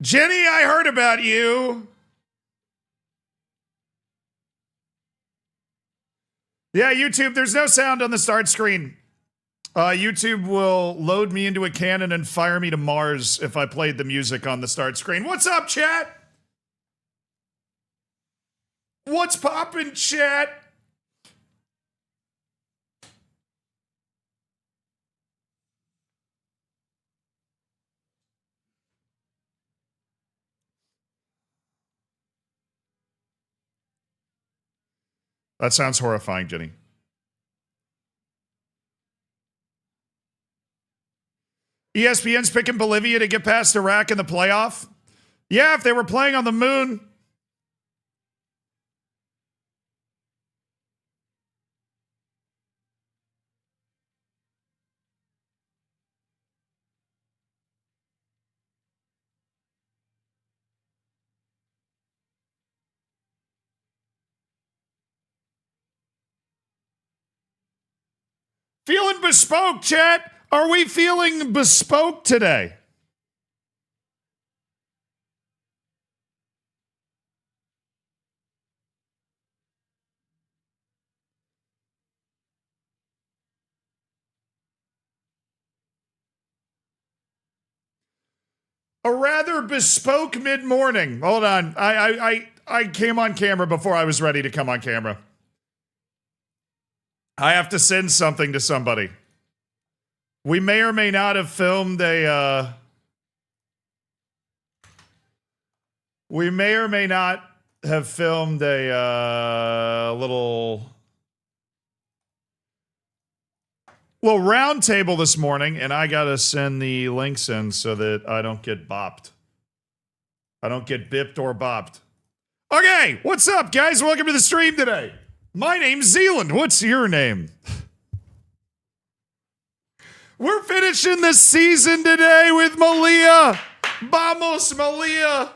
Jenny, I heard about you. Yeah, YouTube, there's no sound on the start screen. YouTube will load me into a cannon and fire me to Mars if I played the music on the start screen. What's up, chat? What's poppin', chat? That sounds horrifying, Jenny. ESPN's picking Bolivia to get past Iraq in the playoff? Yeah, if they were playing on the moon. Feeling bespoke, chat? Are we feeling bespoke today? A rather bespoke mid-morning. Hold on. I came on camera before I was ready to come on camera. I have to send something to somebody. We may or may not have filmed a little round table this morning, and I gotta send the links in so that I don't get bopped. I don't get bipped or bopped. Okay, what's up, guys? Welcome to the stream today. My name's Zealand. What's your name? We're finishing the season today with Malia. Vamos, Malia.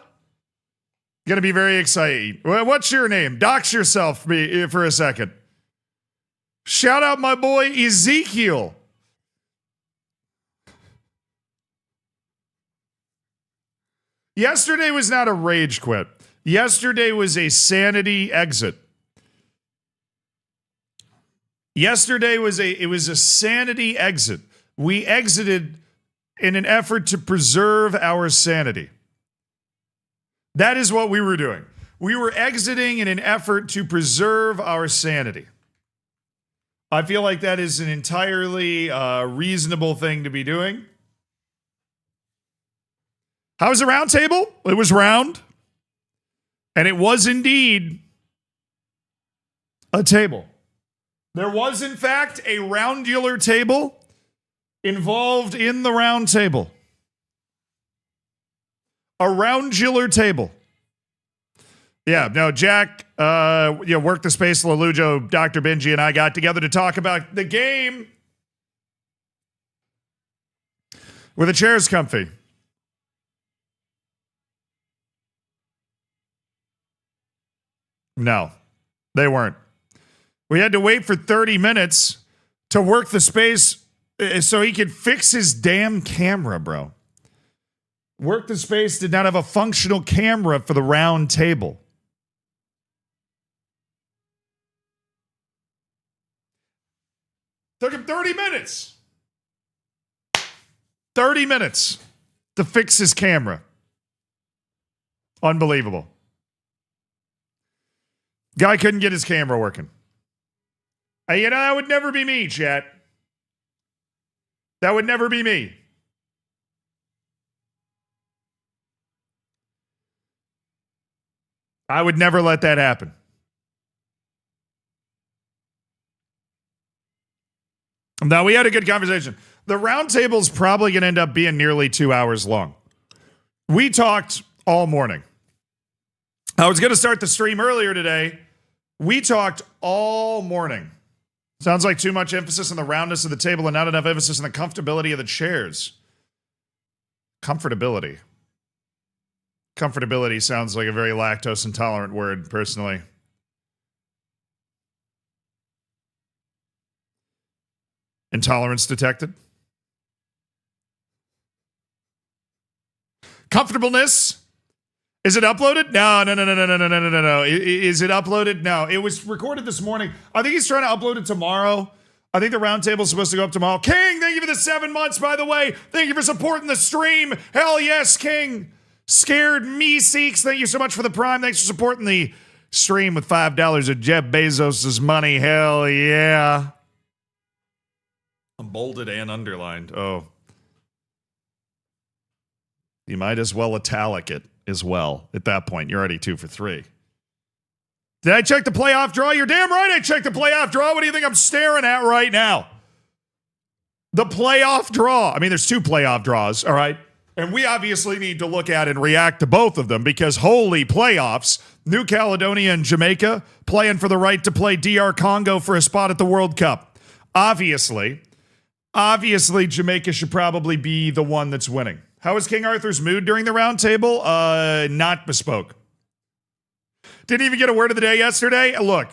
Gonna be very exciting. What's your name? Dox yourself for a second. Shout out my boy Ezekiel. Yesterday was not a rage quit. Yesterday was a sanity exit. Yesterday was a sanity exit. We exited in an effort to preserve our sanity. That is what we were doing. We were exiting in an effort to preserve our sanity. I feel like that is an entirely reasonable thing to be doing. How was the round table? It was round. And it was indeed a table. There was, in fact, a roundular table involved in the round table. A roundular table. Yeah, no, Jack, Work the Space, Lelujo, Dr. Benji, and I got together to talk about the game. Were the chairs comfy? No, they weren't. We had to wait for 30 minutes to work the space so he could fix his damn camera, bro. Work the Space did not have a functional camera for the round table. Took him 30 minutes. 30 minutes to fix his camera. Unbelievable. Guy couldn't get his camera working. That would never be me, chat. That would never be me. I would never let that happen. Now, we had a good conversation. The round table is probably going to end up being nearly 2 hours long. We talked all morning. I was going to start the stream earlier today. We talked all morning. Sounds like too much emphasis on the roundness of the table and not enough emphasis on the comfortability of the chairs. Comfortability. Comfortability sounds like a very lactose intolerant word, personally. Intolerance detected. Comfortableness. Is it uploaded? No. Is it uploaded? No. It was recorded this morning. I think he's trying to upload it tomorrow. I think the roundtable's supposed to go up tomorrow. King, thank you for the 7 months, by the way. Thank you for supporting the stream. Hell yes, King. Scared Me Seeks, thank you so much for the Prime. Thanks for supporting the stream with $5 of Jeff Bezos' money. Hell yeah. I'm bolded and underlined. Oh. You might as well italic it as well. At that point, you're already 2 for 3. Did I check the playoff draw? You're damn right I checked the playoff draw. What do you think I'm staring at right now? The playoff draw. I mean, there's 2 playoff draws, all right? And we obviously need to look at and react to both of them because holy playoffs. New Caledonia and Jamaica playing for the right to play DR Congo for a spot at the World Cup. Obviously, Jamaica should probably be the one that's winning. How was King Arthur's mood during the round table? Not bespoke. Didn't even get a word of the day yesterday. Look,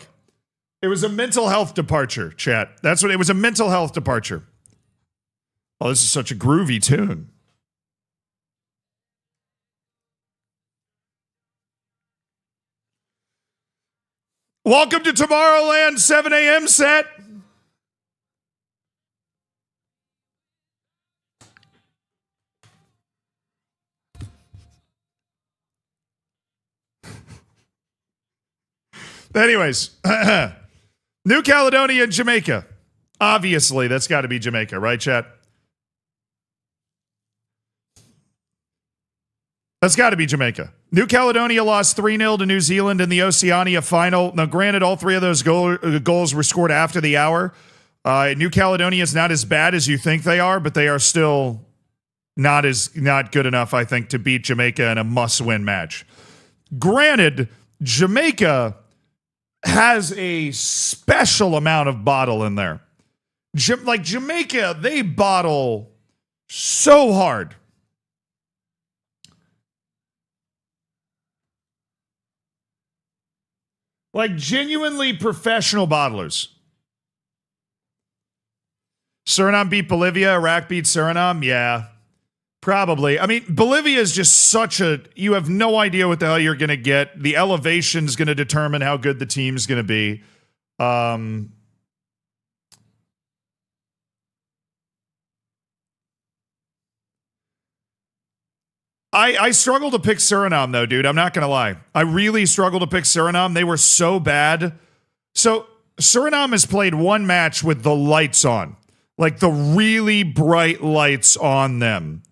it was a mental health departure, chat. That's what it was, a mental health departure. Oh, this is such a groovy tune. Welcome to Tomorrowland 7 a.m. set. Anyways, New Caledonia and Jamaica. Obviously, that's got to be Jamaica, right, chat? That's got to be Jamaica. New Caledonia lost 3-0 to New Zealand in the Oceania final. Now, granted, all 3 of those goals were scored after the hour. New Caledonia is not as bad as you think they are, but they are still not good enough, I think, to beat Jamaica in a must-win match. Granted, Jamaica has a special amount of bottle in there. Like Jamaica, they bottle so hard. Like genuinely professional bottlers. Suriname beat Bolivia. Iraq beat Suriname. Yeah, probably. I mean, Bolivia is just such a... You have no idea what the hell you're going to get. The elevation is going to determine how good the team's going to be. I struggle to pick Suriname, though, dude. I'm not going to lie. I really struggle to pick Suriname. They were so bad. So Suriname has played one match with the lights on. Like the really bright lights on them.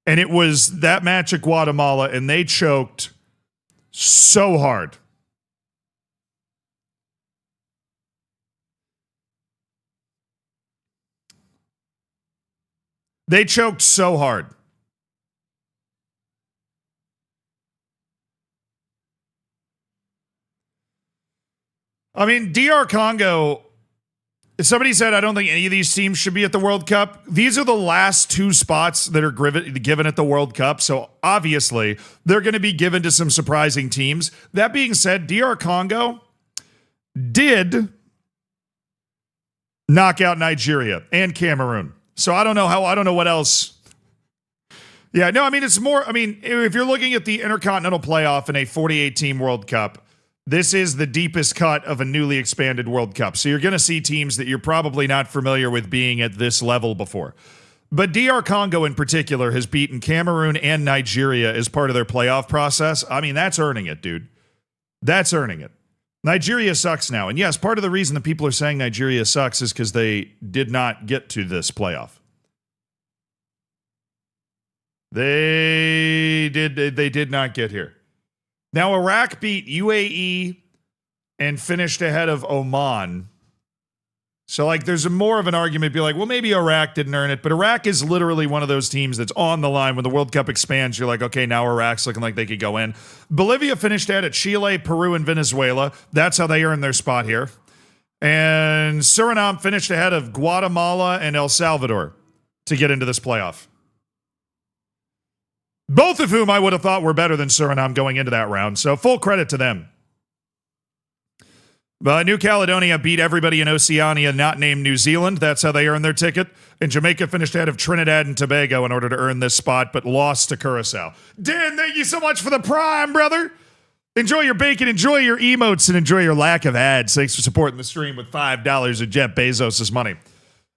And it was that match at Guatemala, and they choked so hard. They choked so hard. I mean, DR Congo, somebody said, I don't think any of these teams should be at the World Cup. These are the last 2 spots that are given at the World Cup. So obviously, they're going to be given to some surprising teams. That being said, DR Congo did knock out Nigeria and Cameroon. So I don't know what else. Yeah, no, I mean, it's more, I mean, if you're looking at the Intercontinental Playoff in a 48-team World Cup, this is the deepest cut of a newly expanded World Cup. So you're going to see teams that you're probably not familiar with being at this level before. But DR Congo in particular has beaten Cameroon and Nigeria as part of their playoff process. I mean, that's earning it, dude. That's earning it. Nigeria sucks now. And yes, part of the reason that people are saying Nigeria sucks is because they did not get to this playoff. They did not get here. Now, Iraq beat UAE and finished ahead of Oman. So, like, there's more of an argument be like, well, maybe Iraq didn't earn it, but Iraq is literally one of those teams that's on the line. When the World Cup expands, you're like, okay, now Iraq's looking like they could go in. Bolivia finished ahead at Chile, Peru, and Venezuela. That's how they earned their spot here. And Suriname finished ahead of Guatemala and El Salvador to get into this playoff. Both of whom I would have thought were better than Suriname going into that round. So full credit to them. But New Caledonia beat everybody in Oceania not named New Zealand. That's how they earned their ticket. And Jamaica finished ahead of Trinidad and Tobago in order to earn this spot, but lost to Curacao. Dan, thank you so much for the prime, brother. Enjoy your bacon, enjoy your emotes, and enjoy your lack of ads. Thanks for supporting the stream with $5 of Jeff Bezos' money.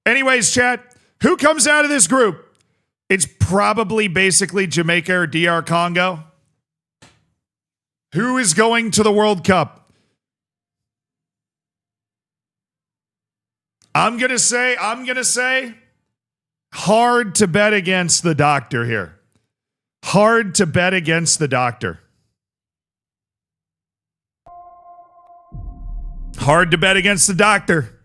Anyways, chat, who comes out of this group? It's probably basically Jamaica or DR Congo. Who is going to the World Cup? I'm going to say, hard to bet against the doctor here. Hard to bet against the doctor. Hard to bet against the doctor.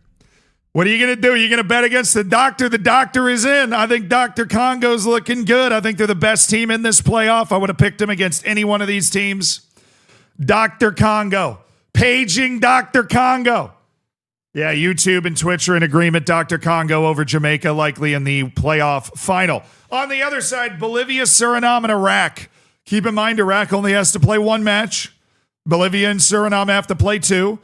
What are you going to do? You're going to bet against the doctor? The doctor is in. I think Dr. Congo's looking good. I think they're the best team in this playoff. I would have picked them against any one of these teams. Dr. Congo. Paging Dr. Congo. Yeah, YouTube and Twitch are in agreement. Dr. Congo over Jamaica, likely in the playoff final. On the other side, Bolivia, Suriname, and Iraq. Keep in mind, Iraq only has to play one match. Bolivia and Suriname have to play two.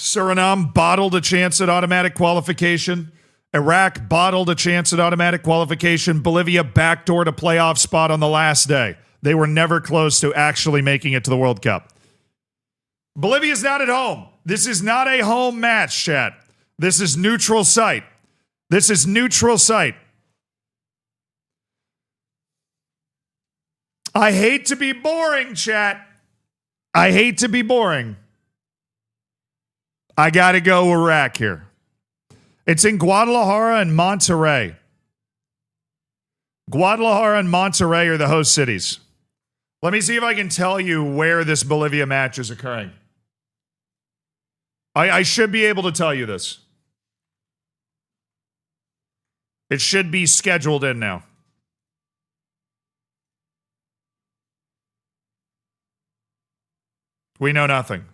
Suriname bottled a chance at automatic qualification. Iraq bottled a chance at automatic qualification. Bolivia backdoored a playoff spot on the last day. They were never close to actually making it to the World Cup. Bolivia's not at home. This is not a home match, chat. This is neutral site. This is neutral site. I hate to be boring, chat. I hate to be boring. I got to go Iraq here. It's in Guadalajara and Monterrey. Guadalajara and Monterrey are the host cities. Let me see if I can tell you where this Bolivia match is occurring. I should be able to tell you this. It should be scheduled in now. We know nothing.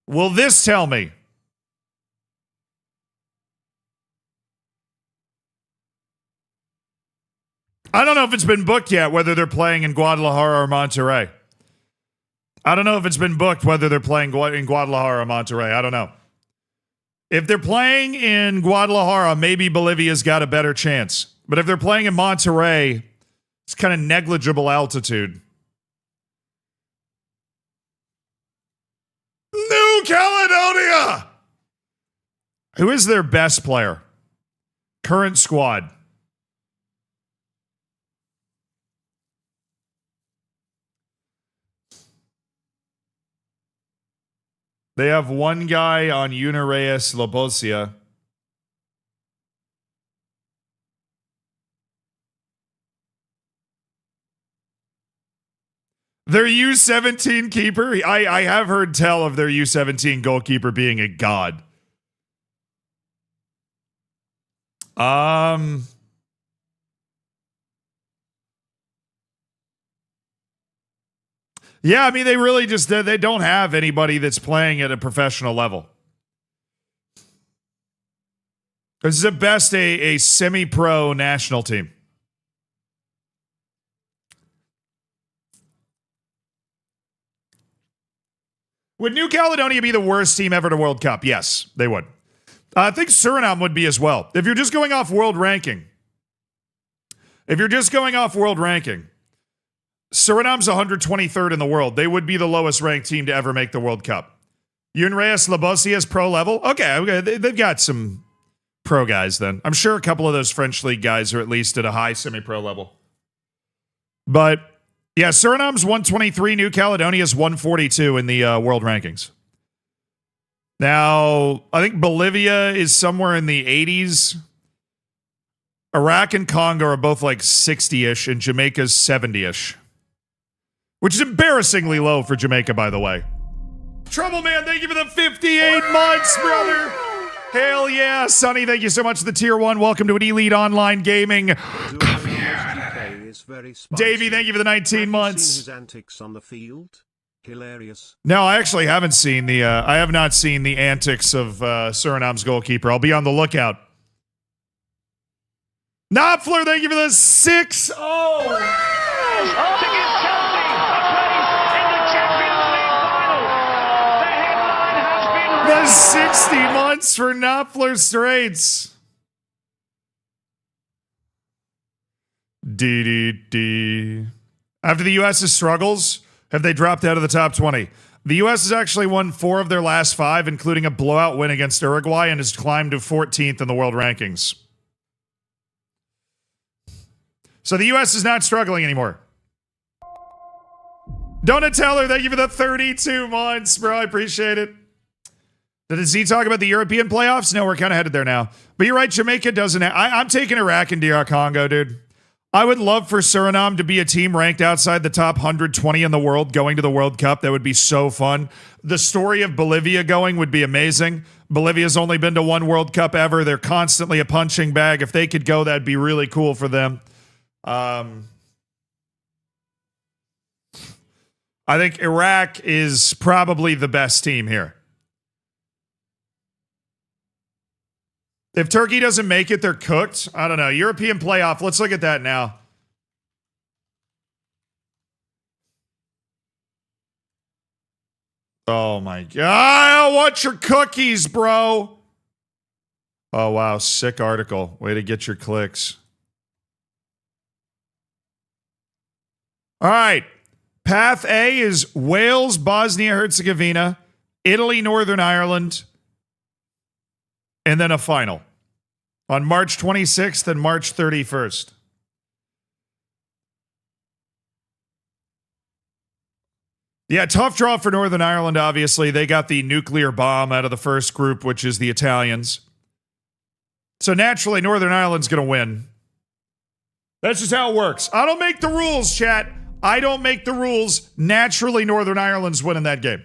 Will this tell me? I don't know if it's been booked yet, whether they're playing in Guadalajara or Monterrey. I don't know if it's been booked, whether they're playing in Guadalajara or Monterrey. I don't know. If they're playing in Guadalajara, maybe Bolivia's got a better chance. But if they're playing in Monterrey, it's kind of negligible altitude. New Caledonia! Who is their best player? Current squad. They have one guy on Unireyes Lobosia. Their U17 keeper, I have heard tell of their U17 goalkeeper being a god. Yeah, I mean, they really just, they don't have anybody that's playing at a professional level. This is at best a semi-pro national team. Would New Caledonia be the worst team ever to World Cup? Yes, they would. I think Suriname would be as well. If you're just going off world ranking. Suriname's 123rd in the world. They would be the lowest ranked team to ever make the World Cup. Unireyes Lobosia is pro level. Okay. They've got some pro guys then. I'm sure a couple of those French league guys are at least at a high semi-pro level. But yeah, Suriname's 123, New Caledonia's 142 in the world rankings. Now, I think Bolivia is somewhere in the 80s. Iraq and Congo are both like 60-ish, and Jamaica's 70-ish. Which is embarrassingly low for Jamaica, by the way. Trouble Man, thank you for the 58 months, brother. Hell yeah, Sonny, thank you so much for the tier 1. Welcome to an Elite Online Gaming. Davey, thank you for the 19 months. Seen his antics on the field? Hilarious. No, I actually haven't seen the I have not seen the antics of Suriname's goalkeeper. I'll be on the lookout. Knopfler, thank you for the 6-0. To give Chelsea a place in the Champions League final. The headline has been The 60 months for Knopfler Straits. D. After the U.S.'s struggles, have they dropped out of the top 20? The U.S. has actually won 4 of their last 5, including a blowout win against Uruguay, and has climbed to 14th in the world rankings. So the U.S. is not struggling anymore. Donatello, thank you for the 32 months, bro. I appreciate it. Did Z talk about the European playoffs? No, we're kind of headed there now. But you're right, Jamaica doesn't have... I'm taking Iraq and DR Congo, dude. I would love for Suriname to be a team ranked outside the top 120 in the world going to the World Cup. That would be so fun. The story of Bolivia going would be amazing. Bolivia's only been to 1 World Cup ever. They're constantly a punching bag. If they could go, that'd be really cool for them. I think Iraq is probably the best team here. If Turkey doesn't make it, they're cooked. I don't know. European playoff. Let's look at that now. Oh my God. I want your cookies, bro. Oh, wow. Sick article. Way to get your clicks. All right. Path A is Wales, Bosnia-Herzegovina, Italy, Northern Ireland, and then a final on March 26th and March 31st. Yeah, tough draw for Northern Ireland, obviously. They got the nuclear bomb out of the first group, which is the Italians. So naturally, Northern Ireland's going to win. That's just how it works. I don't make the rules, chat. I don't make the rules. Naturally, Northern Ireland's winning that game.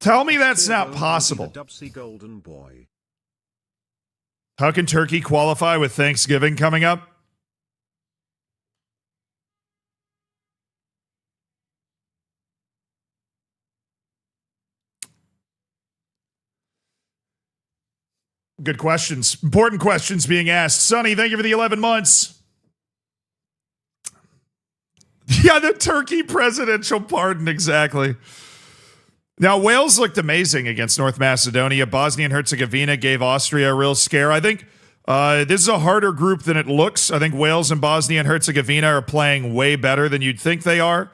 Tell me that's not possible. How can Turkey qualify with Thanksgiving coming up? Good questions. Important questions being asked. Sonny, thank you for the 11 months. Yeah, the Turkey presidential pardon, exactly. Now, Wales looked amazing against North Macedonia. Bosnia and Herzegovina gave Austria a real scare. I think this is a harder group than it looks. I think Wales and Bosnia and Herzegovina are playing way better than you'd think they are.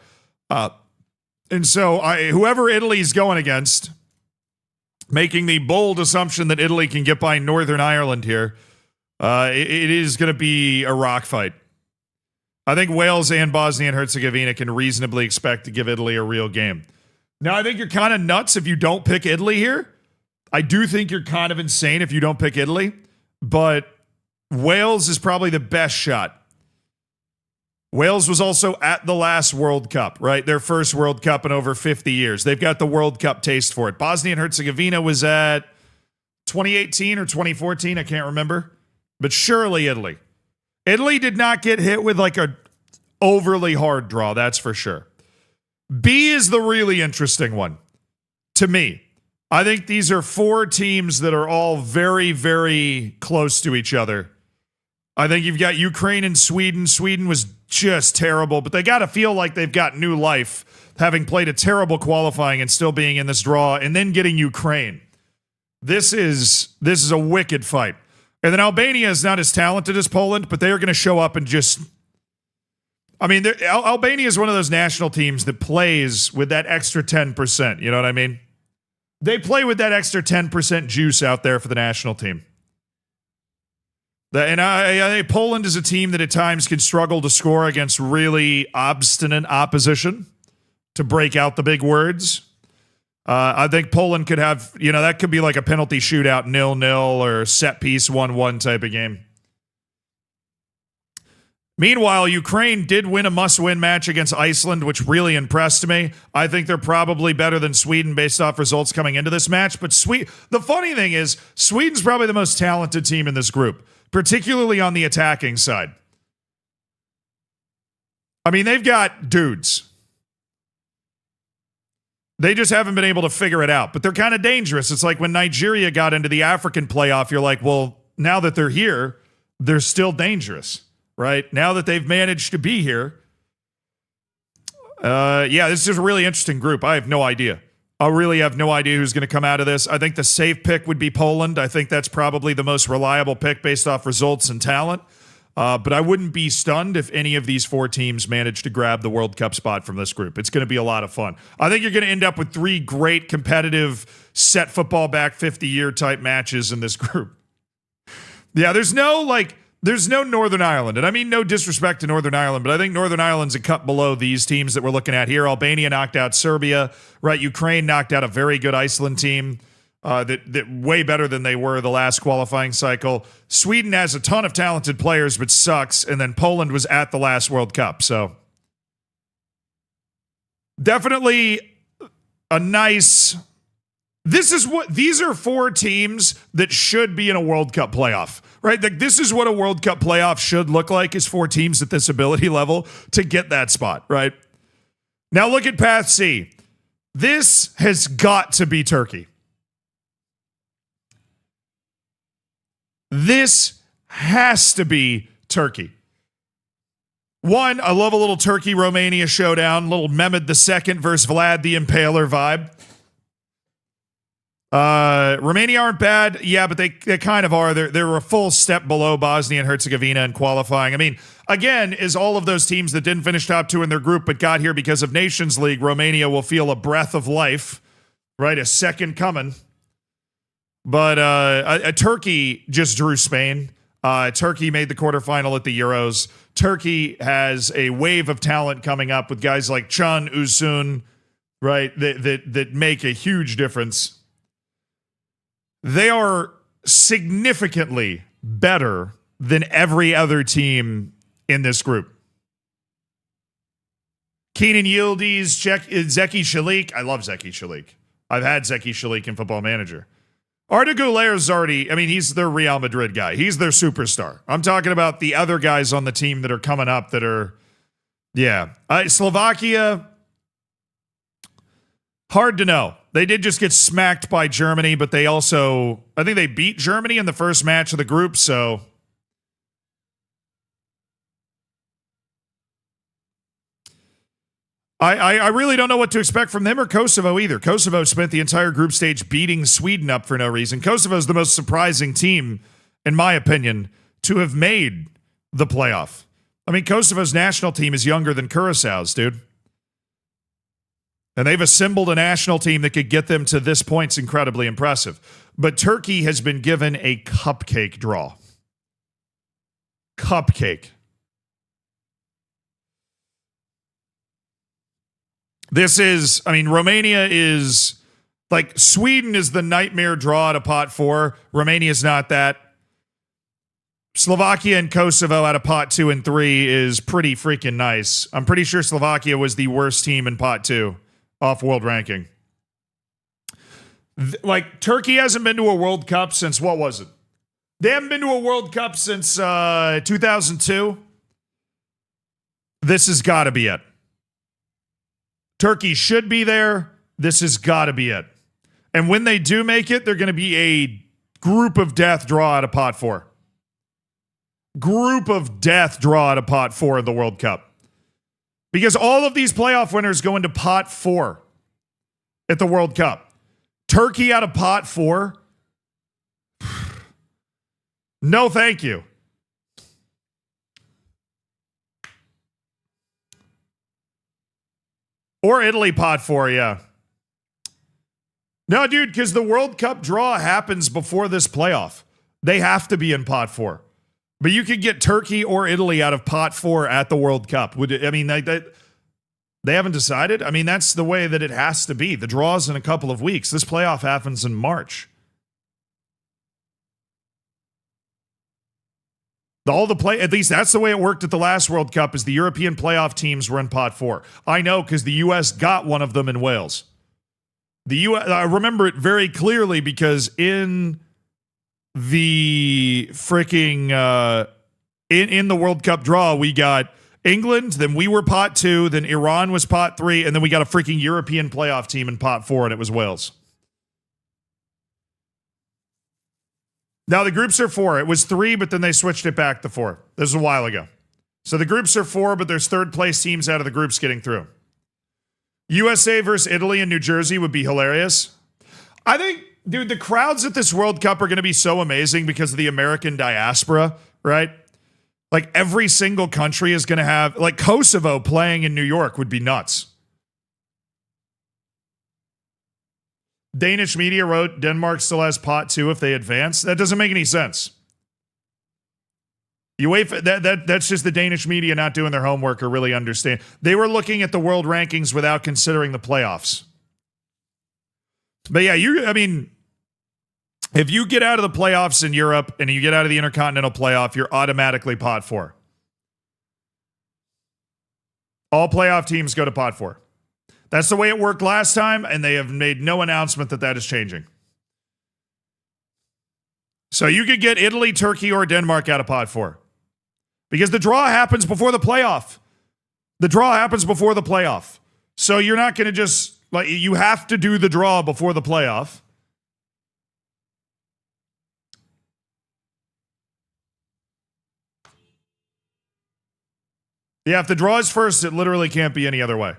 And so whoever Italy's going against, making the bold assumption that Italy can get by Northern Ireland here, it is going to be a rock fight. I think Wales and Bosnia and Herzegovina can reasonably expect to give Italy a real game. Now, I think you're kind of nuts if you don't pick Italy here. I do think you're kind of insane if you don't pick Italy, but Wales is probably the best shot. Wales was also at the last World Cup, right? Their first World Cup in over 50 years. They've got the World Cup taste for it. Bosnia and Herzegovina was at 2018 or 2014, I can't remember, but surely Italy. Italy did not get hit with like a overly hard draw, that's for sure. B is the really interesting one to me. I think these are 4 teams that are all very, very close to each other. I think you've got Ukraine and Sweden. Sweden was just terrible, but they got to feel like they've got new life, having played a terrible qualifying and still being in this draw, and then getting Ukraine. This is a wicked fight. And then Albania is not as talented as Poland, but they are going to show up and just... I mean, Albania is one of those national teams that plays with that extra 10%. You know what I mean? They play with that extra 10% juice out there for the national team. And I think Poland is a team that at times can struggle to score against really obstinate opposition, to break out the big words. I think Poland could have, that could be like a penalty shootout 0-0 or set piece 1-1 type of game. Meanwhile, Ukraine did win a must-win match against Iceland, which really impressed me. I think they're probably better than Sweden based off results coming into this match. But the funny thing is, Sweden's probably the most talented team in this group, particularly on the attacking side. I mean, they've got dudes. They just haven't been able to figure it out, but they're kind of dangerous. It's like when Nigeria got into the African playoff, you're like, well, now that they're here, they're still dangerous, right? Now that they've managed to be here. This is a really interesting group. I have no idea. I really have no idea who's going to come out of this. I think the safe pick would be Poland. I think that's probably the most reliable pick based off results and talent. But I wouldn't be stunned if any of these four teams manage to grab the World Cup spot from this group. It's going to be a lot of fun. I think you're going to end up with three great competitive set football back 50-year type matches in this group. Yeah, there's no Northern Ireland. And I mean no disrespect to Northern Ireland, but I think Northern Ireland's a cut below these teams that we're looking at here. Albania knocked out Serbia, right? Ukraine knocked out a very good Iceland team. That way better than they were the last qualifying cycle. Sweden has a ton of talented players, but sucks. And then Poland was at the last World Cup. So definitely a nice. These are four teams that should be in a World Cup playoff, right? Like this is what a World Cup playoff should look like, is four teams at this ability level to get that spot, right? Now look at Path C. This has got to be Turkey. This has to be Turkey. One, I love a little Turkey-Romania showdown, little Mehmed II versus Vlad the Impaler vibe. Romania aren't bad, yeah, but they kind of are. They're a full step below Bosnia and Herzegovina in qualifying. I mean, again, is all of those teams that didn't finish top two in their group but got here because of Nations League, Romania will feel a breath of life, right? A second coming. But Turkey just drew Spain. Turkey made the quarterfinal at the Euros. Turkey has a wave of talent coming up with guys like Can Uzun, right? That make a huge difference. They are significantly better than every other team in this group. Kenan Yildiz, Zeki Shalik. I love Zeki Shalik. I've had Zeki Shalik in Football Manager. Arda Güler's already, I mean, he's their Real Madrid guy. He's their superstar. I'm talking about the other guys on the team that are coming up that are, yeah. Slovakia, hard to know. They did just get smacked by Germany, but they also, I think they beat Germany in the first match of the group, so. I really don't know what to expect from them or Kosovo either. Kosovo spent the entire group stage beating Sweden up for no reason. Kosovo is the most surprising team, in my opinion, to have made the playoff. I mean, Kosovo's national team is younger than Curaçao's, dude. And they've assembled a national team that could get them to this point. It's incredibly impressive. But Turkey has been given a cupcake draw. Cupcake. This is, I mean, Romania is, like, Sweden is the nightmare draw to pot four. Romania is not that. Slovakia and Kosovo out of pot 2 and 3 is pretty freaking nice. I'm pretty sure Slovakia was the worst team in pot 2 off world ranking. Like, Turkey hasn't been to a World Cup since, what was it? They haven't been to a World Cup since 2002. This has got to be it. Turkey should be there. This has got to be it. And when they do make it, they're going to be a group of death draw out of pot 4. Group of death draw out of pot 4 in the World Cup. Because all of these playoff winners go into pot 4 at the World Cup. Turkey out of pot 4? No, thank you. Or Italy pot 4, yeah. No, dude, because the World Cup draw happens before this playoff. They have to be in pot 4. But you could get Turkey or Italy out of pot 4 at the World Cup. They haven't decided? I mean, that's the way that it has to be. The draw's in a couple of weeks. This playoff happens in March. At least that's the way it worked at the last World Cup, is the European playoff teams were in pot 4. I know because the U.S. got one of them in Wales. I remember it very clearly because in the freaking in the World Cup draw, we got England, then we were pot 2, then Iran was pot 3, and then we got a freaking European playoff team in pot 4, and it was Wales. Now the groups are 4. It was 3, but then they switched it back to 4. This was a while ago. So the groups are 4, but there's third place teams out of the groups getting through. USA versus Italy and New Jersey would be hilarious. I think, dude, the crowds at this World Cup are going to be so amazing because of the American diaspora, right? Like every single country is going to have, like Kosovo playing in New York would be nuts. Danish media wrote Denmark still has pot 2 if they advance. That doesn't make any sense. That's just the Danish media not doing their homework or really understand. They were looking at the world rankings without considering the playoffs. But yeah, if you get out of the playoffs in Europe and you get out of the Intercontinental Playoff, you're automatically pot 4. All playoff teams go to pot 4. That's the way it worked last time, and they have made no announcement that is changing. So you could get Italy, Turkey, or Denmark out of pot 4. Because the draw happens before the playoff. The draw happens before the playoff. So you're not going to just, like, you have to do the draw before the playoff. Yeah, if the draw is first, it literally can't be any other way.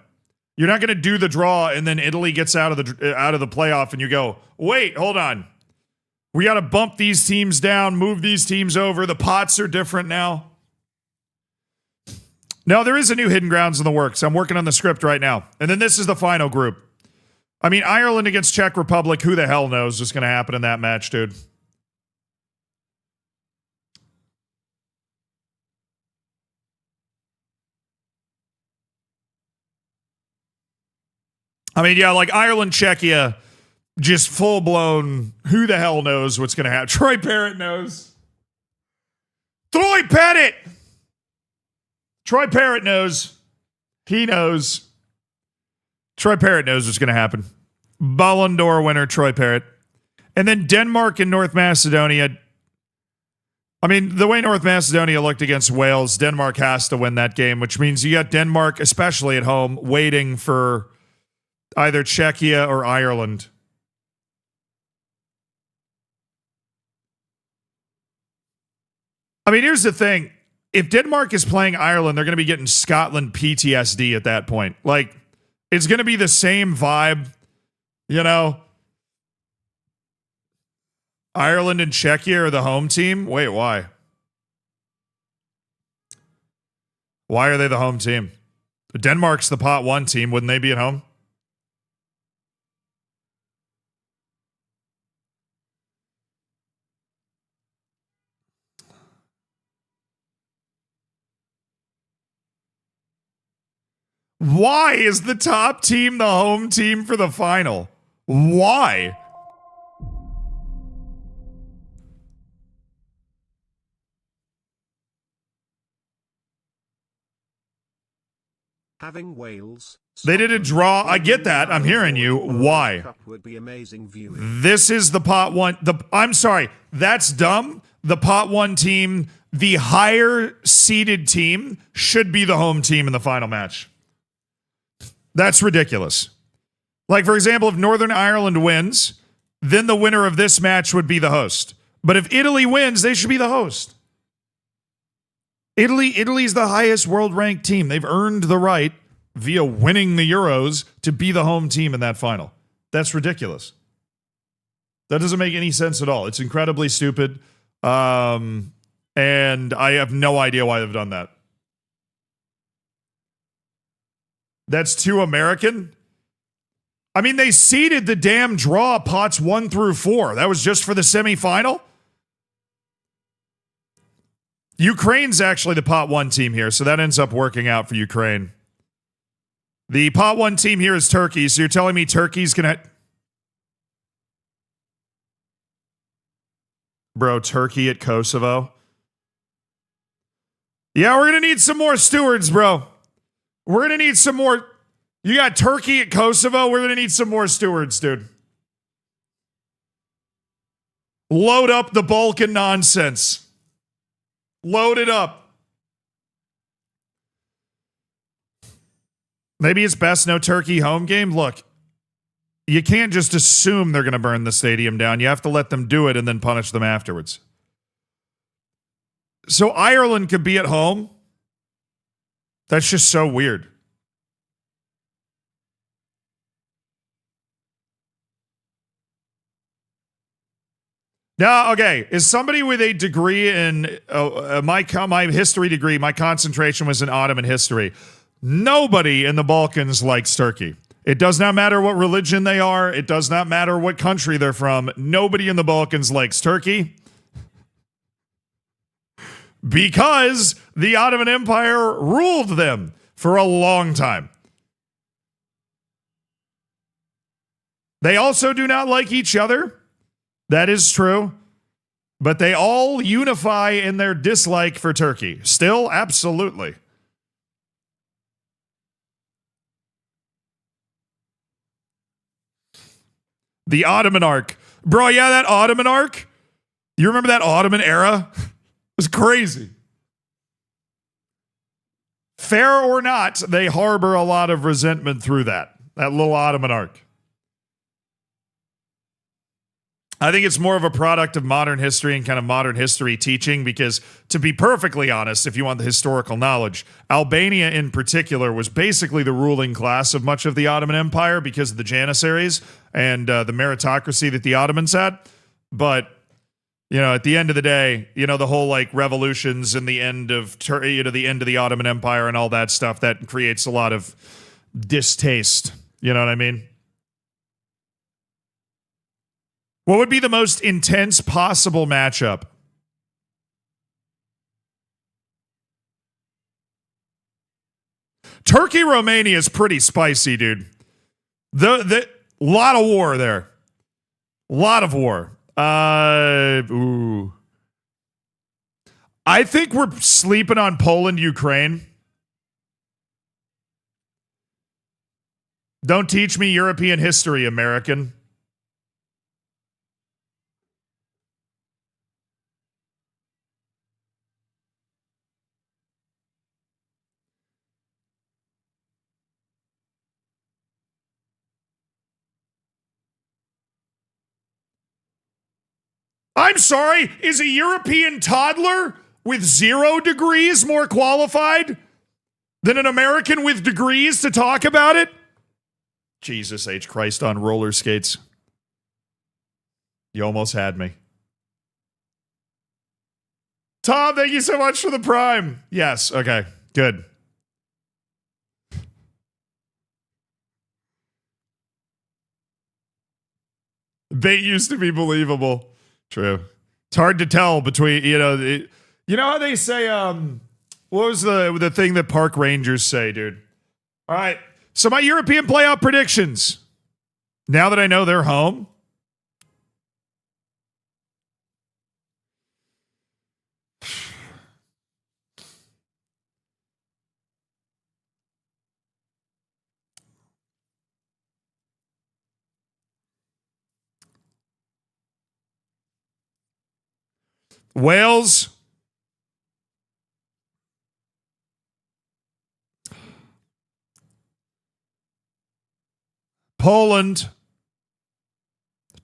You're not going to do the draw and then Italy gets out of the playoff and you go, wait, hold on. We got to bump these teams down, move these teams over. The pots are different now. No, there is a new Hidden Grounds in the works. I'm working on the script right now. And then this is the final group. I mean, Ireland against Czech Republic, who the hell knows what's going to happen in that match, dude? I mean, yeah, like Ireland, Czechia, just full blown, who the hell knows what's going to happen? Troy Parrott knows. Troy Parrott! Troy Parrott knows. He knows. Troy Parrott knows what's going to happen. Ballon d'Or winner, Troy Parrott. And then Denmark and North Macedonia. I mean, the way North Macedonia looked against Wales, Denmark has to win that game, which means you got Denmark, especially at home, waiting for either Czechia or Ireland. I mean, here's the thing. If Denmark is playing Ireland, they're going to be getting Scotland PTSD at that point. Like, it's going to be the same vibe, you know? Ireland and Czechia are the home team? Wait, why? Why are they the home team? Denmark's the pot 1 team. Wouldn't they be at home? Why is the top team the home team for the final? Why? Having Wales. They did a draw. I get that. I'm hearing you. Why? Would be amazing viewing. This is the pot 1. I'm sorry. That's dumb. The pot 1 team, the higher seeded team, should be the home team in the final match. That's ridiculous. Like, for example, if Northern Ireland wins, then the winner of this match would be the host. But if Italy wins, they should be the host. Italy's the highest world-ranked team. They've earned the right, via winning the Euros, to be the home team in that final. That's ridiculous. That doesn't make any sense at all. It's incredibly stupid. And I have no idea why they've done that. That's too American? I mean, they seeded the damn draw pots 1 through 4. That was just for the semifinal? Ukraine's actually the pot 1 team here, so that ends up working out for Ukraine. The pot 1 team here is Turkey, so you're telling me Turkey's gonna... Bro, Turkey at Kosovo? Yeah, we're going to need some more stewards, bro. We're going to need some more. You got Turkey at Kosovo. We're going to need some more stewards, dude. Load up the Balkan nonsense. Load it up. Maybe it's best no Turkey home game. Look, you can't just assume they're going to burn the stadium down. You have to let them do it and then punish them afterwards. So Ireland could be at home. That's just so weird. Now, okay, is somebody with a degree in my history degree, my concentration was in Ottoman history. Nobody in the Balkans likes Turkey. It does not matter what religion they are. It does not matter what country they're from. Nobody in the Balkans likes Turkey. Because the Ottoman Empire ruled them for a long time. They also do not like each other. That is true. But they all unify in their dislike for Turkey. Still, absolutely. The Ottoman Arc. Bro, yeah, that Ottoman Arc. You remember that Ottoman era? It was crazy. Fair or not, they harbor a lot of resentment through that little Ottoman Arc. I think it's more of a product of modern history and kind of modern history teaching because, to be perfectly honest, if you want the historical knowledge, Albania in particular was basically the ruling class of much of the Ottoman Empire because of the Janissaries and the meritocracy that the Ottomans had. But, you know, at the end of the day, you know, the whole like revolutions and the end of the end of the Ottoman Empire and all that stuff, that creates a lot of distaste. You know what I mean? What would be the most intense possible matchup? Turkey, Romania is pretty spicy, dude. The lot of war there. Lot of war. Ooh. I think we're sleeping on Poland, Ukraine. Don't teach me European history, American. I'm sorry, is a European toddler with 0 degrees more qualified than an American with degrees to talk about it? Jesus H. Christ on roller skates. You almost had me. Tom, thank you so much for the prime. Yes, okay, good. Bait used to be believable. True. It's hard to tell between, you know how they say, what was the thing that park rangers say, dude? All right. So my European playoff predictions. Now that I know they're home. Wales. Poland.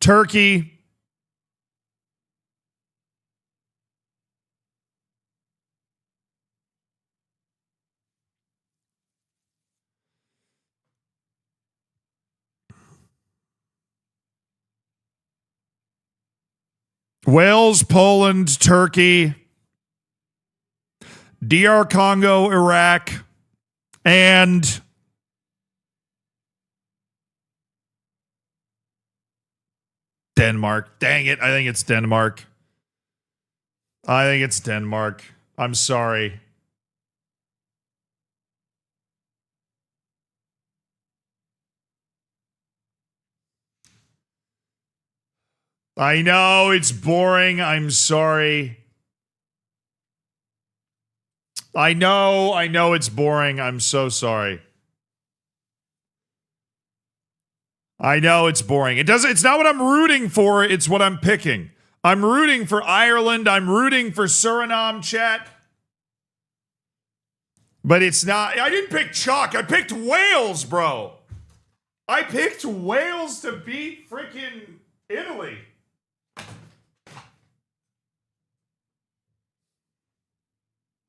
Turkey. Wales, Poland, Turkey, DR Congo, Iraq, and Denmark. Dang it. I think it's Denmark. I'm sorry. I know it's boring. I'm sorry. I know it's boring. I'm so sorry. I know it's boring. It's not what I'm rooting for, it's what I'm picking. I'm rooting for Ireland. I'm rooting for Suriname, chat. But it's not. I didn't pick chalk. I picked Wales, bro. I picked Wales to beat freaking Italy.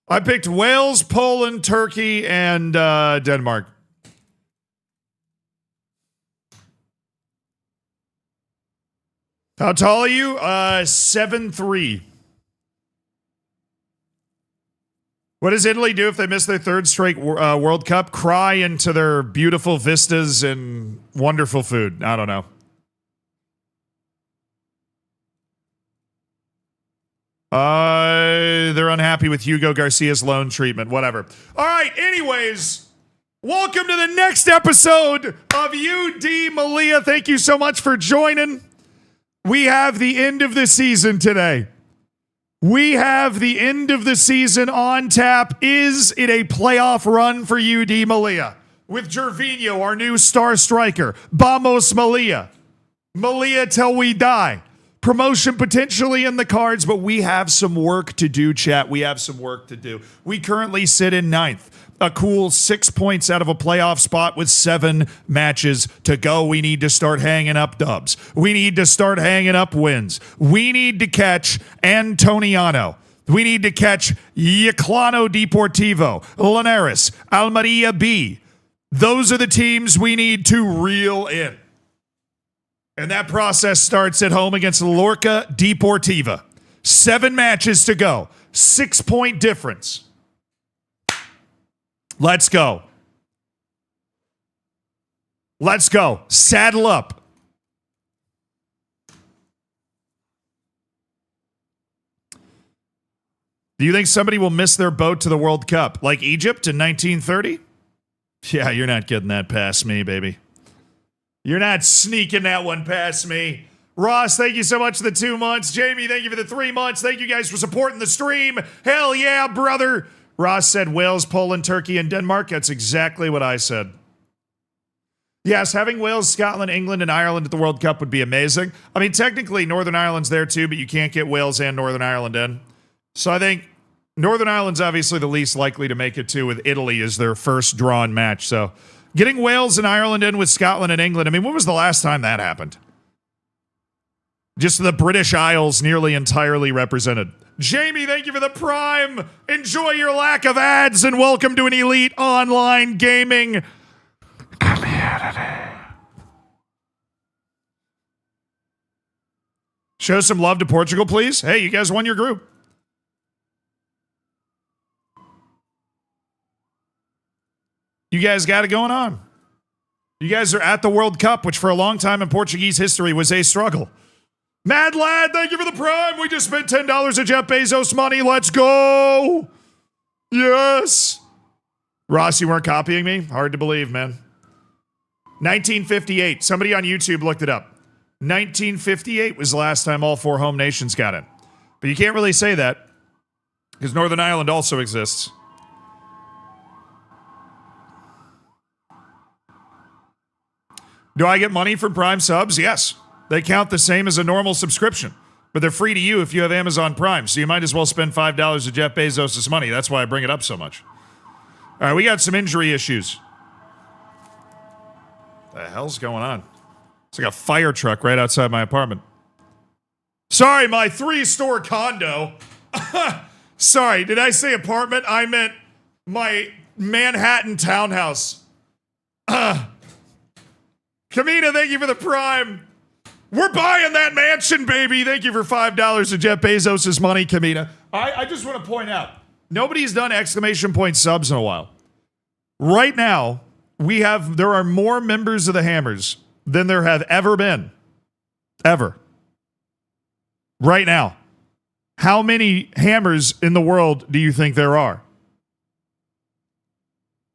I picked Wales, Poland, Turkey, and Denmark. How tall are you? 7'3". What does Italy do if they miss their third straight World Cup? Cry into their beautiful vistas and wonderful food. I don't know. They're unhappy with Hugo Garcia's loan treatment. Whatever. All right. Anyways, welcome to the next episode of UD Malia. Thank you so much for joining. We have the end of the season today. We have the end of the season on tap. Is it a playoff run for UD Malia? With Gervinho, our new star striker. Vamos Malia. Malia till we die. Promotion potentially in the cards, but we have some work to do, chat. We have some work to do. We currently sit in ninth. A cool 6 points out of a playoff spot with 7 matches to go. We need to start hanging up dubs. We need to start hanging up wins. We need to catch Antoniano. We need to catch Yaclano Deportivo, Linares, Almeria B. Those are the teams we need to reel in. And that process starts at home against Lorca Deportiva. 7 matches to go. 6-point difference. Let's go. Let's go. Saddle up. Do you think somebody will miss their boat to the World Cup? Like Egypt in 1930? Yeah, you're not getting that past me, baby. You're not sneaking that one past me. Ross, thank you so much for the 2 months. Jamie, thank you for the 3 months. Thank you guys for supporting the stream. Hell yeah, brother. Ross said Wales, Poland, Turkey, and Denmark. That's exactly what I said. Yes, having Wales, Scotland, England, and Ireland at the World Cup would be amazing. I mean, technically, Northern Ireland's there too, but you can't get Wales and Northern Ireland in. So I think Northern Ireland's obviously the least likely to make it too, with Italy as their first drawn match. So getting Wales and Ireland in with Scotland and England, I mean, when was the last time that happened? Just the British Isles nearly entirely represented. Jamie, thank you for the Prime. Enjoy your lack of ads and welcome to an elite online gaming community. Show some love to Portugal, please. Hey, you guys won your group. You guys got it going on. You guys are at the World Cup, which for a long time in Portuguese history was a struggle. Mad Lad, thank you for the Prime. We just spent $10 of Jeff Bezos money. Let's go. Yes. Ross, you weren't copying me? Hard to believe, man. 1958. Somebody on YouTube looked it up. 1958 was the last time all 4 home nations got in. But you can't really say that because Northern Ireland also exists. Do I get money from Prime subs? Yes. They count the same as a normal subscription, but they're free to you if you have Amazon Prime, so you might as well spend $5 of Jeff Bezos' money. That's why I bring it up so much. All right, we got some injury issues. What the hell's going on? It's like a fire truck right outside my apartment. Sorry, my 3-store condo. Sorry, did I say apartment? I meant my Manhattan townhouse. Kamina, thank you for the Prime. We're buying that mansion, baby. Thank you for $5 of Jeff Bezos' money, Kamina. I just want to point out, nobody's done exclamation point subs in a while. Right now, there are more members of the Hammers than there have ever been. Ever. Right now. How many Hammers in the world do you think there are?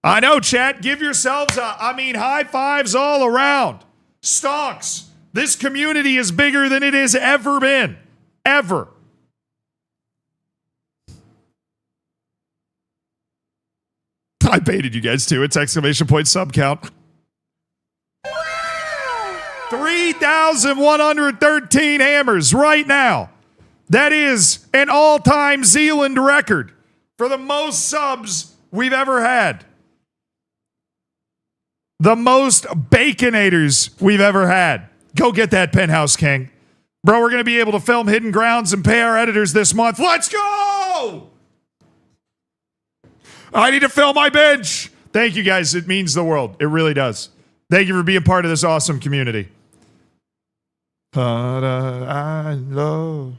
I know, chat. Give yourselves high fives all around. Stonks. This community is bigger than it has ever been. Ever. I baited you guys too. It's exclamation point sub count. 3,113 hammers right now. That is an all-time Zealand record for the most subs we've ever had. The most Baconators we've ever had. Go get that Penthouse King. Bro, we're going to be able to film Hidden Grounds and pay our editors this month. Let's go! I need to fill my bench. Thank you, guys. It means the world. It really does. Thank you for being part of this awesome community. I love.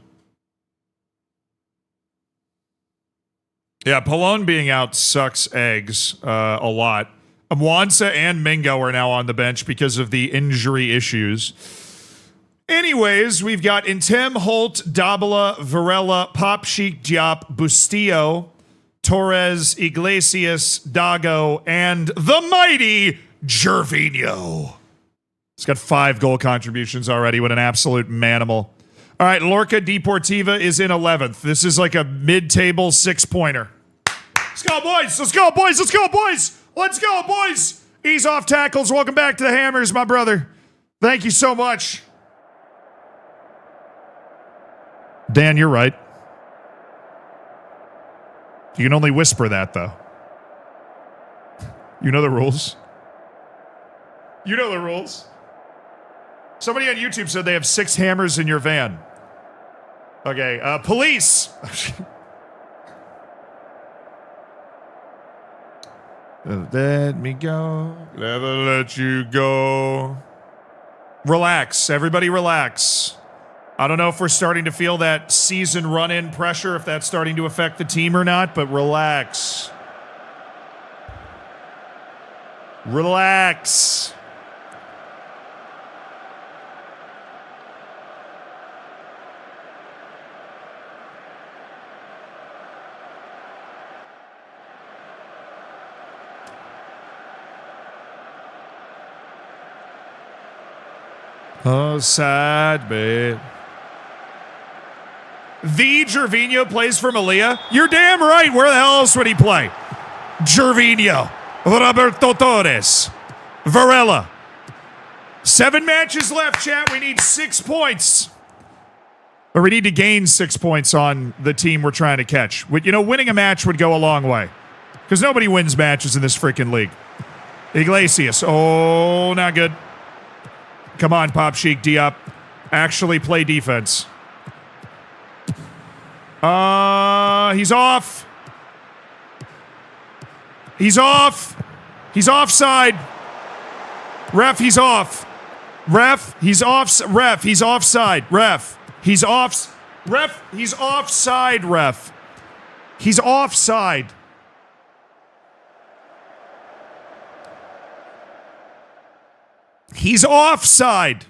Yeah, Pallone being out sucks eggs a lot. Mwansa and Mingo are now on the bench because of the injury issues. Anyways, we've got Intem, Holt, Dabala, Varela, Pop Sheik, Diop, Bustillo, Torres, Iglesias, Dago, and the mighty Gervinho. He's got 5 goal contributions already. What an absolute manimal. All right, Lorca Deportiva is in 11th. This is like a mid-table 6-pointer. Let's go, boys. Let's go, boys. Let's go, boys. Let's go, boys. Ease off tackles. Welcome back to the Hammers, my brother. Thank you so much. Dan, you're right. You can only whisper that, though. You know the rules. You know the rules. Somebody on YouTube said they have 6 hammers in your van. Okay, police. Let me go. Never let you go. Relax. Everybody relax. I don't know if we're starting to feel that season run-in pressure, if that's starting to affect the team or not, but relax. Relax. Oh, sad babe. The Gervinho plays for Malia? You're damn right. Where the hell else would he play? Gervinho. Roberto Torres. Varela. 7 matches left, chat. We need 6 points. Or we need to gain 6 points on the team we're trying to catch. You know, winning a match would go a long way. Because nobody wins matches in this freaking league. Iglesias. Oh, not good. Come on, Pop Sheik, Diop. Actually play defense. He's off. He's off. He's offside. Ref, he's off. Ref, he's off. Ref, he's offside. Ref, he's off. Ref, he's offside. Ref, he's offside. He's offside.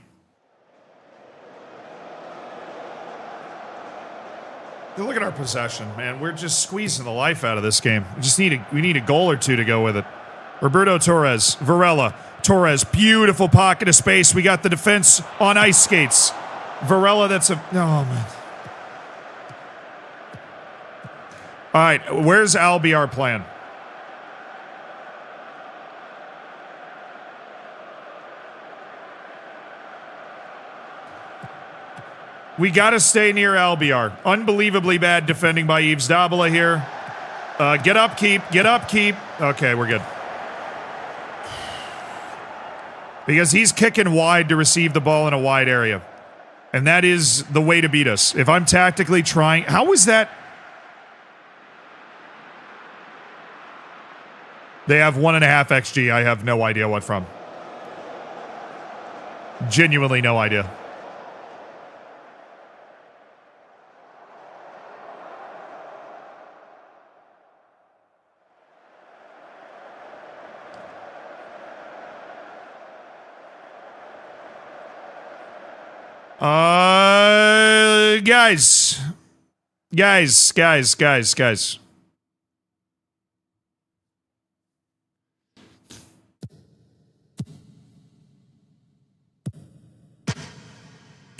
Look at our possession, man. We're just squeezing the life out of this game. We need a goal or two to go with it. Roberto Torres, Varela, Torres, beautiful pocket of space. We got the defense on ice skates. Varela, that's a... Oh, man. All right, where's Albiar plan? We got to stay near Albiar. Unbelievably bad defending by Yves Dabala here. Get up, keep. Get up, keep. Okay, we're good. Because he's kicking wide to receive the ball in a wide area. And that is the way to beat us. If I'm tactically trying... How is that... They have 1.5 XG. I have no idea what from. Genuinely no idea. Guys.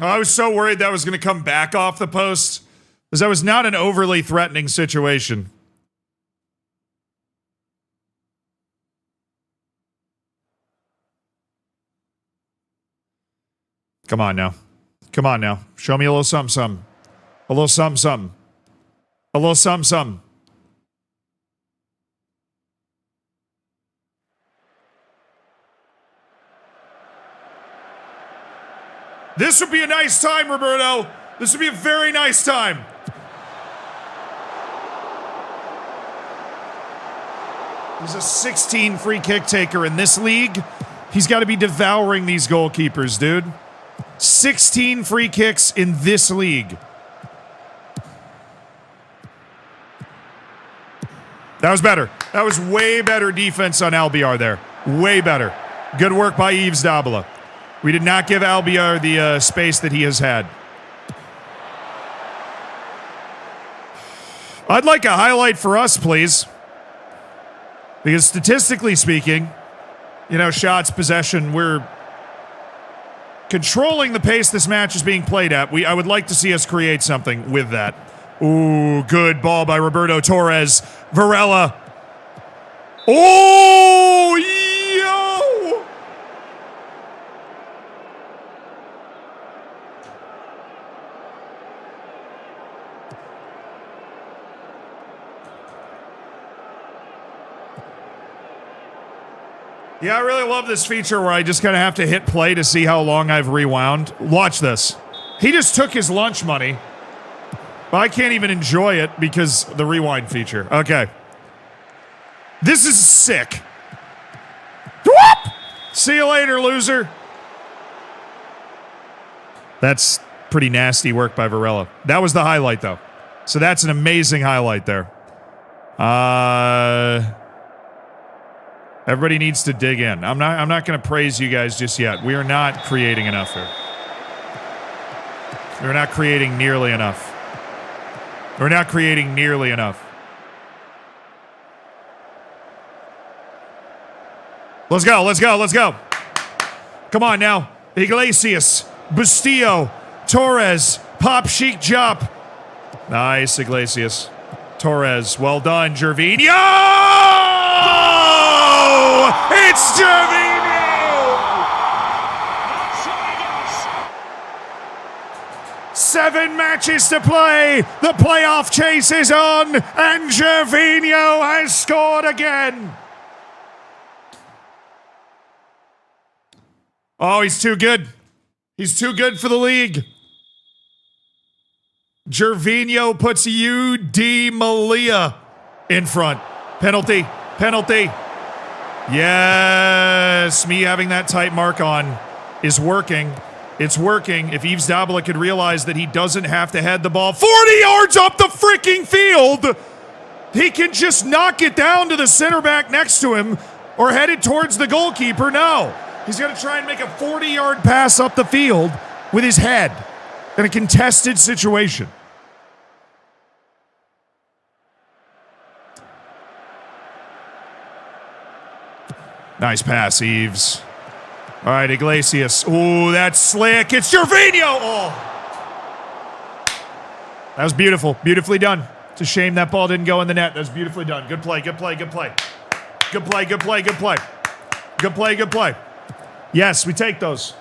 I was so worried that was going to come back off the post, because that was not an overly threatening situation. Come on now. Come on now. Show me a little something, something. A little something, something. A little something, something. This would be a nice time, Roberto. This would be a very nice time. He's a 16 free kick taker in this league. He's got to be devouring these goalkeepers, dude. 16 free kicks in this league. That was better. That was way better defense on Albiar there. Way better. Good work by Yves Dabala. We did not give Albiar the space that he has had. I'd like a highlight for us, please. Because statistically speaking, you know, shots, possession, we're controlling the pace this match is being played at. I would like to see us create something with that. Ooh, good ball by Roberto Torres. Varela. Oh, yo! Yeah, I really love this feature where I just kind of have to hit play to see how long I've rewound. Watch this. He just took his lunch money. But I can't even enjoy it because the rewind feature. Okay. This is sick. Whoop! See you later, loser. That's pretty nasty work by Varela. That was the highlight, though. So that's an amazing highlight there. Everybody needs to dig in. I'm not going to praise you guys just yet. We are not creating enough here. We're not creating nearly enough. We're not creating nearly enough. Let's go, let's go, let's go. Come on now. Iglesias, Bustillo, Torres, Pop Chic Jop. Nice, Iglesias. Torres, well done, Gervinho! It's Gervinho! 7 matches to play. The playoff chase is on, and Gervinho has scored again. Oh, he's too good. He's too good for the league. Gervinho puts UD Malia in front. Penalty. Penalty. Yes. Me having that tight mark on is working. It's working. If Yves Dabala could realize that he doesn't have to head the ball 40 yards up the freaking field, he can just knock it down to the center back next to him or head it towards the goalkeeper. No. He's going to try and make a 40-yard pass up the field with his head in a contested situation. Nice pass, Yves. All right, Iglesias. Ooh, that's slick. It's Gervinho. Oh. That was beautiful. Beautifully done. It's a shame that ball didn't go in the net. That was beautifully done. Good play, good play, good play. Good play, good play, good play. Good play, good play. Yes, we take those.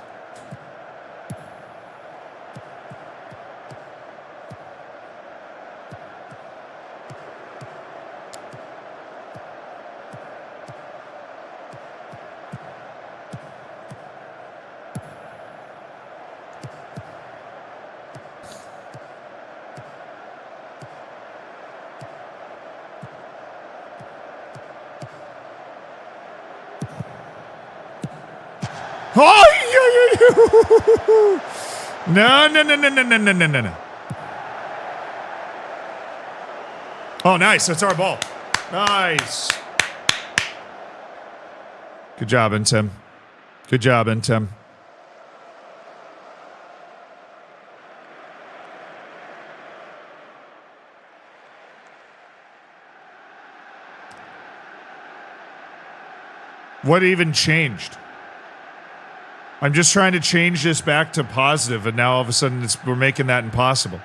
Oh, no, no, no, no, no, no, no, no, no. Oh, nice. That's our ball. Nice. Good job, Intem. Good job, Intem. What even changed? I'm just trying to change this back to positive, and now all of a sudden we're making that impossible.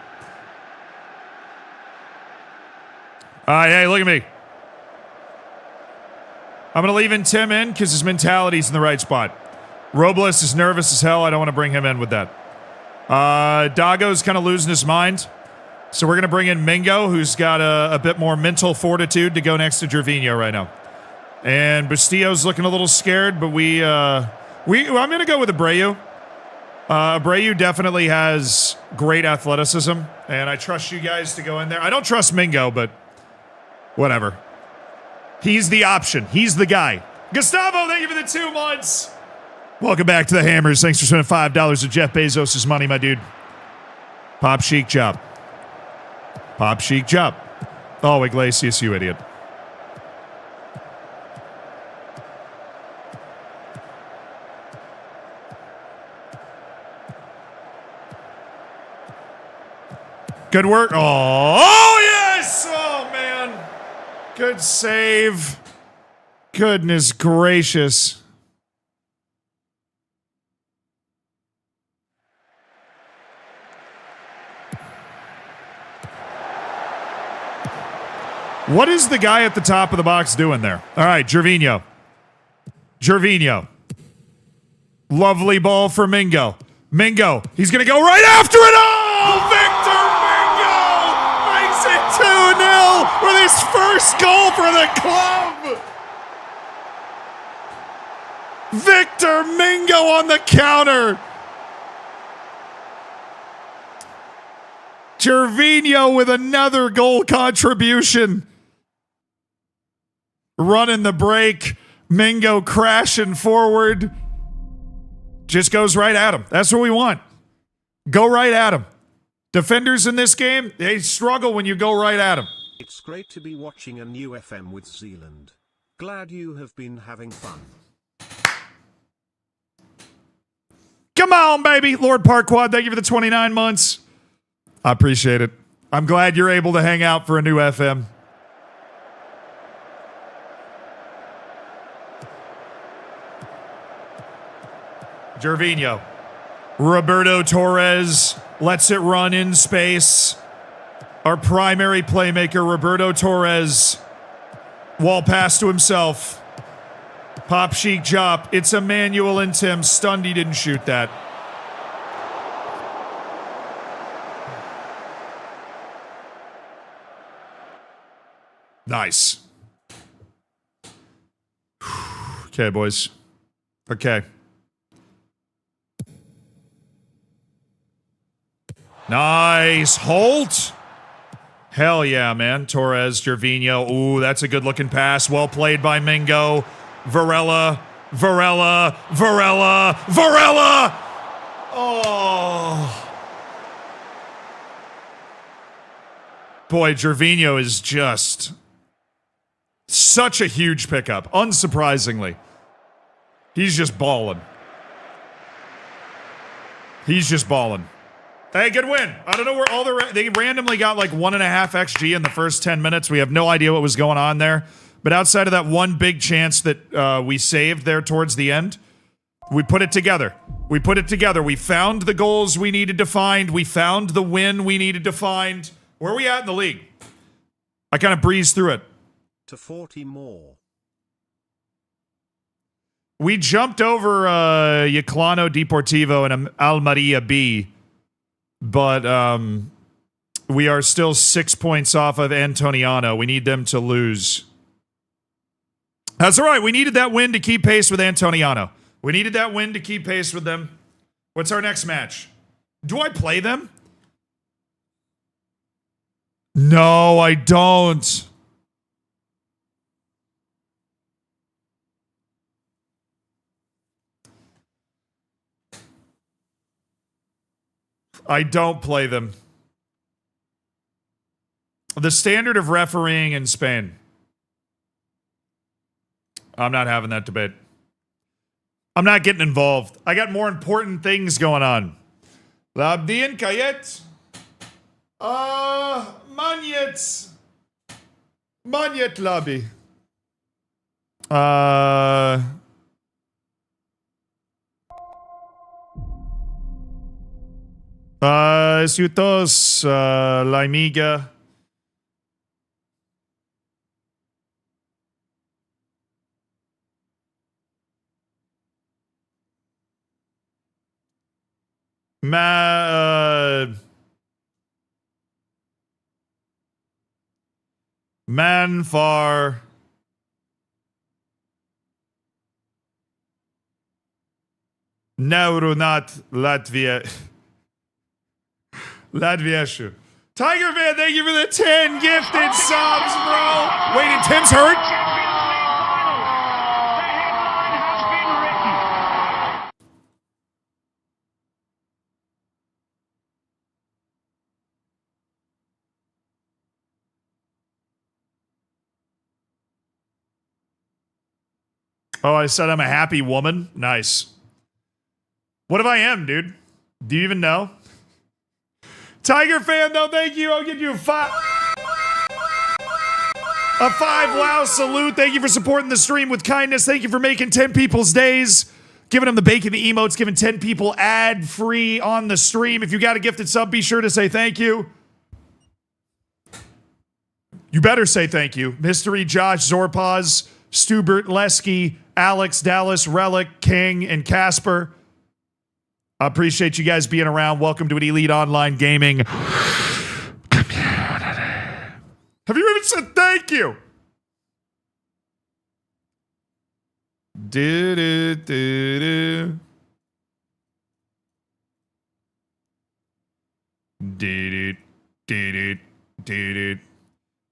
All right, hey, look at me. I'm going to leave Tim in because his mentality's in the right spot. Robles is nervous as hell. I don't want to bring him in with that. Dago's kind of losing his mind. So we're going to bring in Mingo, who's got a bit more mental fortitude to go next to Gervinho right now. And Bustillo's looking a little scared, but I'm going to go with Abreu. Abreu definitely has great athleticism, and I trust you guys to go in there. I don't trust Mingo, but whatever. He's the option. He's the guy. Gustavo, thank you for the 2 months. Welcome back to the Hammers. Thanks for spending $5 of Jeff Bezos' money, my dude. Pop Chic job. Pop Chic job. Oh, Iglesias, you idiot. Good work. Oh, yes! Oh, man. Good save. Goodness gracious. What is the guy at the top of the box doing there? All right, Gervinho. Gervinho. Lovely ball for Mingo. Mingo. He's going to go right after it. Oh, Victor Mingo makes it 2-0 with his first goal for the club. Victor Mingo on the counter. Gervinho with another goal contribution. Running the break. Mingo crashing forward. Just goes right at him. That's what we want. Go right at him. Defenders in this game, they struggle when you go right at them. It's great to be watching a new FM with Zealand. Glad you have been having fun. Come on, baby. Lord Parquad, thank you for the 29 months. I appreciate it. I'm glad you're able to hang out for a new FM. Gervinho. Roberto Torres lets it run in space. Our primary playmaker, Roberto Torres. Wall pass to himself. Pop Chic Jop. It's Emmanuel and Tim. Stunned he didn't shoot that. Nice. Okay, boys. Okay. Nice. Holt. Hell yeah, man. Torres, Gervinho. Ooh, that's a good looking pass. Well played by Mingo. Varela. Varela. Varela. Varela. Oh. Boy, Gervinho is just such a huge pickup. Unsurprisingly. He's just balling. He's just balling. Hey, good win. I don't know where all they randomly got like 1.5 XG in the first 10 minutes. We have no idea what was going on there. But outside of that one big chance that we saved there towards the end, we put it together. We put it together. We found the goals we needed to find. We found the win we needed to find. Where are we at in the league? I kind of breezed through it. To 40 more. We jumped over Yaclano Deportivo and Almeria B. But we are still 6 points off of Antoniano. We need them to lose. That's all right. We needed that win to keep pace with Antoniano. We needed that win to keep pace with them. What's our next match? Do I play them? No, I don't. I don't play them. The standard of refereeing in Spain. I'm not having that debate. I'm not getting involved. I got more important things going on. Labdien Kayet. Manyet. Manyet Labi. Ciutos, La Amiga. Manfar. Neurunat Latvia. Latvieshu. Tiger fan, thank you for the 10 gifted subs, bro. Wait, and Tim's hurt? Champions League final. The headline has been written. Oh, I said I'm a happy woman? Nice. What if I am, dude? Do you even know? Tiger fan, though, thank you. I'll give you a 5 wow salute. Thank you for supporting the stream with kindness. Thank you for making 10 people's days. Giving them the bacon, the emotes, giving 10 people ad-free on the stream. If you got a gifted sub, be sure to say thank you. You better say thank you. Mystery, Josh, Zorpaz, Stubert, Lesky, Alex, Dallas, Relic, King, and Casper. I appreciate you guys being around. Welcome to an Elite Online Gaming community. Have you even said thank you? Do-do-do-do. Do-do-do-do-do.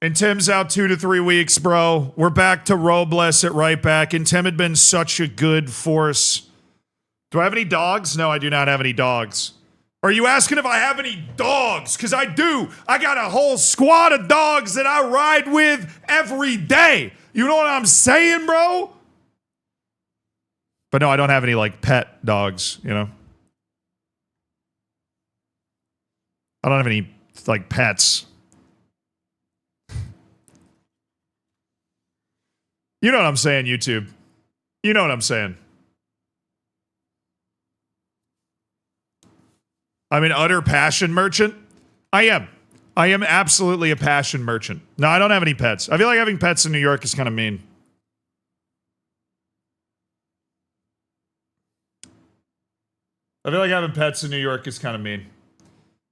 And Tim's out 2 to 3 weeks, bro. We're back to Robles at right back, and Tim had been such a good force. Do I have any dogs? No, I do not have any dogs. Are you asking if I have any dogs? Because I do. I got a whole squad of dogs that I ride with every day. You know what I'm saying, bro? But no, I don't have any, like, pet dogs, you know? I don't have any, like, pets. You know what I'm saying, YouTube. You know what I'm saying. I'm an utter passion merchant. I am. I am absolutely a passion merchant. No, I don't have any pets. I feel like having pets in New York is kind of mean. I feel like having pets in New York is kind of mean.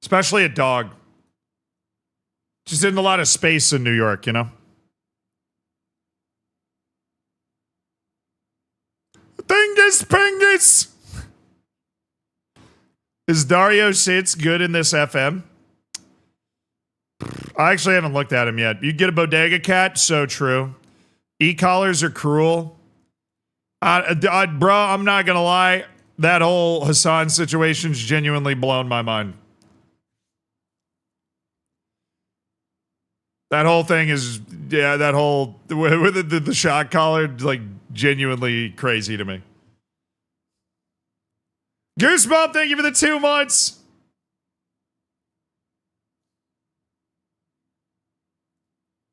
Especially a dog. Just isn't a lot of space in New York, you know? Dingus Pingus! Is Dario Sitz good in this FM? I actually haven't looked at him yet. You get a bodega cat? So true. E-collars are cruel. Bro, I'm not going to lie. That whole Hassan situation's genuinely blown my mind. That whole thing is, yeah, that whole, with the shot collar, like, genuinely crazy to me. Goosebump, thank you for the 2 months.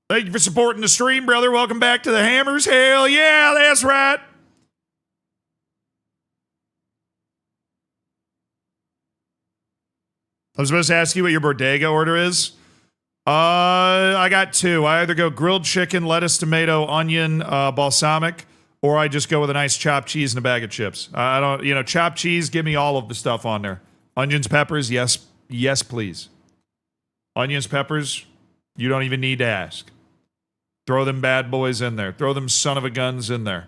Thank you for supporting the stream, brother. Welcome back to the Hammers. Hell yeah, that's right. I was supposed to ask you what your bodega order is. I got 2. I either go grilled chicken, lettuce, tomato, onion, balsamic, or I just go with a nice chopped cheese and a bag of chips. I don't, you know, chopped cheese, give me all of the stuff on there. Onions, peppers, yes, yes, please. Onions, peppers, you don't even need to ask. Throw them bad boys in there. Throw them son of a guns in there.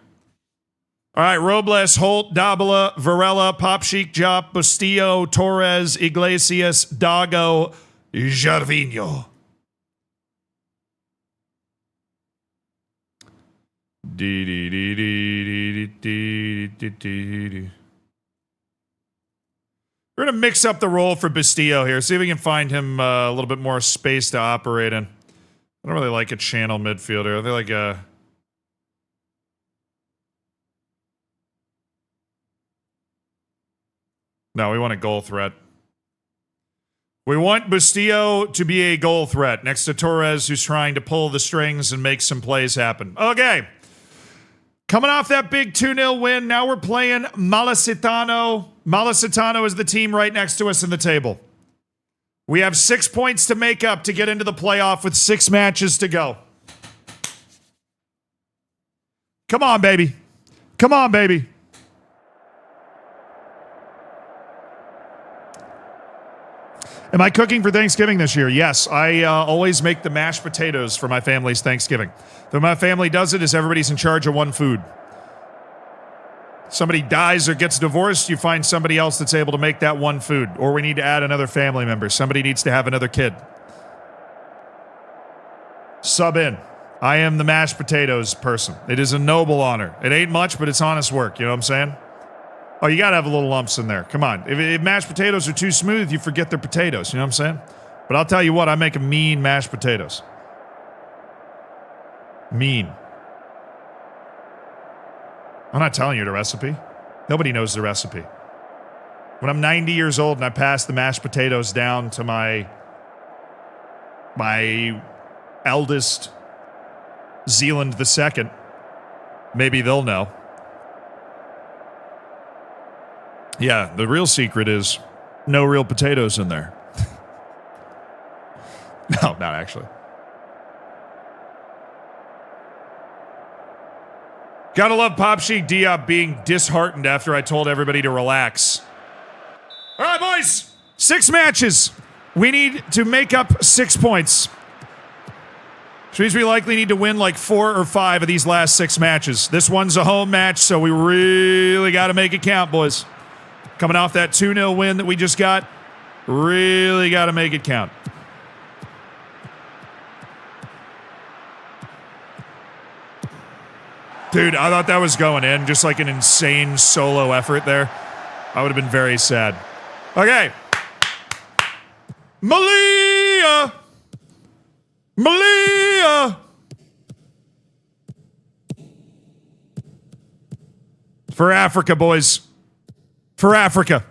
All right, Robles, Holt, Dabala, Varela, Pop Chic, Jop, Bustillo, Torres, Iglesias, Dago, Jarvinho. We're going to mix up the role for Bustillo here. See if we can find him a little bit more space to operate in. I don't really like a channel midfielder. I feel like a... No, we want a goal threat. We want Bustillo to be a goal threat next to Torres, who's trying to pull the strings and make some plays happen. Okay. Coming off that big 2-0 win, now we're playing Malacitano. Malacitano is the team right next to us in the table. We have 6 points to make up to get into the playoff with 6 matches to go. Come on, baby. Come on, baby. Am I cooking for Thanksgiving this year? Yes, I always make the mashed potatoes for my family's Thanksgiving. The way my family does it is everybody's in charge of one food. Somebody dies or gets divorced, you find somebody else that's able to make that one food. Or we need to add another family member. Somebody needs to have another kid. Sub in. I am the mashed potatoes person. It is a noble honor. It ain't much, but it's honest work. You know what I'm saying? Oh, you got to have a little lumps in there. Come on. If mashed potatoes are too smooth, you forget they're potatoes. You know what I'm saying? But I'll tell you what, I make a mean mashed potatoes. Mean. I'm not telling you the recipe. Nobody knows the recipe. When I'm 90 years old and I pass the mashed potatoes down to my eldest Zealand II, maybe they'll know. Yeah, the real secret is no real potatoes in there. No, not actually. Gotta love Pop Sheik Diop being disheartened after I told everybody to relax. All right, boys. 6 matches. We need to make up 6 points. Which means we likely need to win like 4 or 5 of these last 6 matches. This one's a home match, so we really got to make it count, boys. Coming off that 2-0 win that we just got, really got to make it count. Dude, I thought that was going in. Just like an insane solo effort there. I would have been very sad. Okay. Malia! Malia! For Africa, boys. For Africa.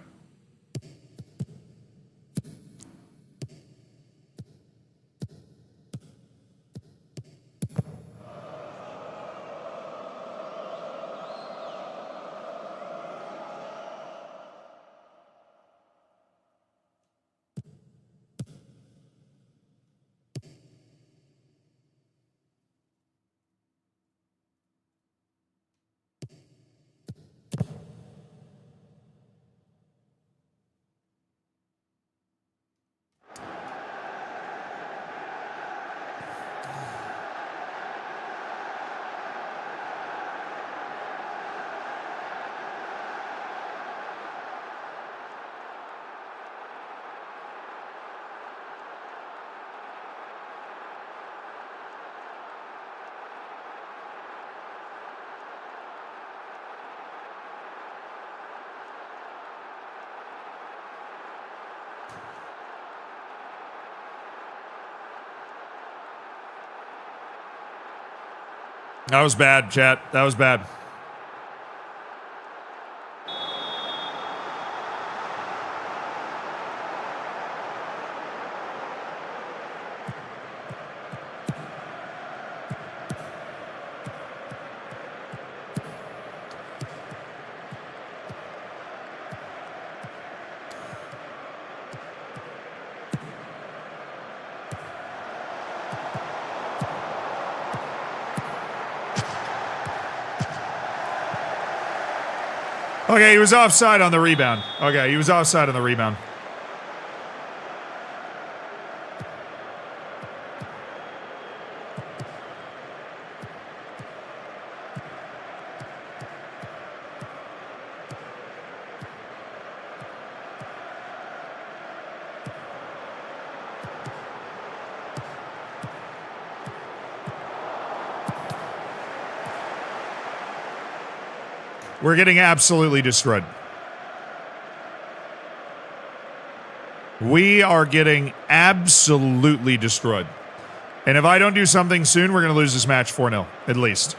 That was bad, chat. That was bad. Okay, he was offside on the rebound. Okay, he was offside on the rebound. We're getting absolutely destroyed. We are getting absolutely destroyed. And if I don't do something soon, we're going to lose this match 4-0, at least.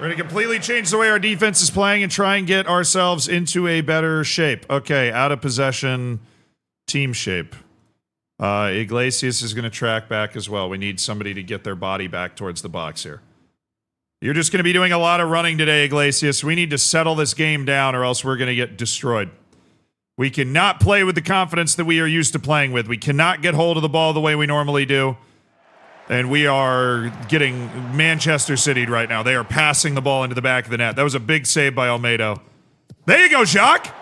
We're going to completely change the way our defense is playing and try and get ourselves into a better shape. Okay, out of possession, team shape. Iglesias is going to track back as well. We need somebody to get their body back towards the box here. You're just going to be doing a lot of running today, Iglesias. We need to settle this game down or else we're going to get destroyed. We cannot play with the confidence that we are used to playing with. We cannot get hold of the ball the way we normally do. And we are getting Manchester City'd right now. They are passing the ball into the back of the net. That was a big save by Almeida. There you go, Jacques.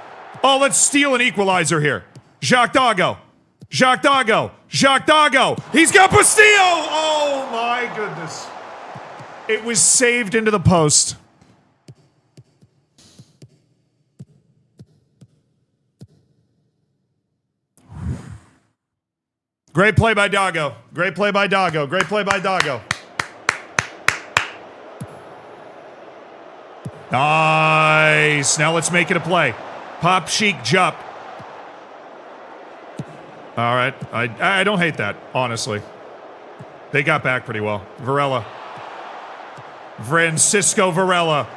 Oh, let's steal an equalizer here. Jacques Dago. Jacques Dago. Jacques Dago. He's got Bastillo. Oh, my goodness. It was saved into the post. Great play by Dago. Great play by Dago. Great play by Dago. Nice. Now let's make it a play. Pop, chic, jump. All right. I don't hate that, honestly. They got back pretty well. Varela. Francisco Varela.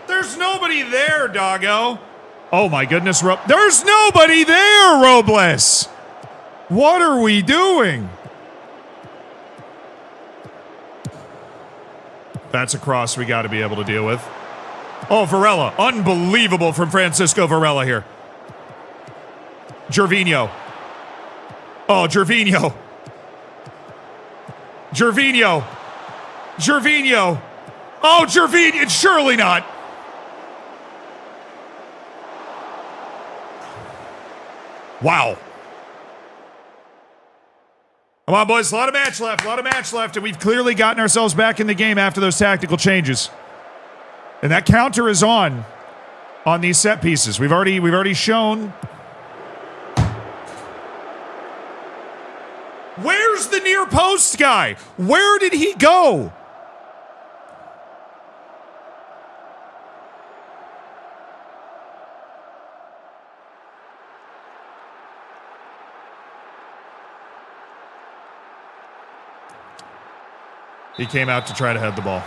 There's nobody there, doggo. Oh my goodness, there's nobody there, Robles. What are we doing? That's a cross we got to be able to deal with. Oh, Varela. Unbelievable from Francisco Varela here. Gervinho. Oh, Gervinho. Gervinho. Gervinho. Oh, Gervinho. Surely not. Wow. Come on, boys. A lot of match left. A lot of match left. And we've clearly gotten ourselves back in the game after those tactical changes. And that counter is on these set pieces. We've already shown. Where's the near post guy? Where did he go? He came out to try to head the ball.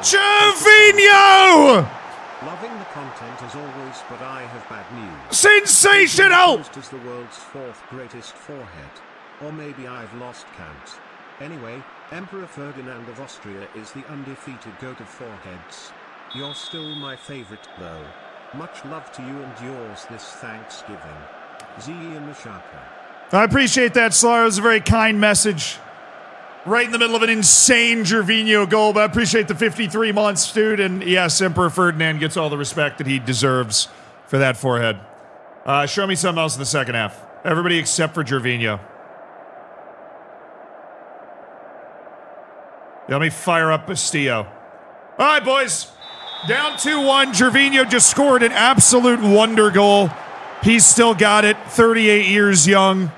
Gervinho! Loving the content as always, but I have bad news. Sensational! Post is the world's fourth greatest forehead. Or maybe I've lost count. Anyway, Emperor Ferdinand of Austria is the undefeated goat of foreheads. You're still my favorite though. Much love to you and yours this Thanksgiving. Zia Mashaka. I appreciate that, Slar. It was a very kind message. Right in the middle of an insane Gervinho goal, but I appreciate the 53 months, dude. And yes, Emperor Ferdinand gets all the respect that he deserves for that forehead. Show me something else in the second half. Everybody except for Gervinho. Let me fire up Bastillo. All right, boys. Down 2-1. Gervinho just scored an absolute wonder goal. He's still got it. 38 years young.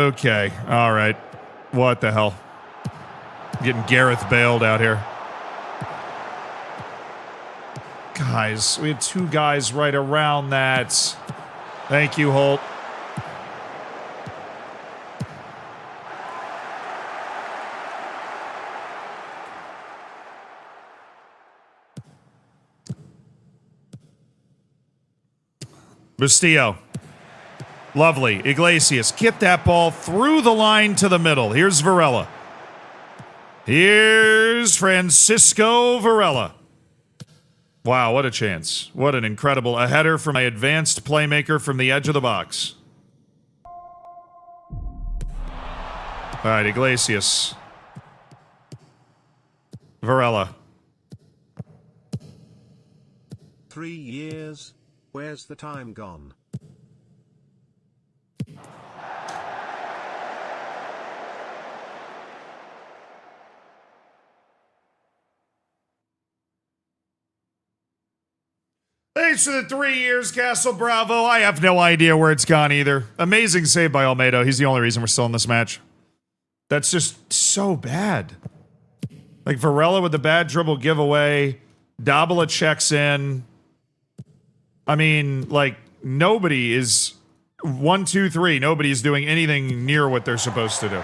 Okay. All right. What the hell? Getting Gareth Bale out here. Guys, we had two guys right around that. Thank you, Holt. Bustillo. Lovely. Iglesias. Get that ball through the line to the middle. Here's Varela. Here's Francisco Varela. Wow, what a chance. What an incredible... A header from my advanced playmaker from the edge of the box. All right, Iglesias. Varela. 3 years? Where's the time gone? Thanks for the 3 years, Castle Bravo. I have no idea where it's gone either. Amazing save by Almeida. He's the only reason we're still in this match. That's just so bad. Like Varela with the bad dribble giveaway. Dabala checks in. I mean, like, nobody is... 1, 2, 3. Nobody is doing anything near what they're supposed to do.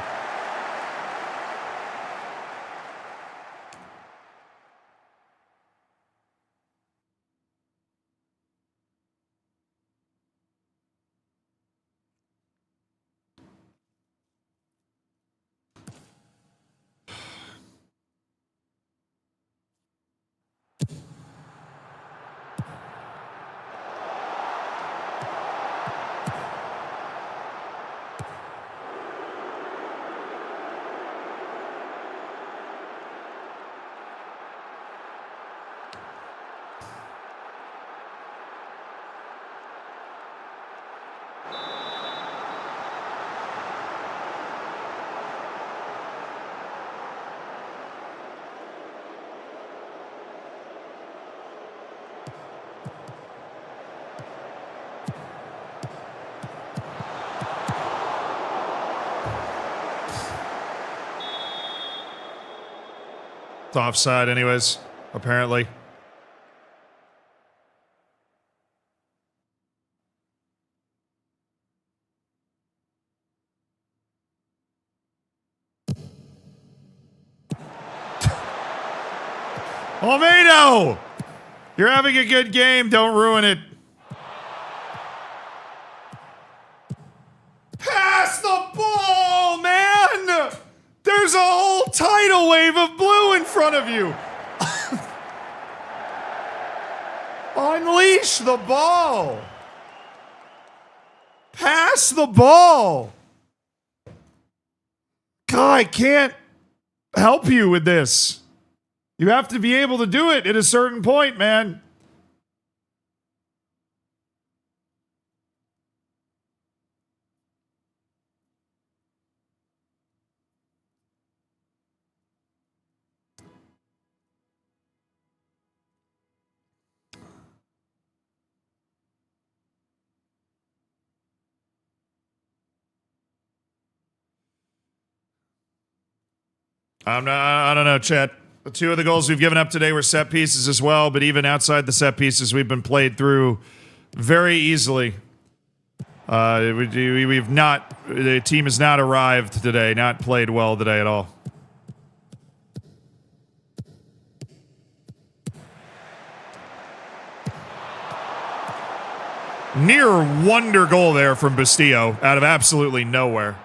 It's offside anyways, apparently. Almeida! You're having a good game, don't ruin it. Pass the ball, man! There's a whole tidal wave of blue in front of you. Unleash the ball. Pass the ball. God, I can't help you with this. You have to be able to do it at a certain point, man. I don't know, Chet. The 2 of the goals we've given up today were set pieces as well, but even outside the set pieces, we've been played through very easily. We've not, the team has not arrived today, not played well today at all. Near wonder goal there from Bustillo out of absolutely nowhere.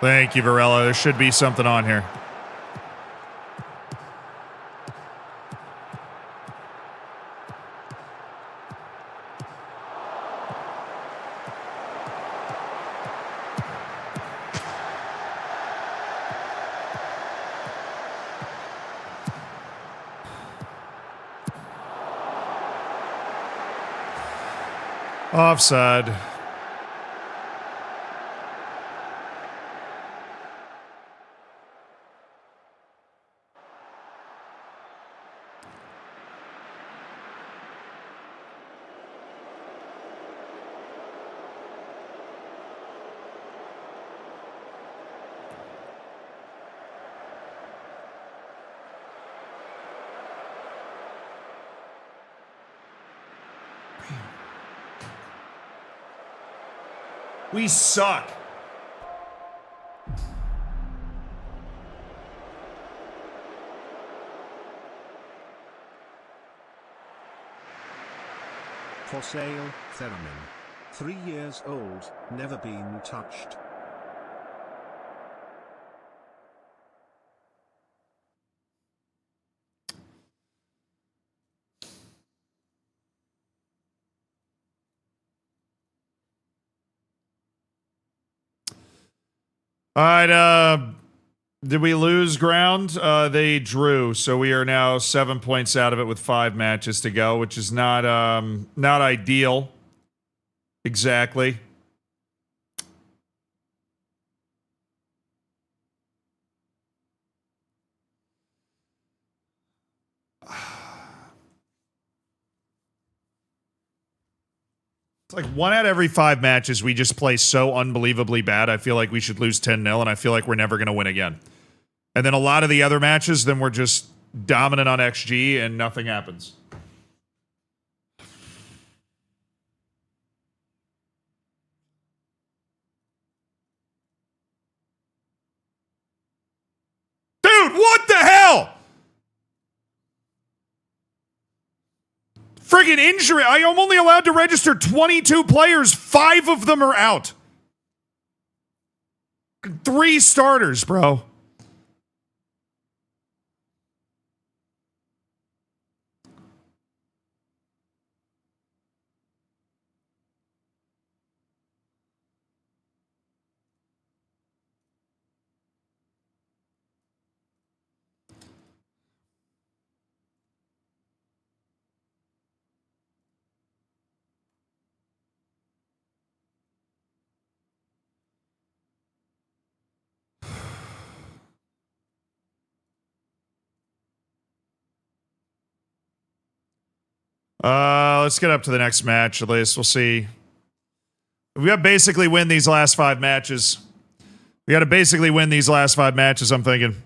Thank you, Varela. There should be something on here. Offside. We suck. For sale, Theramin. 3 years old, never been touched. All right, did we lose ground? They drew, so we are now 7 points out of it with 5 matches to go, which is not ideal. Exactly. It's like 1 out of every 5 matches we just play so unbelievably bad. I feel like we should lose 10-0, and I feel like we're never going to win again. And then a lot of the other matches, then we're just dominant on XG and nothing happens. Dude, what the hell? Friggin' injury. I am only allowed to register 22 players. 5 of them are out. 3 starters, bro. Let's get up to the next match at least. We'll see. We got to basically win these last 5 matches. We got to basically win these last 5 matches, I'm thinking.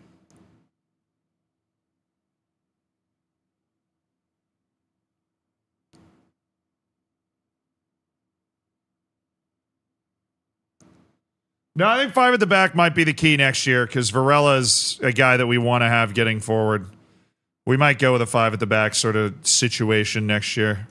No, I think 5 at the back might be the key next year because Varela is a guy that we want to have getting forward. We might go with a 5 at the back sort of situation next year.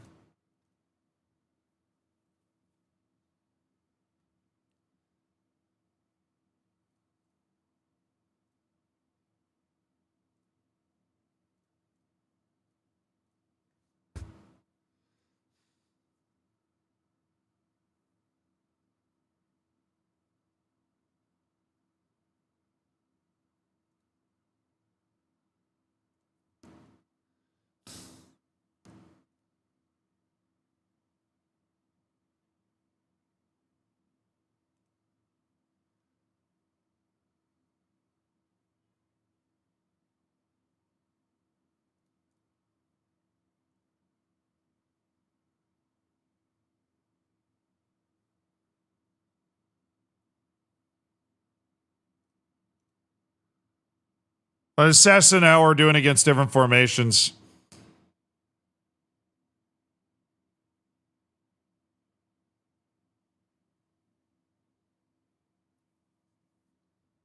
Assassin how we're doing against different formations.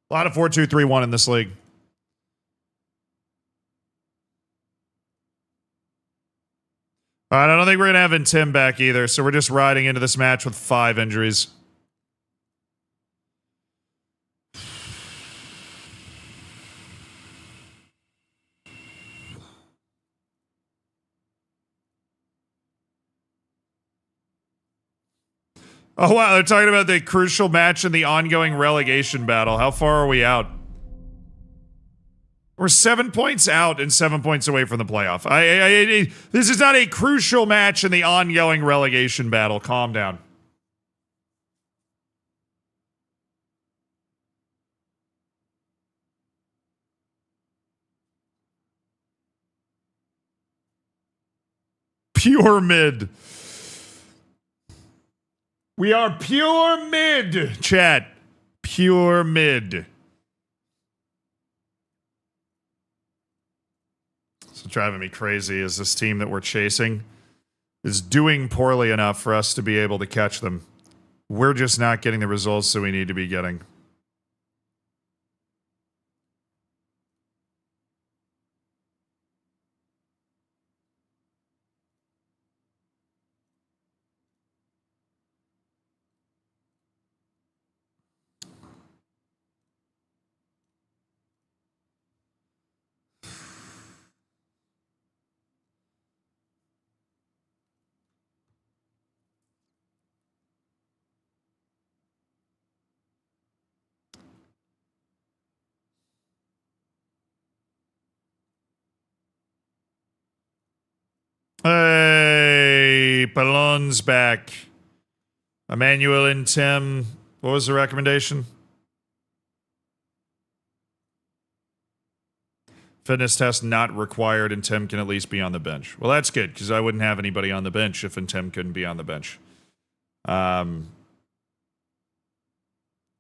A lot of 4-2-3-1 in this league. All right, I don't think we're going to have Tim back either, so we're just riding into this match with 5 injuries. Oh, wow. They're talking about the crucial match in the ongoing relegation battle. How far are we out? We're 7 points out and 7 points away from the playoff. This is not a crucial match in the ongoing relegation battle. Calm down. Pure mid. We are pure mid, chat. Pure mid. So driving me crazy is this team that we're chasing is doing poorly enough for us to be able to catch them. We're just not getting the results that we need to be getting. Hey, Ballon's back. Emmanuel and Tim. What was the recommendation? Fitness test not required, and Tim can at least be on the bench. Well, that's good, because I wouldn't have anybody on the bench if Tim couldn't be on the bench.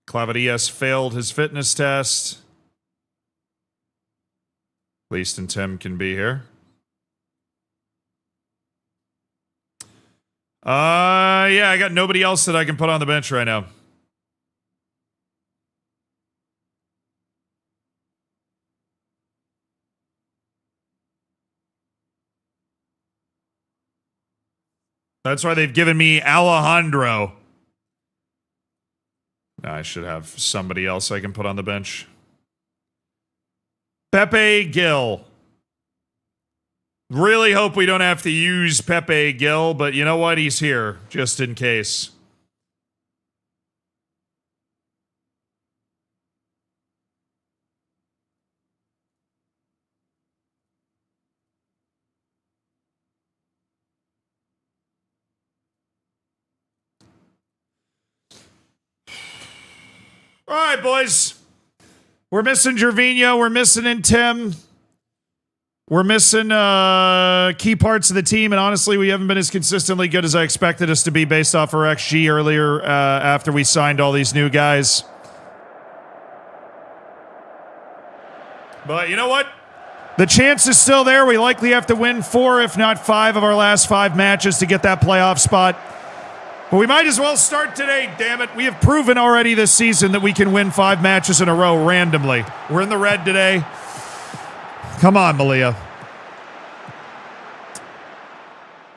Clavadias failed his fitness test. At least and Tim can be here. Yeah, I got nobody else that I can put on the bench right now. That's why they've given me Alejandro. I should have somebody else I can put on the bench. Pepe Gil. Really hope we don't have to use Pepe Gil, but you know what? He's here, just in case. All right, boys. We're missing Gervinho. We're missing Tim. We're missing key parts of the team, and honestly, we haven't been as consistently good as I expected us to be based off our XG earlier after we signed all these new guys. But you know what? The chance is still there. We likely have to win 4, if not 5, of our last 5 matches to get that playoff spot. But we might as well start today, damn it. We have proven already this season that we can win 5 matches in a row randomly. We're in the red today. Come on, Malia.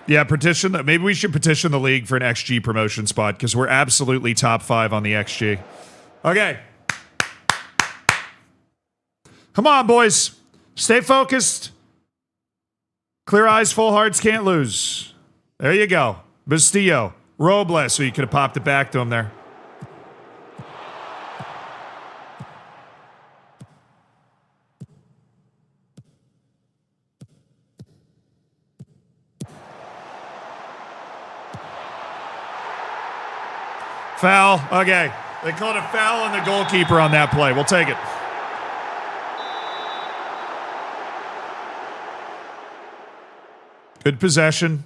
Yeah, petition. Maybe we should petition the league for an XG promotion spot because we're absolutely top 5 on the XG. Okay. Come on, boys. Stay focused. Clear eyes, full hearts, can't lose. There you go. Bastillo. Robles, so you could have popped it back to him there. Foul. Okay. They called a foul on the goalkeeper on that play. We'll take it. Good possession.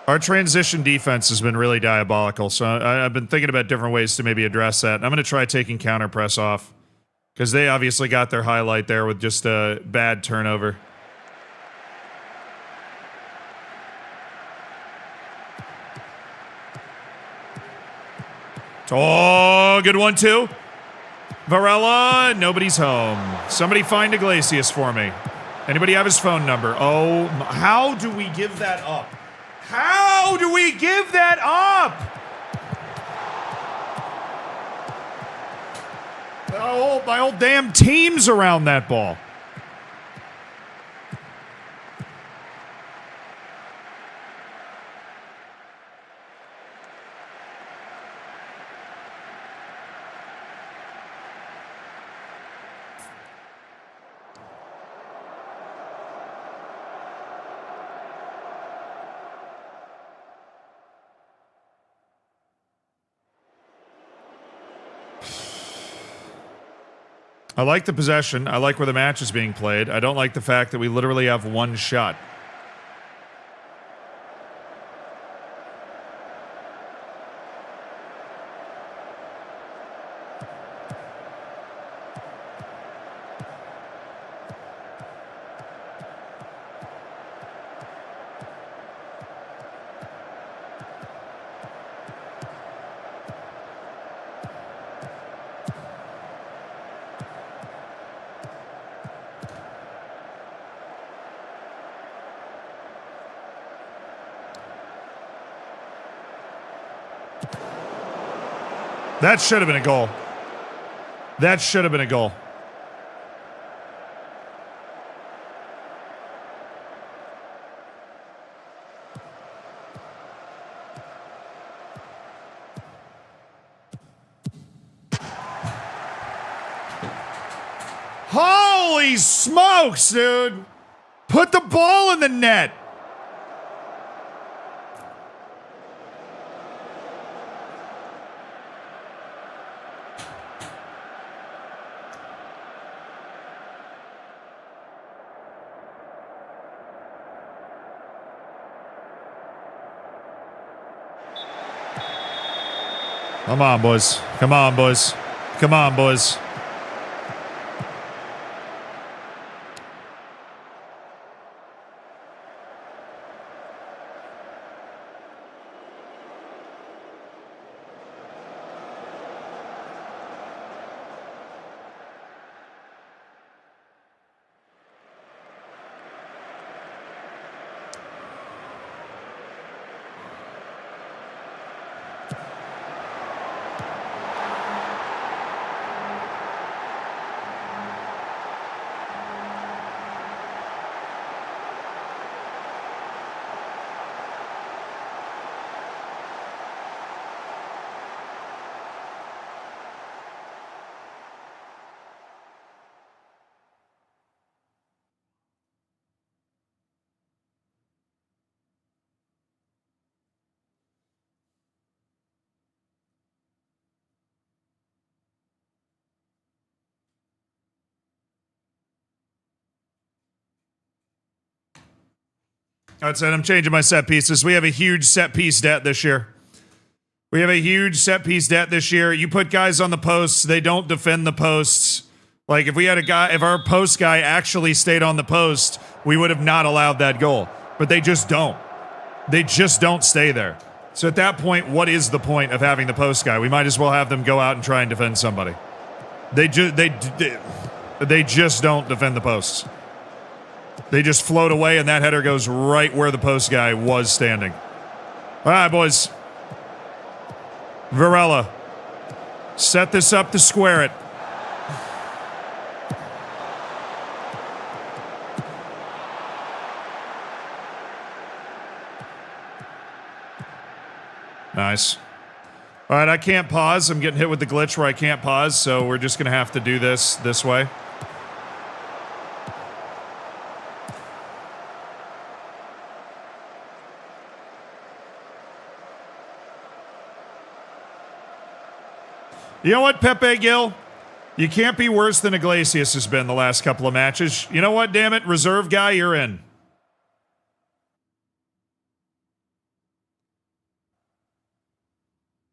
Our transition defense has been really diabolical, so I've been thinking about different ways to maybe address that. I'm going to try taking counter press off because they obviously got their highlight there with just a bad turnover. Oh, good one too. Varela, nobody's home. Somebody find Iglesias for me. Anybody have his phone number? Oh, how do we give that up? How do we give that up? Oh, my whole damn team's around that ball. I like the possession. I like where the match is being played. I don't like the fact that we literally have one shot. That should have been a goal. That should have been a goal. Holy smokes, dude! Put the ball in the net! Come on, boys. Come on, boys. Come on, boys. That's it. I'm changing my set pieces. We have a huge set piece debt this year. We have a huge set piece debt this year. You put guys on the posts, they don't defend the posts. Like if we had a guy, if our post guy actually stayed on the post, we would have not allowed that goal. But they just don't. They just don't stay there. So at that point, what is the point of having the post guy? We might as well have them go out and try and defend somebody. They just don't defend the posts. They just float away, and that header goes right where the post guy was standing. All right, boys. Varela. Set this up to square it. Nice. All right, I can't pause. I'm getting hit with the glitch where I can't pause, so we're just going to have to do this way. You know what, Pepe Gil? You can't be worse than Iglesias has been the last couple of matches. You know what, damn it? Reserve guy, you're in.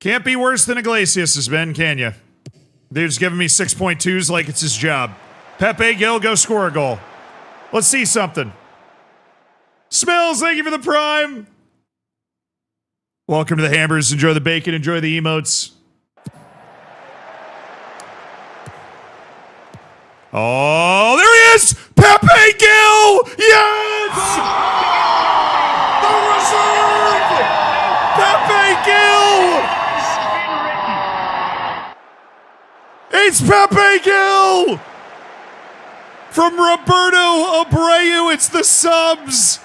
Can't be worse than Iglesias has been, can you? Dude's giving me 6.2s like it's his job. Pepe Gil, go score a goal. Let's see something. Smells, thank you for the prime. Welcome to the Hammers. Enjoy the bacon. Enjoy the emotes. Oh, there he is! Pepe Gil! Yes! The reserve! Pepe Gil! It's Pepe Gil! From Roberto Abreu, it's the subs.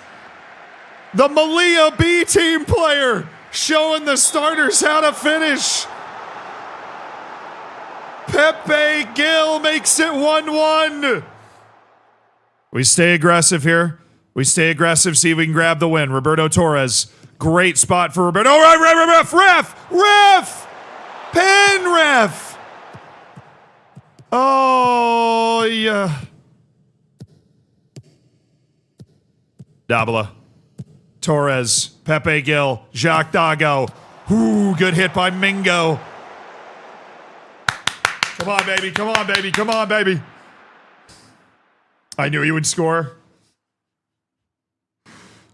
The Malia B team player showing the starters how to finish. Pepe Gil makes it 1-1. We stay aggressive here. We stay aggressive, see if we can grab the win. Roberto Torres. Great spot for Roberto. Oh, right, ref! Pen ref! Oh, yeah. Dabala. Torres. Pepe Gil. Jacques Dago. Ooh, good hit by Mingo. Come on, baby. Come on, baby. Come on, baby. I knew he would score.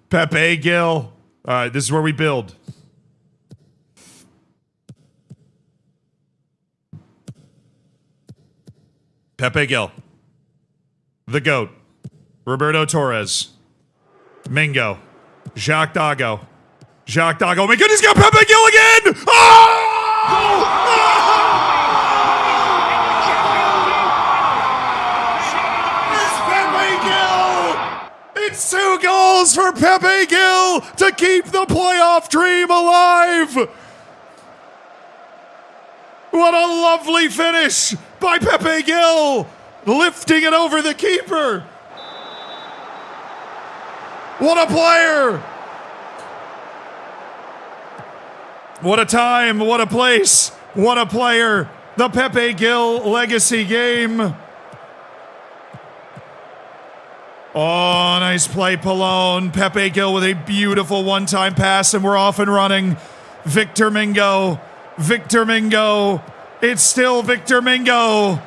Pepe Gil. All right, this is where we build. Pepe Gil. The GOAT. Roberto Torres. Mingo. Jacques Dago. Jacques Dago. Oh my goodness, got Pepe Gil again! It's 2 goals for Pepe Gil to keep the playoff dream alive. What a lovely finish by Pepe Gil, lifting it over the keeper. What a player. What a time, what a place, what a player. The Pepe Gil legacy game. Oh, nice play, Pallone. Pepe Gil with a beautiful one-time pass, and we're off and running. Victor Mingo. Victor Mingo. It's still Victor Mingo.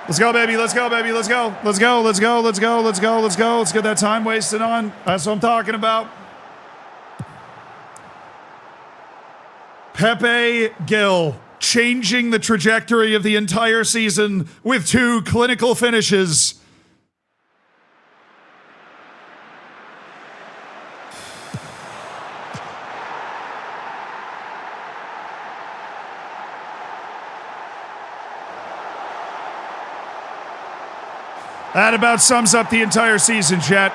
Let's go, baby. Let's go, baby. Let's go. Let's go. Let's go. Let's go. Let's go. Let's go. Let's get that time wasted on. That's what I'm talking about. Pepe Gil changing the trajectory of the entire season with 2 clinical finishes. That about sums up the entire season, chat.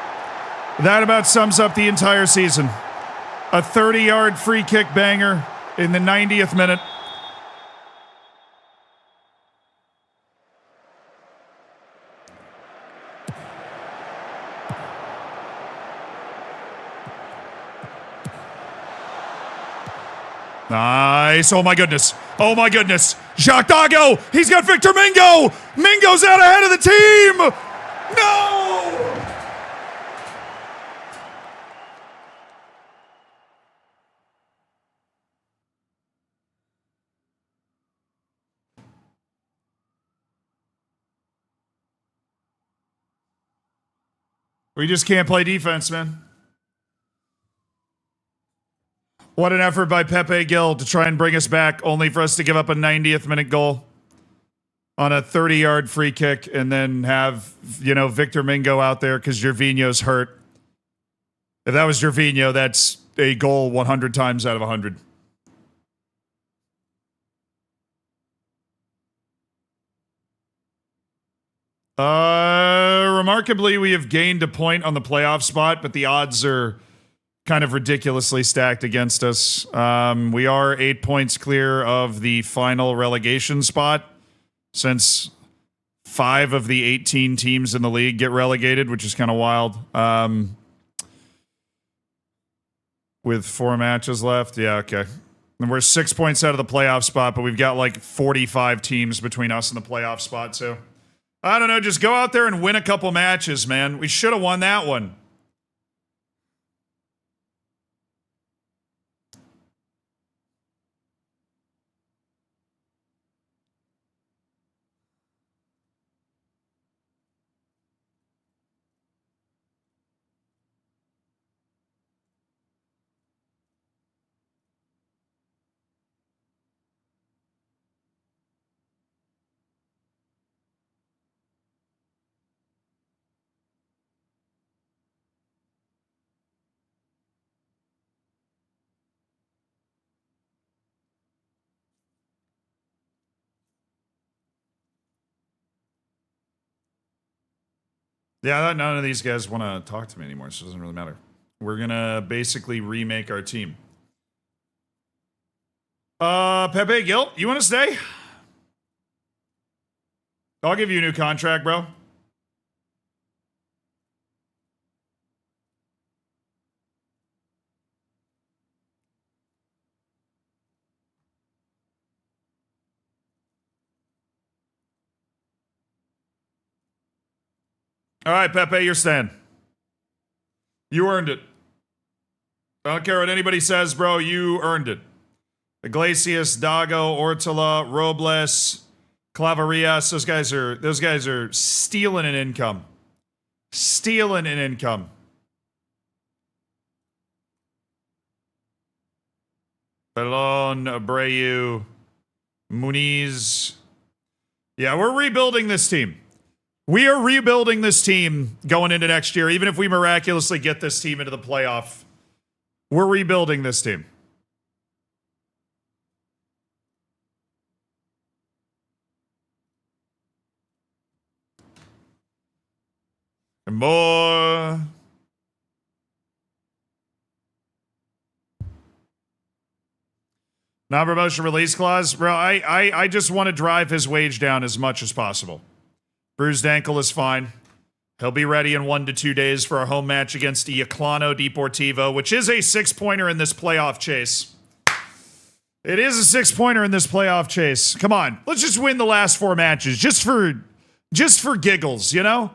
That about sums up the entire season. A 30-yard free kick banger in the 90th minute. Nice. Oh my goodness. Oh my goodness. Jacques Dago. He's got Victor Mingo. Mingo's out ahead of the team. No! We just can't play defense, man. What an effort by Pepe Gil to try and bring us back, only for us to give up a 90th minute goal on a 30-yard free kick and then have, Victor Mingo out there because Gervinho's hurt. If that was Gervinho, that's a goal 100 times out of 100. Remarkably, we have gained a point on the playoff spot, but the odds are kind of ridiculously stacked against us. We are 8 points clear of the final relegation spot, since 5 of the 18 teams in the league get relegated, which is kind of wild. With 4 matches left. Yeah, okay. And we're 6 points out of the playoff spot, but we've got like 45 teams between us and the playoff spot, so I don't know, just go out there and win a couple matches, man. We should have won that one. Yeah, none of these guys want to talk to me anymore, so it doesn't really matter. We're going to basically remake our team. Pepe Gil, you want to stay? I'll give you a new contract, bro. All right, Pepe, you're staying. You earned it. I don't care what anybody says, bro. You earned it. Iglesias, Dago, Ortola, Robles, Clavarias. Those guys are stealing an income. Stealing an income. Pelon, Abreu, Muniz. Yeah, we're rebuilding this team. We are rebuilding this team going into next year, even if we miraculously get this team into the playoff We're rebuilding this team. And more. Non-promotion release clause? Bro, I just want to drive his wage down as much as possible. Bruised ankle is fine. He'll be ready in 1 to 2 days for our home match against Yaclano Deportivo, which is a 6-pointer in this playoff chase. It is a 6-pointer in this playoff chase. Come on, let's just win the last 4 matches, just for giggles, you know?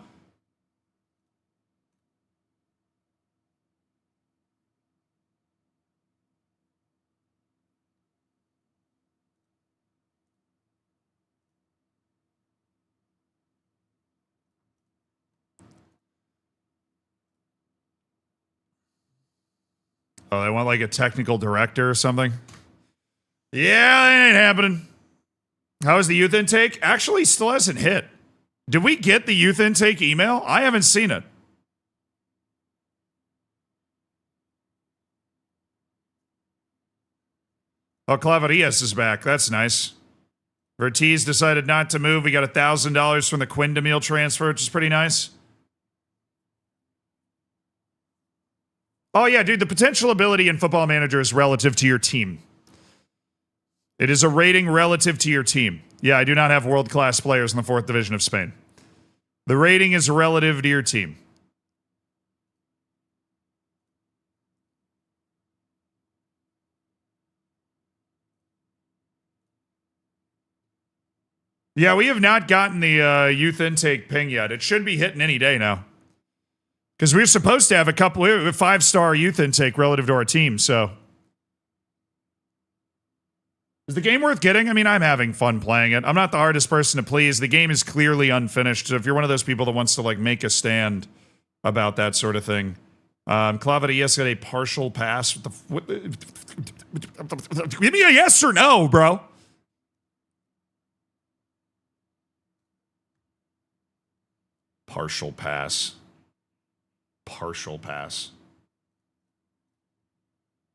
Oh, they want like a technical director or something? Yeah, that ain't happening. How is the youth intake? Actually, still hasn't hit. Did we get the youth intake email? I haven't seen it. Oh, Clavarias is back. That's nice. Vertiz decided not to move. We got $1,000 from the Quindamil transfer, which is pretty nice. Oh, yeah, dude, the potential ability in Football Manager is relative to your team. It is a rating relative to your team. Yeah, I do not have world-class players in the 4th Division of Spain. The rating is relative to your team. Yeah, we have not gotten the youth intake ping yet. It should be hitting any day now. Because we were supposed to have a 5-star youth intake relative to our team, so. Is the game worth getting? I mean, I'm having fun playing it. I'm not the hardest person to please. The game is clearly unfinished, so if you're one of those people that wants to, like, make a stand about that sort of thing. Clavarias got a partial pass. Give me a yes or no, bro. Partial pass. Partial pass.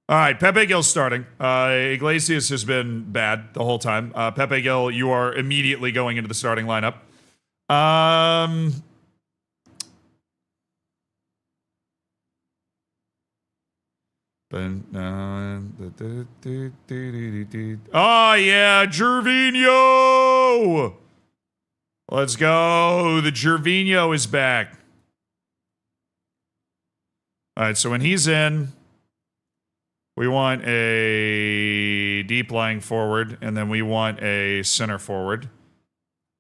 All right, Pepe Gil's starting. Iglesias has been bad the whole time. Pepe Gil, you are immediately going into the starting lineup. Oh, yeah, Gervinho! Let's go. The Gervinho is back. All right, so when he's in, we want a deep lying forward, and then we want a center forward.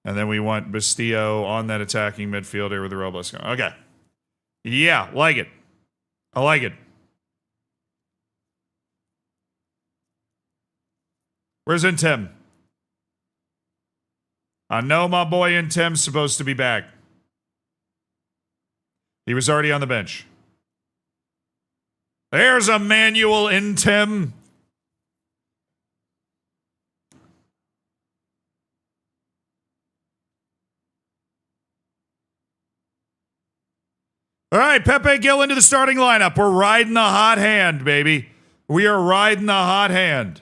And then we want Bastillo on that attacking midfielder with the Robles. Okay. Yeah, like it. I like it. Where's Intem? I know my boy Intem's supposed to be back. He was already on the bench. There's Emmanuel Intem. All right, Pepe Gil into the starting lineup. We're riding the hot hand, baby. We are riding the hot hand.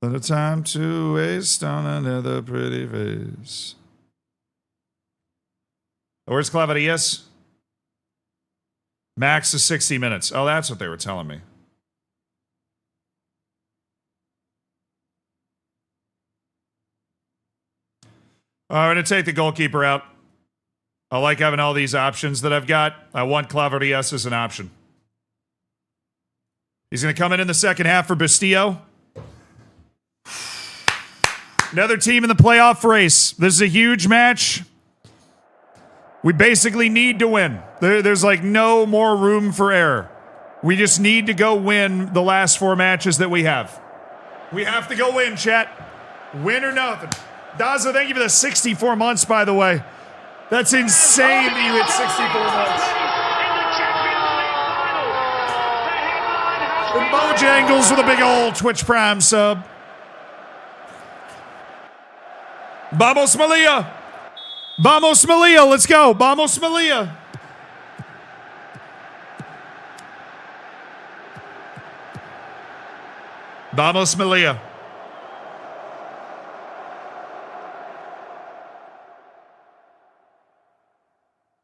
Little time to waste on another pretty face. Where's Clavarias? Max is 60 minutes. Oh, that's what they were telling me. I'm going to take the goalkeeper out. I like having all these options that I've got. I want Clavarias as an option. He's going to come in the second half for Bastillo. Another team in the playoff race. This is a huge match. We basically need to win. There's like no more room for error. We just need to go win the last 4 matches that we have. We have to go win, chat. Win or nothing. Daza, thank you for the 64 months, by the way. That's insane that you hit 64 months. And Bojangles with a big old Twitch Prime sub. Vamos Malia! Vamos Malia, let's go! Vamos Malia! Vamos Malia.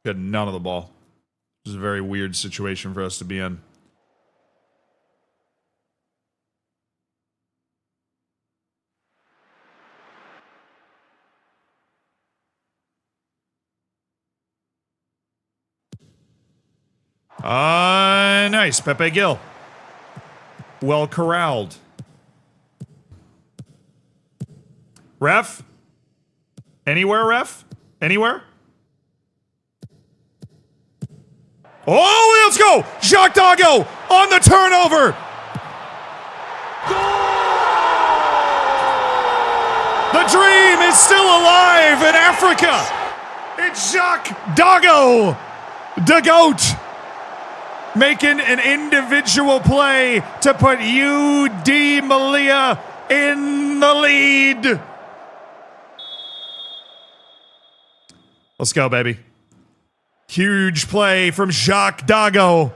Got none of the ball. This is a very weird situation for us to be in. Nice. Pepe Gil. Well corralled. Ref? Anywhere, ref? Anywhere? Oh, let's go! Jacques Dago on the turnover! The dream is still alive in Africa! It's Jacques Dago! The GOAT! Making an individual play to put UD Malia in the lead! Let's go, baby. Huge play from Jacques Dago.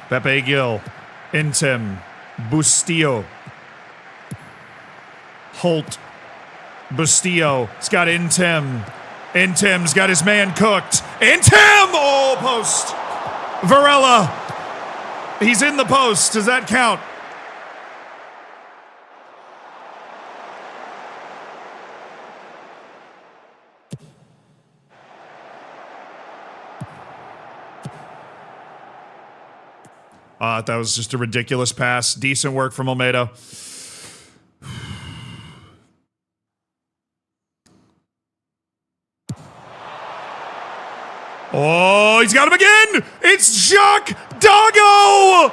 Pepe Gil, Intem, Bustillo, Holt, Bustillo. It's got Intem. Intem's got his man cooked. Intem! Oh, post. Varela. He's in the post. Does that count? That was just a ridiculous pass. Decent work from Almeida. Oh, he's got him again! It's Jacques Dago!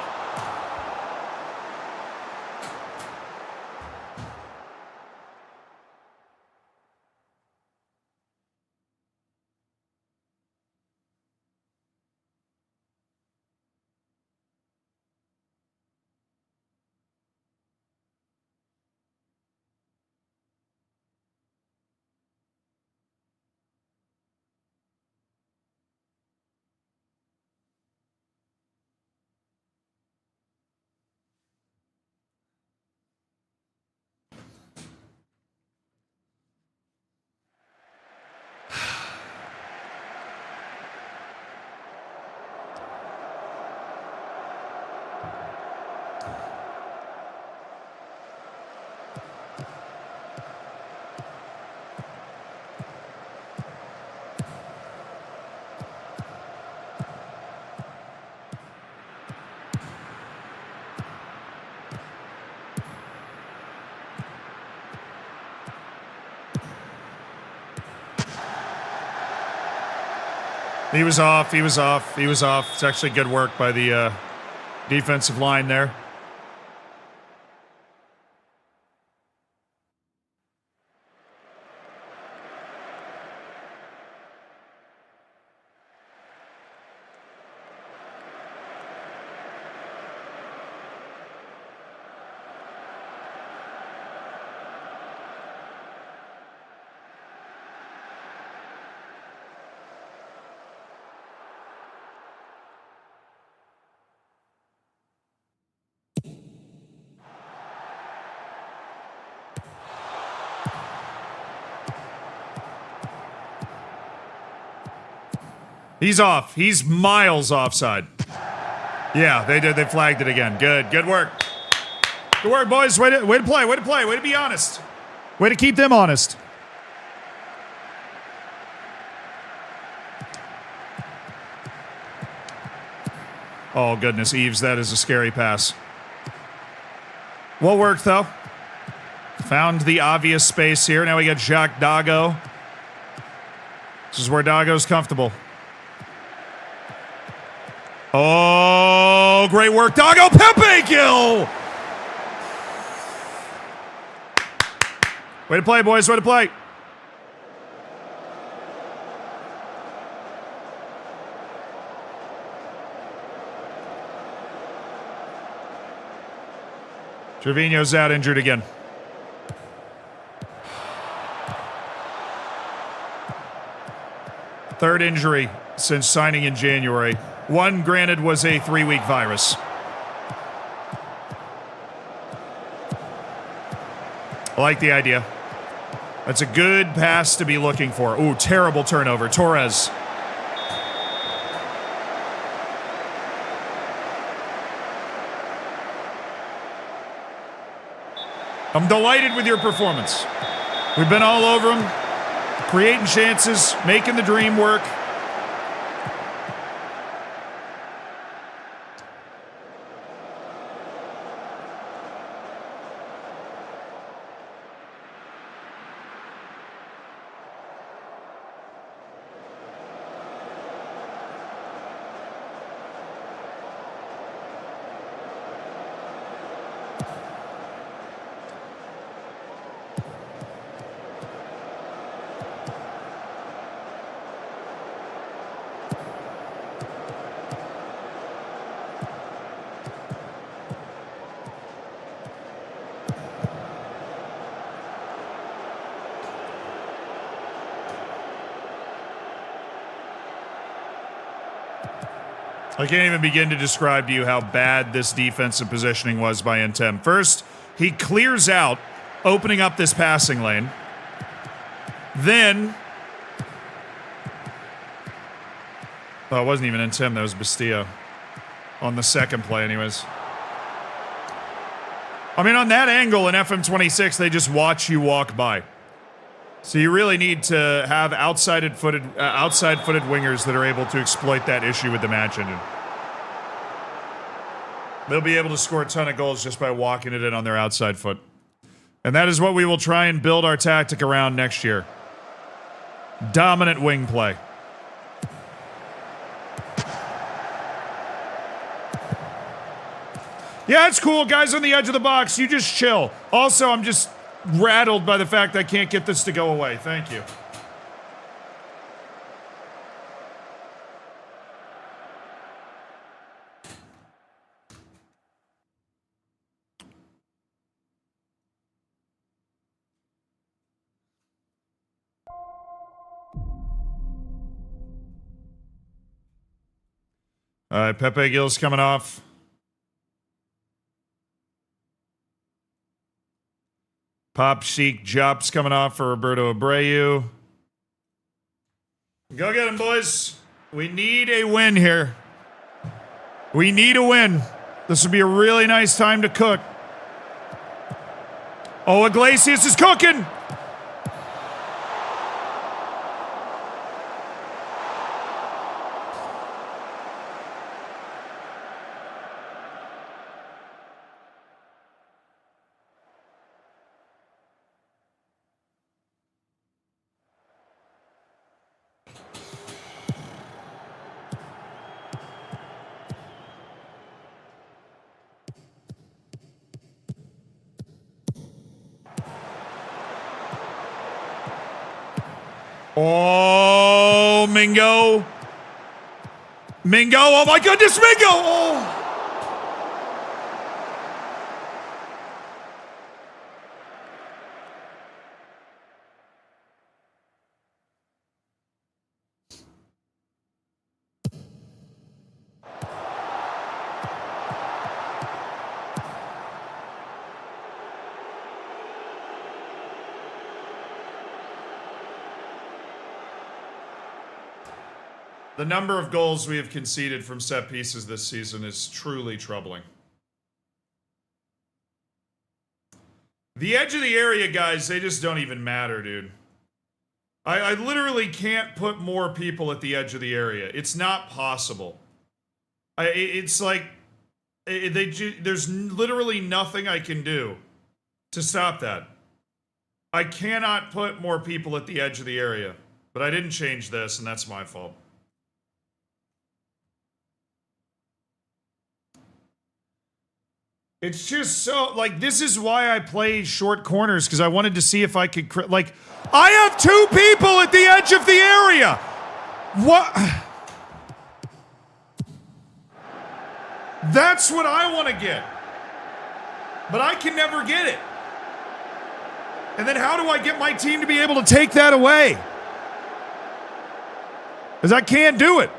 He was off. He was off. He was off. It's actually good work by the defensive line there. He's off. He's miles offside. Yeah, they did. They flagged it again. Good. Good work. Good work, boys. Way to play. Way to play. Way to be honest. Way to keep them honest. Oh, goodness. Eves, that is a scary pass. Well worked, though. Found the obvious space here. Now we got Jacques Dago. This is where Dago's comfortable. Oh, great work, Dago. Pepe Gil! Way to play, boys. Way to play. Trevino's out injured again. Third injury since signing in January. One, granted, was a 3-week virus. I like the idea. That's a good pass to be looking for. Ooh, terrible turnover. Torres. I'm delighted with your performance. We've been all over them, creating chances, making the dream work. I can't even begin to describe to you how bad this defensive positioning was by Ntem. First, he clears out, opening up this passing lane. Then, it wasn't even Ntem, that was Bastia. On the second play, anyways. I mean, on that angle in FM26, they just watch you walk by. So you really need to have outside-footed wingers that are able to exploit that issue with the match engine. They'll be able to score a ton of goals just by walking it in on their outside foot. And that is what we will try and build our tactic around next year. Dominant wing play. Yeah, it's cool. Guys on the edge of the box, you just chill. Also, I'm just rattled by the fact I can't get this to go away. Thank you. All right, Pepe Gil's coming off. Pop Chic Jop's coming off for Roberto Abreu. Go get him, boys. We need a win here. We need a win. This would be a really nice time to cook. Oh, Iglesias is cooking. Oh, Mingo. Mingo. Oh, my goodness, Mingo. Oh. The number of goals we have conceded from set pieces this season is truly troubling. The edge of the area guys, they just don't even matter, dude. I literally can't put more people at the edge of the area. It's not possible. It's like, there's literally nothing I can do to stop that. I cannot put more people at the edge of the area. But I didn't change this, and that's my fault. It's just so, like, this is why I play short corners, because I wanted to see if I could, like, I have two people at the edge of the area! What? That's what I want to get. But I can never get it. And then how do I get my team to be able to take that away? Because I can't do it.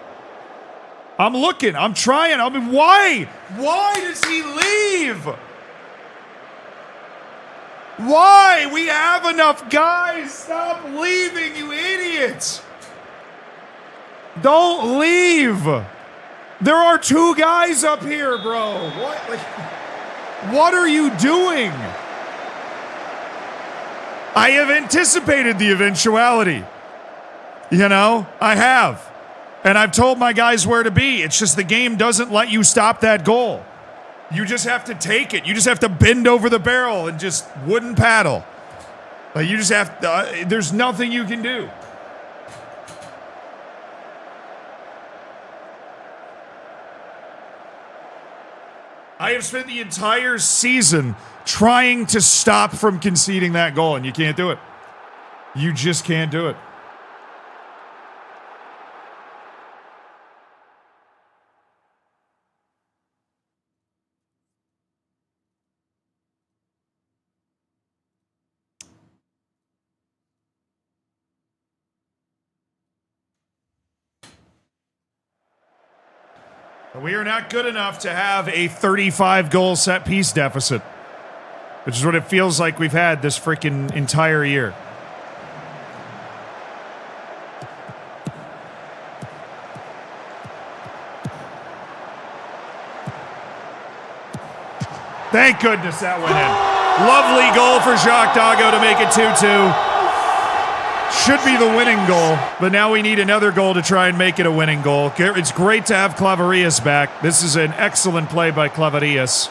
I'm looking. I'm trying. I mean, why? Why does he leave? Why? We have enough guys. Stop leaving, you idiots. Don't leave. There are 2 guys up here, bro. What are you doing? I have anticipated the eventuality. You know, I have. And I've told my guys where to be. It's just the game doesn't let you stop that goal. You just have to take it. You just have to bend over the barrel and just wooden paddle. Like you just have to, there's nothing you can do. I have spent the entire season trying to stop from conceding that goal, and you can't do it. You just can't do it. We are not good enough to have a 35-goal set-piece deficit, which is what it feels like we've had this freaking entire year. Thank goodness that went in. Lovely goal for Jacques Dago to make it 2-2. Should be the winning goal, but now we need another goal to try and make it a winning goal. It's great to have Claverias back. This is an excellent play by Claverias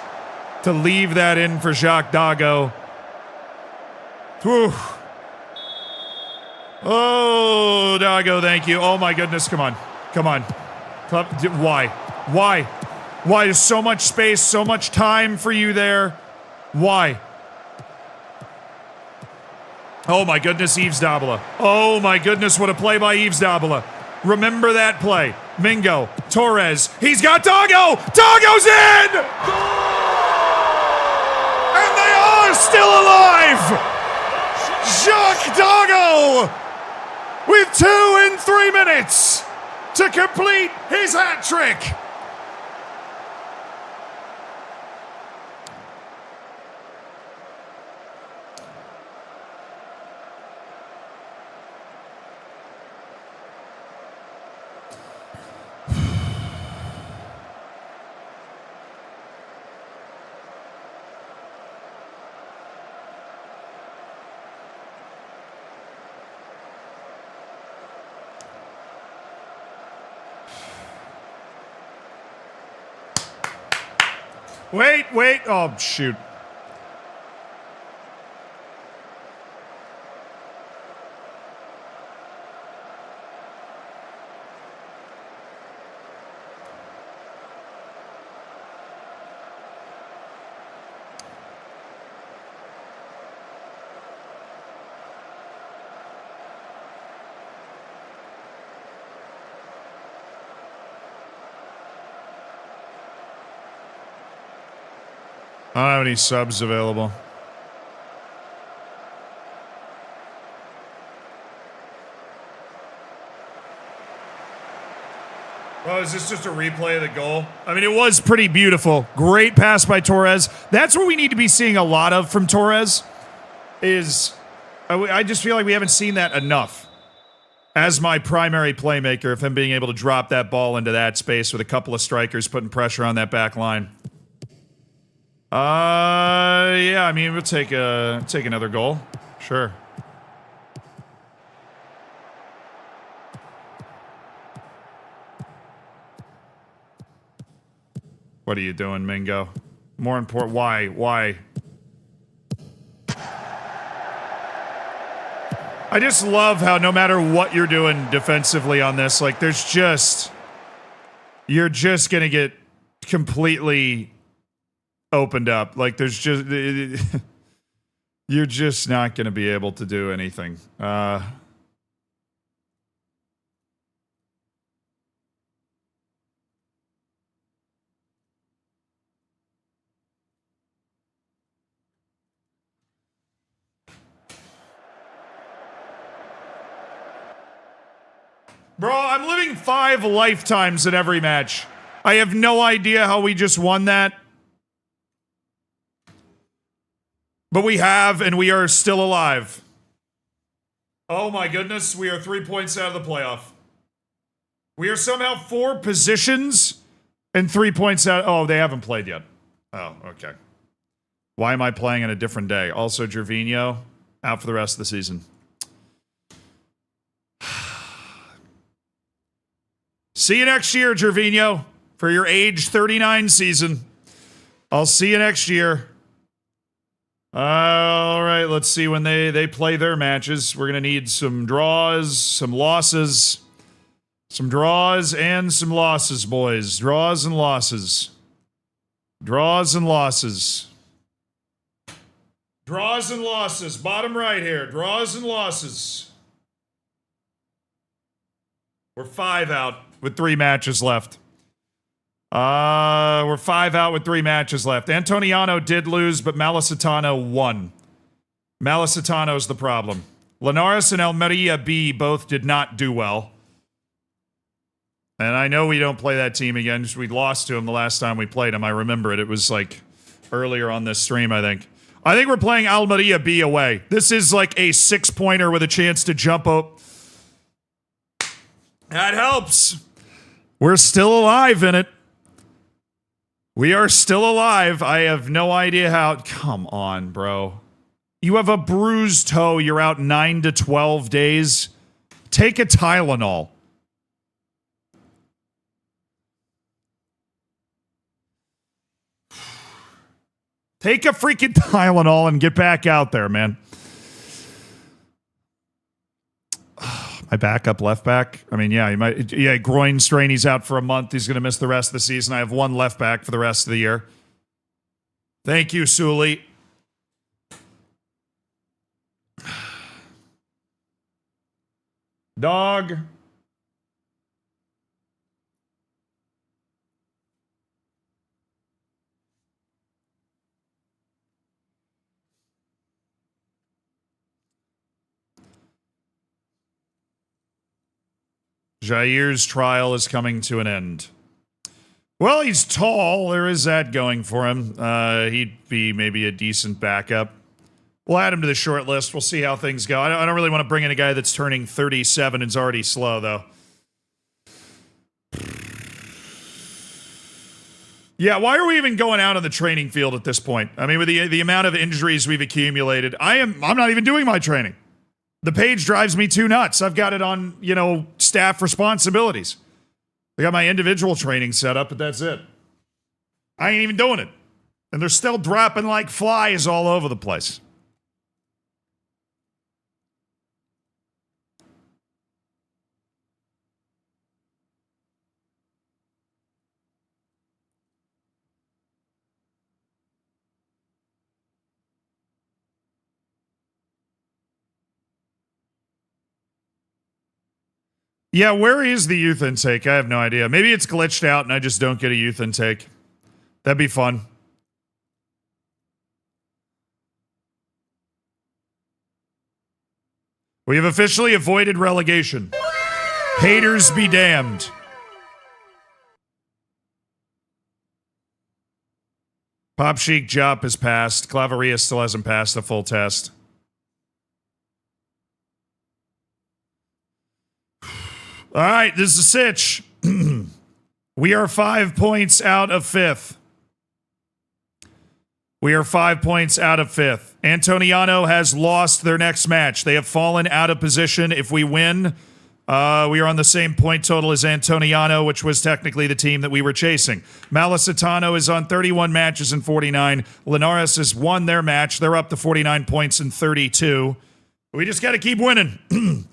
to leave that in for Jacques Dago. Whew. Oh, Dago, thank you. Oh my goodness, come on. Come on. Why? Why? Why? There's so much space, so much time for you there. Why? Oh my goodness, Yves Dabala. Oh my goodness, what a play by Yves Dabala. Remember that play. Mingo, Torres, he's got Dago! Dago's in! And they are still alive! Jacques Dago with 2 in 3 minutes to complete his hat trick. Wait. Oh, shoot. I don't have any subs available. Oh, is this just a replay of the goal? I mean, it was pretty beautiful. Great pass by Torres. That's what we need to be seeing a lot of from Torres. I just feel like we haven't seen that enough. As my primary playmaker, of him being able to drop that ball into that space with a couple of strikers putting pressure on that back line. Yeah, I mean, we'll take another goal. Sure. What are you doing, Mingo? More important, why? I just love how no matter what you're doing defensively on this, like you're just gonna get completely opened up. Like you're just not going to be able to do anything. Bro, I'm living 5 lifetimes in every match. I have no idea how we just won that. But we have, and we are still alive. Oh my goodness, we are 3 points out of the playoff. We are somehow 4 positions and 3 points out. Oh, they haven't played yet. Oh, okay. Why am I playing on a different day? Also, Gervinho out for the rest of the season. See you next year, Gervinho, for your age 39 season. I'll see you next year. All right, let's see when they play their matches. We're going to need some draws, some losses. Some draws and some losses, boys. Draws and losses. Draws and losses. Draws and losses. Bottom right here. Draws and losses. We're 5 out with 3 matches left. We're 5 out with 3 matches left. Antoniano did lose, but Malacitano won. Malacitano's the problem. Linares and Almeria B both did not do well. And I know we don't play that team again because we lost to them the last time we played them. I remember it. It was like earlier on this stream, I think. I think we're playing Almeria B away. This is like a 6-pointer with a chance to jump up. That helps. We're still alive in it. We are still alive. I have no idea how. Come on, bro. You have a bruised toe. You're out 9 to 12 days. Take a Tylenol. Take a freaking Tylenol and get back out there, man. My backup left back. I mean, yeah, he might. Yeah, groin strain. He's out for a month. He's going to miss the rest of the season. I have 1 left back for the rest of the year. Thank you, Sully. Dog. Jair's trial is coming to an end. Well, he's tall. There is that going for him. He'd be maybe a decent backup. We'll add him to the short list. We'll see how things go. I don't really want to bring in a guy that's turning 37 and is already slow, though. Yeah, why are we even going out on the training field at this point? I mean, with the amount of injuries we've accumulated, I'm not even doing my training. The page drives me too nuts. I've got it on, staff responsibilities. I got my individual training set up, but that's it. I ain't even doing it. And they're still dropping like flies all over the place. Yeah, where is the youth intake? I have no idea. Maybe it's glitched out and I just don't get a youth intake. That'd be fun. We have officially avoided relegation. Haters be damned. Pop Chic Jop has passed. Claveria still hasn't passed the full test. All right, this is a sitch. We are 5 points out of 5th. We are 5 points out of 5th. Antoniano has lost their next match. They have fallen out of position. If we win, we are on the same point total as Antoniano, which was technically the team that we were chasing. Malacitano is on 31 matches and 49. Linares has won their match. They're up to 49 points and 32. We just got to keep winning.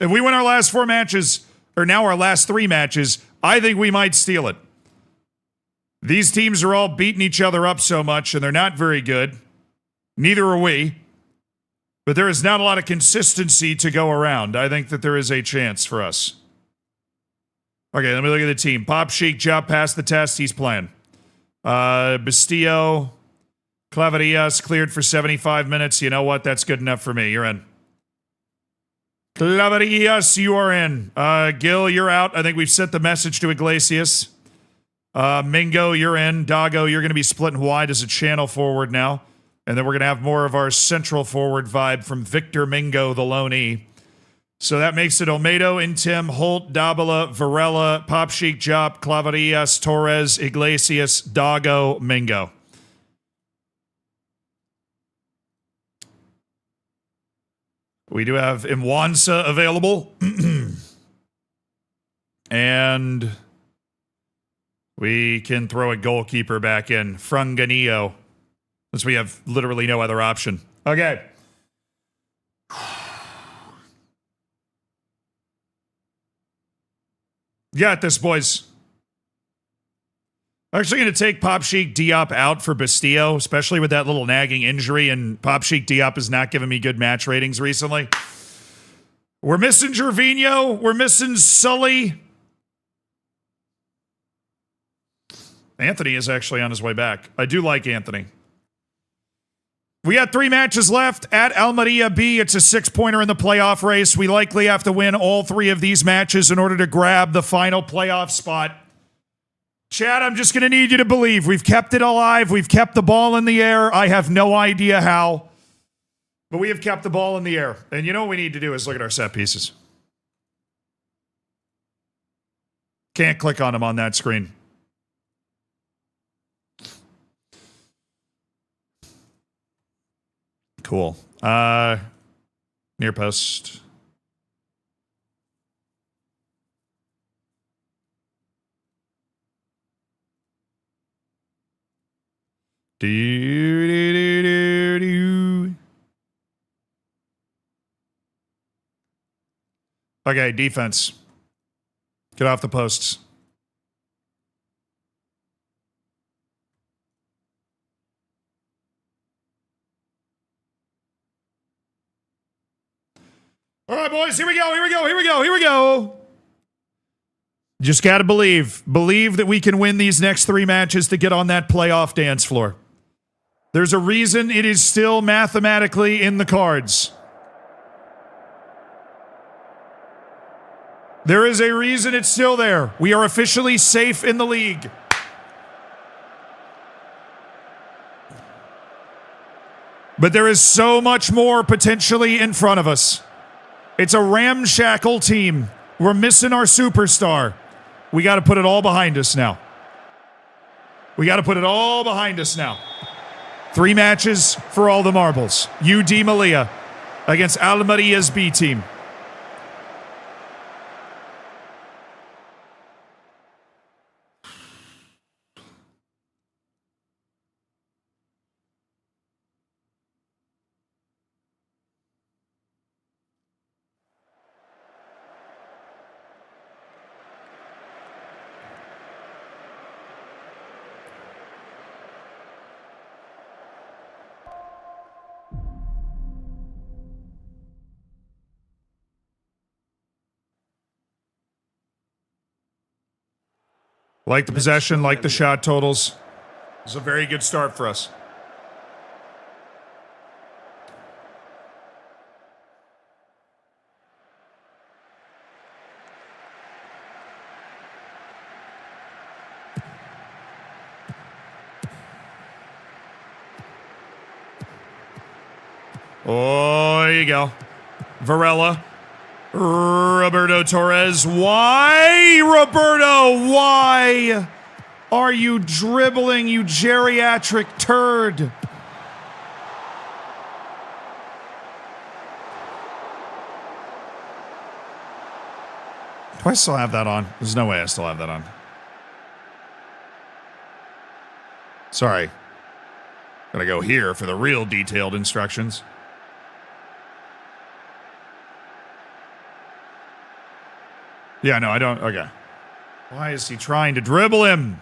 If we win our last 4 matches, or now our last 3 matches, I think we might steal it. These teams are all beating each other up so much, and they're not very good. Neither are we. But there is not a lot of consistency to go around. I think that there is a chance for us. Okay, let me look at the team. Pop Chic, Jop passed the test. He's playing. Bastillo, Claverias cleared for 75 minutes. You know what? That's good enough for me. You're in. Claverias, you are in. Gil, you're out. I think we've sent the message to Iglesias. Mingo, you're in. Dago, you're going to be splitting wide as a channel forward now. And then we're going to have more of our central forward vibe from Victor Mingo, the lone E. So that makes it Olmedo, Intim, Holt, Dabala, Varela, Pop Sheik, Jop, Claverias, Torres, Iglesias, Dago, Mingo. We do have Imwansa available. And we can throw a goalkeeper back in. Frunganillo. Since we have literally no other option. Okay. Got this, boys. I'm actually going to take Pop Sheik Diop out for Bastillo, especially with that little nagging injury, and Pop Sheik Diop has not given me good match ratings recently. We're missing Gervinho. We're missing Sully. Anthony is actually on his way back. I do like Anthony. We got 3 matches left at Almeria B. It's a 6-pointer in the playoff race. We likely have to win all 3 of these matches in order to grab the final playoff spot. Chad, I'm just going to need you to believe. We've kept it alive. We've kept the ball in the air. I have no idea how, but we have kept the ball in the air. And you know what we need to do is look at our set pieces. Can't click on them on that screen. Cool. Near post. Do. Okay, defense. Get off the posts. All right, boys, here we go. Just got to believe. Believe that we can win these next 3 matches to get on that playoff dance floor. There's a reason it is still mathematically in the cards. There is a reason it's still there. We are officially safe in the league. But there is so much more potentially in front of us. It's a ramshackle team. We're missing our superstar. We got to put it all behind us now. 3 matches for all the marbles. UD Malia against Almeria's B team. Like the possession, like the shot totals. It's a very good start for us. Oh, there you go. Varela. Roberto Torres. Why, Roberto? Why are you dribbling, you geriatric turd? Do I still have that on? There's no way I still have that on. Sorry. Gotta go here for the real detailed instructions. Yeah, no, I don't. Okay. Why is he trying to dribble him?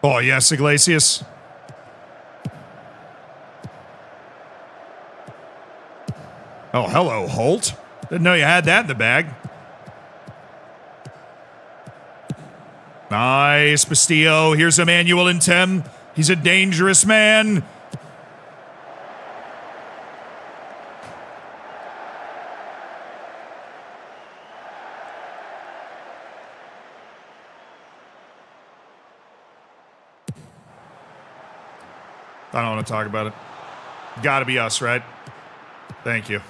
Oh, yes, Iglesias. Oh, hello, Holt. Didn't know you had that in the bag. Nice, Bastillo. Here's Emmanuel Ntem. He's a dangerous man. I don't want to talk about it. Gotta be us, right? Thank you.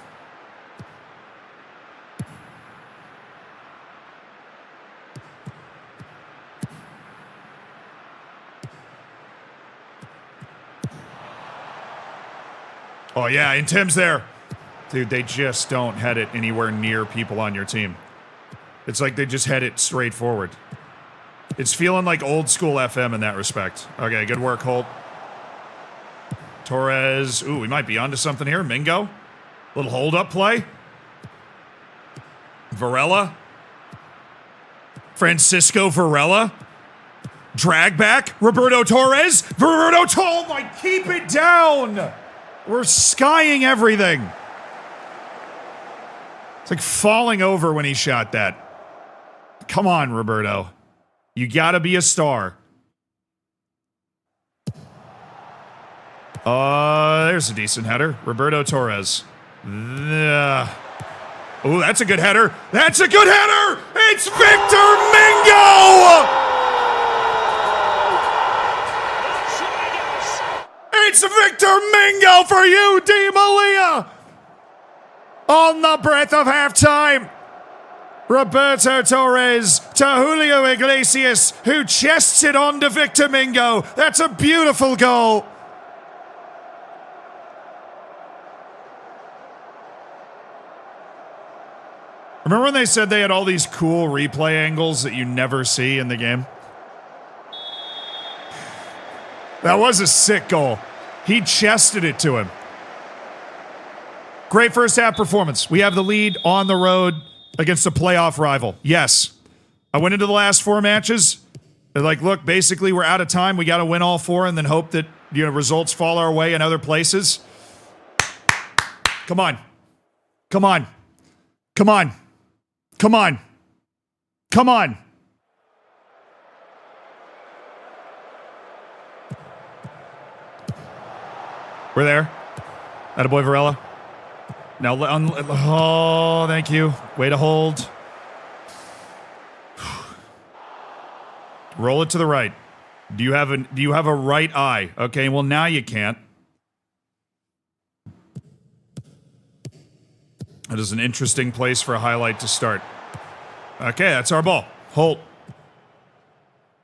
Oh, yeah, and Tim's there. Dude, they just don't head it anywhere near people on your team. It's like they just head it straight forward. It's feeling like old school FM in that respect. Okay, good work, Holt. Torres. Ooh, we might be onto something here. Mingo. Little hold-up play. Varela. Francisco Varela. Drag back. Roberto Torres. Oh my, keep it down. We're skying everything. It's like falling over when he shot that. Come on, Roberto. You gotta be a star. There's a decent header. Roberto Torres. Oh, that's a good header. That's a good header! It's Victor Mingo! It's Victor Mingo for you, Di Maria! On the breath of halftime. Roberto Torres to Julio Iglesias, who chests it on to Victor Mingo. That's a beautiful goal. Remember when they said they had all these cool replay angles that you never see in the game? That was a sick goal. He chested it to him. Great first half performance. We have the lead on the road against a playoff rival. Yes. I went into the last 4 matches. They're like, look, basically we're out of time. We got to win all 4 and then hope that, you know, results fall our way in other places. Come on. Come on. Come on. Come on. Come on. We're there. Attaboy Varela. Now, oh, thank you. Way to hold. Roll it to the right. Do you have a right eye? Okay, well now you can't. That is an interesting place for a highlight to start. Okay, that's our ball. Holt.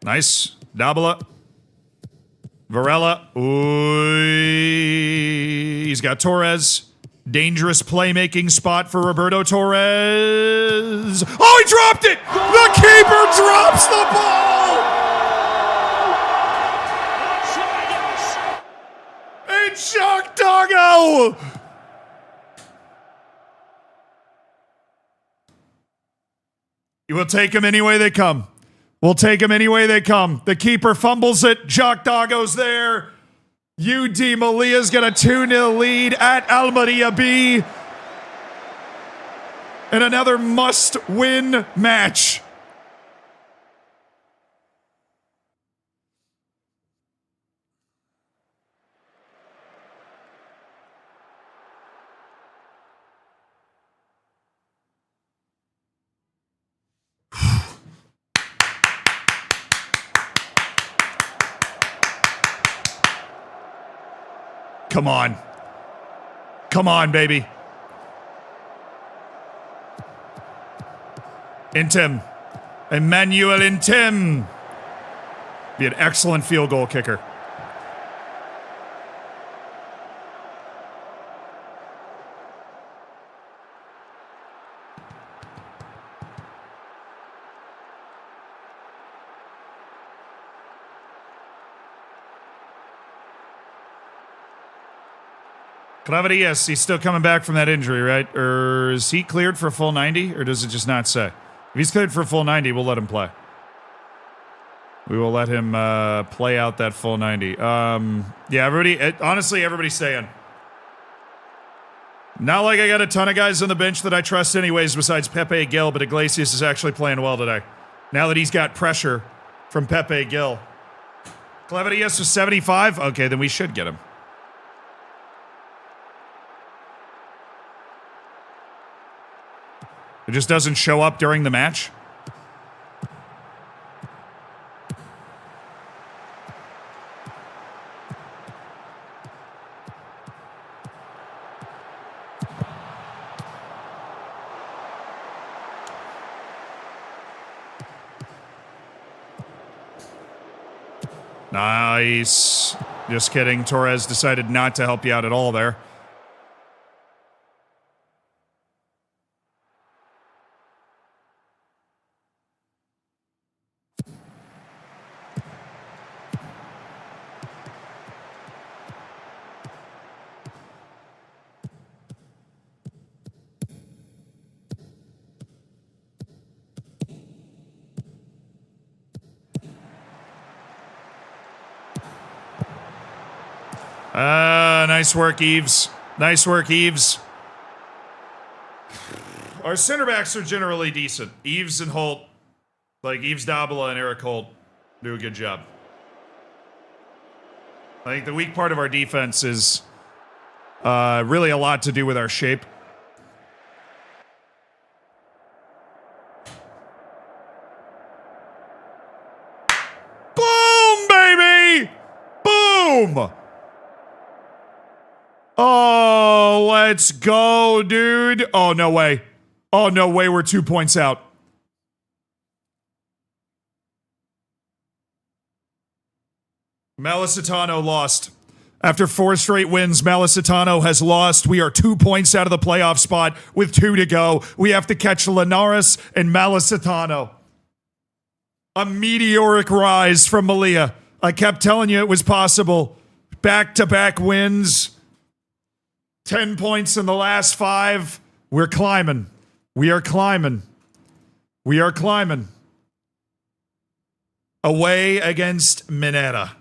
Nice. Dabala. Varela. Ooh. He's got Torres. Dangerous playmaking spot for Roberto Torres. Oh, he dropped it! The keeper drops the ball! It's Jacques Doggo! We'll take them any way they come. We'll take them any way they come. The keeper fumbles it. Jacques Doggo's there. UD Malia's got a 2-0 lead at Almeria B. And another must-win match. Come on. Come on, baby. Ntem. Emmanuel Ntem. Be an excellent field goal kicker. Clavadillas, he's still coming back from that injury, right? Or is he cleared for a full 90? Or does it just not say? If he's cleared for a full 90, we'll let him play. We will let him play out that full 90. Yeah, honestly, everybody staying. Not like I got a ton of guys on the bench that I trust anyways besides Pepe Gil, but Iglesias is actually playing well today. Now that he's got pressure from Pepe Gil. Clevadius was 75? Okay, then we should get him. It just doesn't show up during the match? Nice. Just kidding. Torres decided not to help you out at all there. Nice work, Eves. Nice work, Eves. Our center backs are generally decent. Eves and Holt, like Eves Dabala and Eric Holt, do a good job. I think the weak part of our defense is really a lot to do with our shape. Boom, baby! Boom! Oh, let's go, dude. Oh, no way. Oh, no way. We're 2 points out. Malisitano lost. After 4 straight wins, Malisitano has lost. We are 2 points out of the playoff spot with 2 to go. We have to catch Linares and Malisitano. A meteoric rise from Malia. I kept telling you it was possible. Back-to-back wins. 10 points in the last 5. We're climbing. We are climbing. We are climbing. Away against Mineta.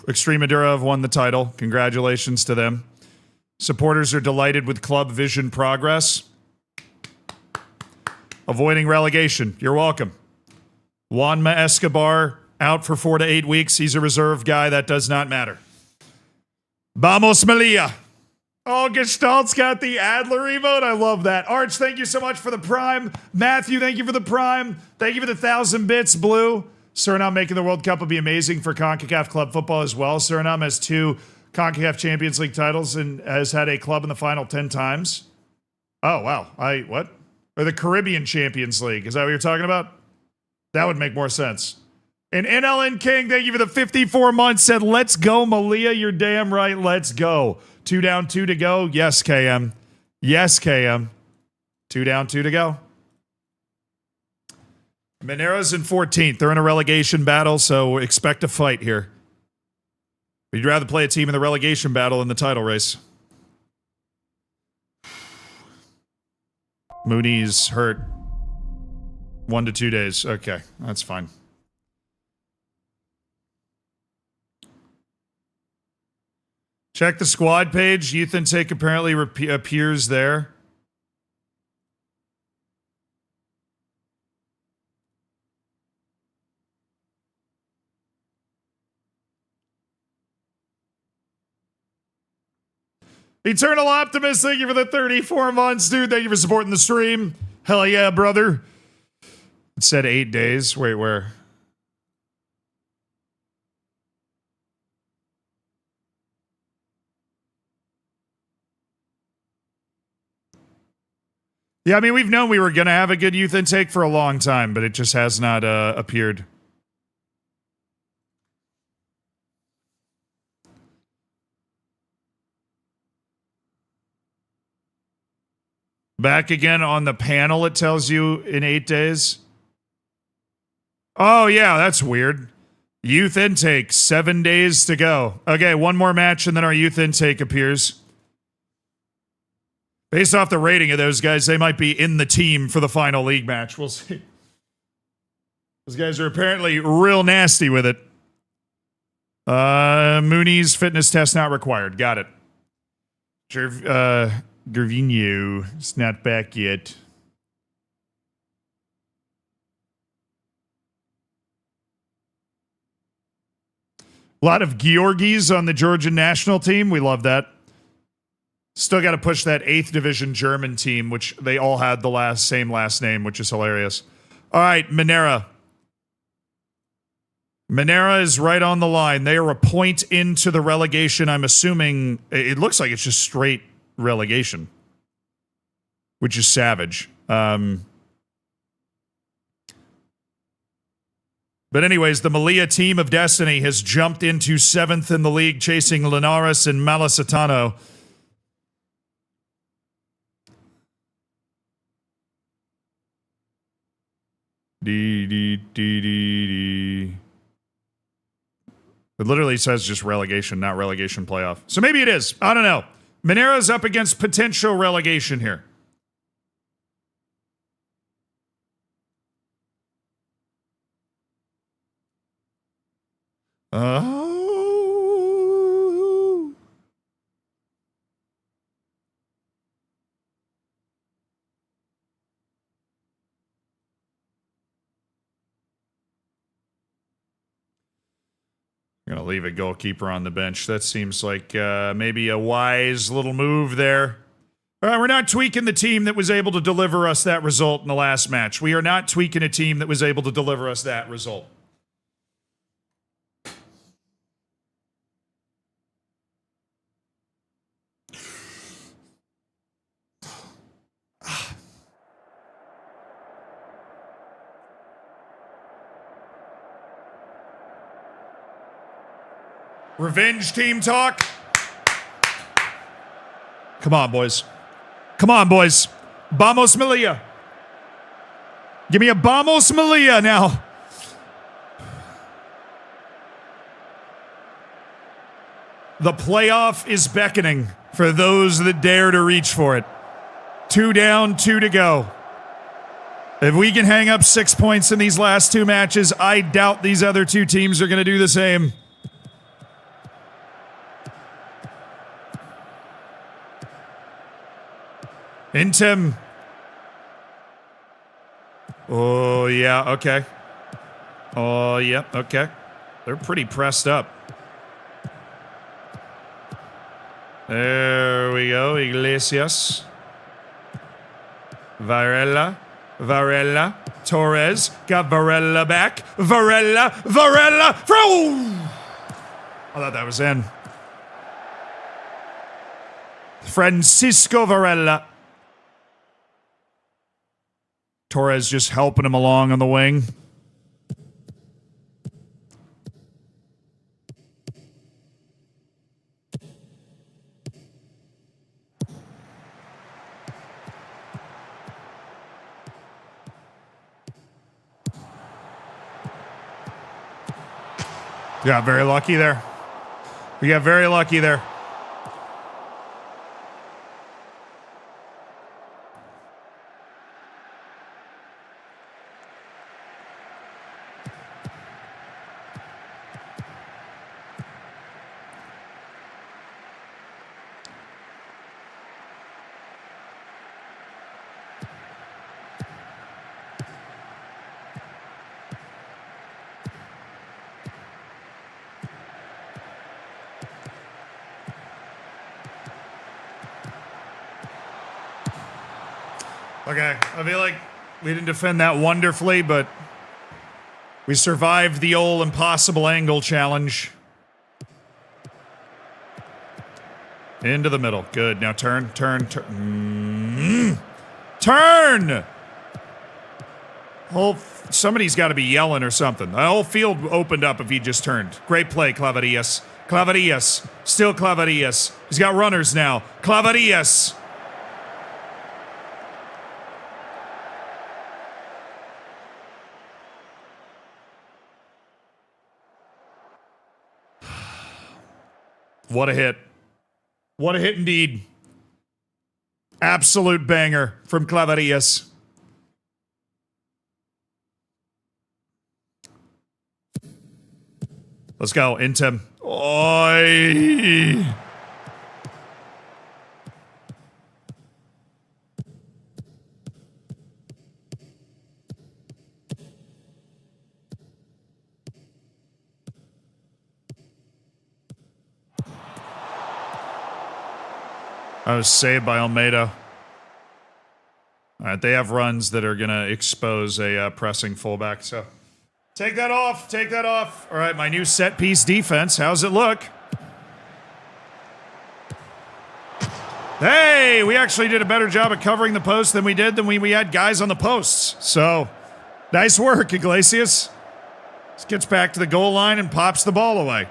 Extremadura have won the title. Congratulations to them. Supporters are delighted with club vision progress. Avoiding relegation. You're welcome. Juanma Escobar out for 4 to 8 weeks. He's a reserve guy. That does not matter. Vamos, Malia. Oh, Gestalt's got the Adler emote. I love that. Arch, thank you so much for the prime. Matthew, thank you for the prime. Thank you for the 1,000 bits, Blue. Suriname making the World Cup will be amazing for CONCACAF club football as well. Suriname has 2 CONCACAF Champions League titles and has had a club in the final 10 times. Oh, wow. What? Or the Caribbean Champions League. Is that what you're talking about? That would make more sense. And NLN King, thank you for the 54 months, said, let's go, Malia. You're damn right. Let's go. 2 down, 2 to go. Yes, KM. Yes, KM. 2 down, 2 to go. Minero's in 14th. They're in a relegation battle, so expect a fight here. We'd rather play a team in the relegation battle than the title race. Mooney's hurt. 1 to 2 days. Okay, that's fine. Check the squad page. Youth intake apparently appears there. Eternal Optimist, thank you for the 34 months, dude. Thank you for supporting the stream. Hell yeah, brother. It said 8 days. Wait, where? Yeah, I mean, we've known we were going to have a good youth intake for a long time, but it just has not appeared. Back again on the panel, it tells you in 8 days. Oh, yeah, that's weird. Youth intake, 7 days to go. Okay, one more match and then our youth intake appears. Based off the rating of those guys, they might be in the team for the final league match. We'll see. Those guys are apparently real nasty with it. Mooney's fitness test not required. Got it. Gervinho is not back yet. A lot of Georgis on the Georgian national team. We love that. Still got to push that 8th division German team, which they all had the same last name, which is hilarious. All right, Monera. Monera is right on the line. They are a point into the relegation. I'm assuming it looks like it's just straight relegation, which is savage. But anyways, the Malia team of destiny has jumped into 7th in the league, chasing Linares and Malacitano. It literally says just relegation, not relegation playoff. So maybe it is. I don't know. Monera's up against potential relegation here. Oh. I'm going to leave a goalkeeper on the bench. That seems like maybe a wise little move there. All right, we're not tweaking the team that was able to deliver us that result in the last match. We are not tweaking a team that was able to deliver us that result. Revenge team talk. Come on, boys. Come on, boys. Vamos Malia. Give me a Vamos Malia now. The playoff is beckoning for those that dare to reach for it. 2 down, 2 to go. If we can hang up 6 points in these last 2 matches, I doubt these other 2 teams are going to do the same. Intem. Oh, yeah, okay. Oh, yeah, okay. They're pretty pressed up. There we go, Iglesias. Varela. Torres. Got Varela back. Varela. I thought that was in. Francisco Varela. Torres just helping him along on the wing. Yeah, very lucky there. We got very lucky there. Okay, I feel like we didn't defend that wonderfully, but we survived the old impossible angle challenge. Into the middle. Good. Now turn. Turn! Somebody's got to be yelling or something. The whole field opened up if he just turned. Great play, Clavadillas. Still Clavadillas. He's got runners now. Clavadillas. What a hit. What a hit indeed. Absolute banger from Clavadillas. Let's go. Intem. Oi. I was saved by Almeida. All right, they have runs that are going to expose a pressing fullback, so take that off, take that off. All right, my new set piece defense. How's it look? Hey, we actually did a better job at covering the post than we did when we had guys on the posts. So, nice work, Iglesias. Just gets back to the goal line and pops the ball away.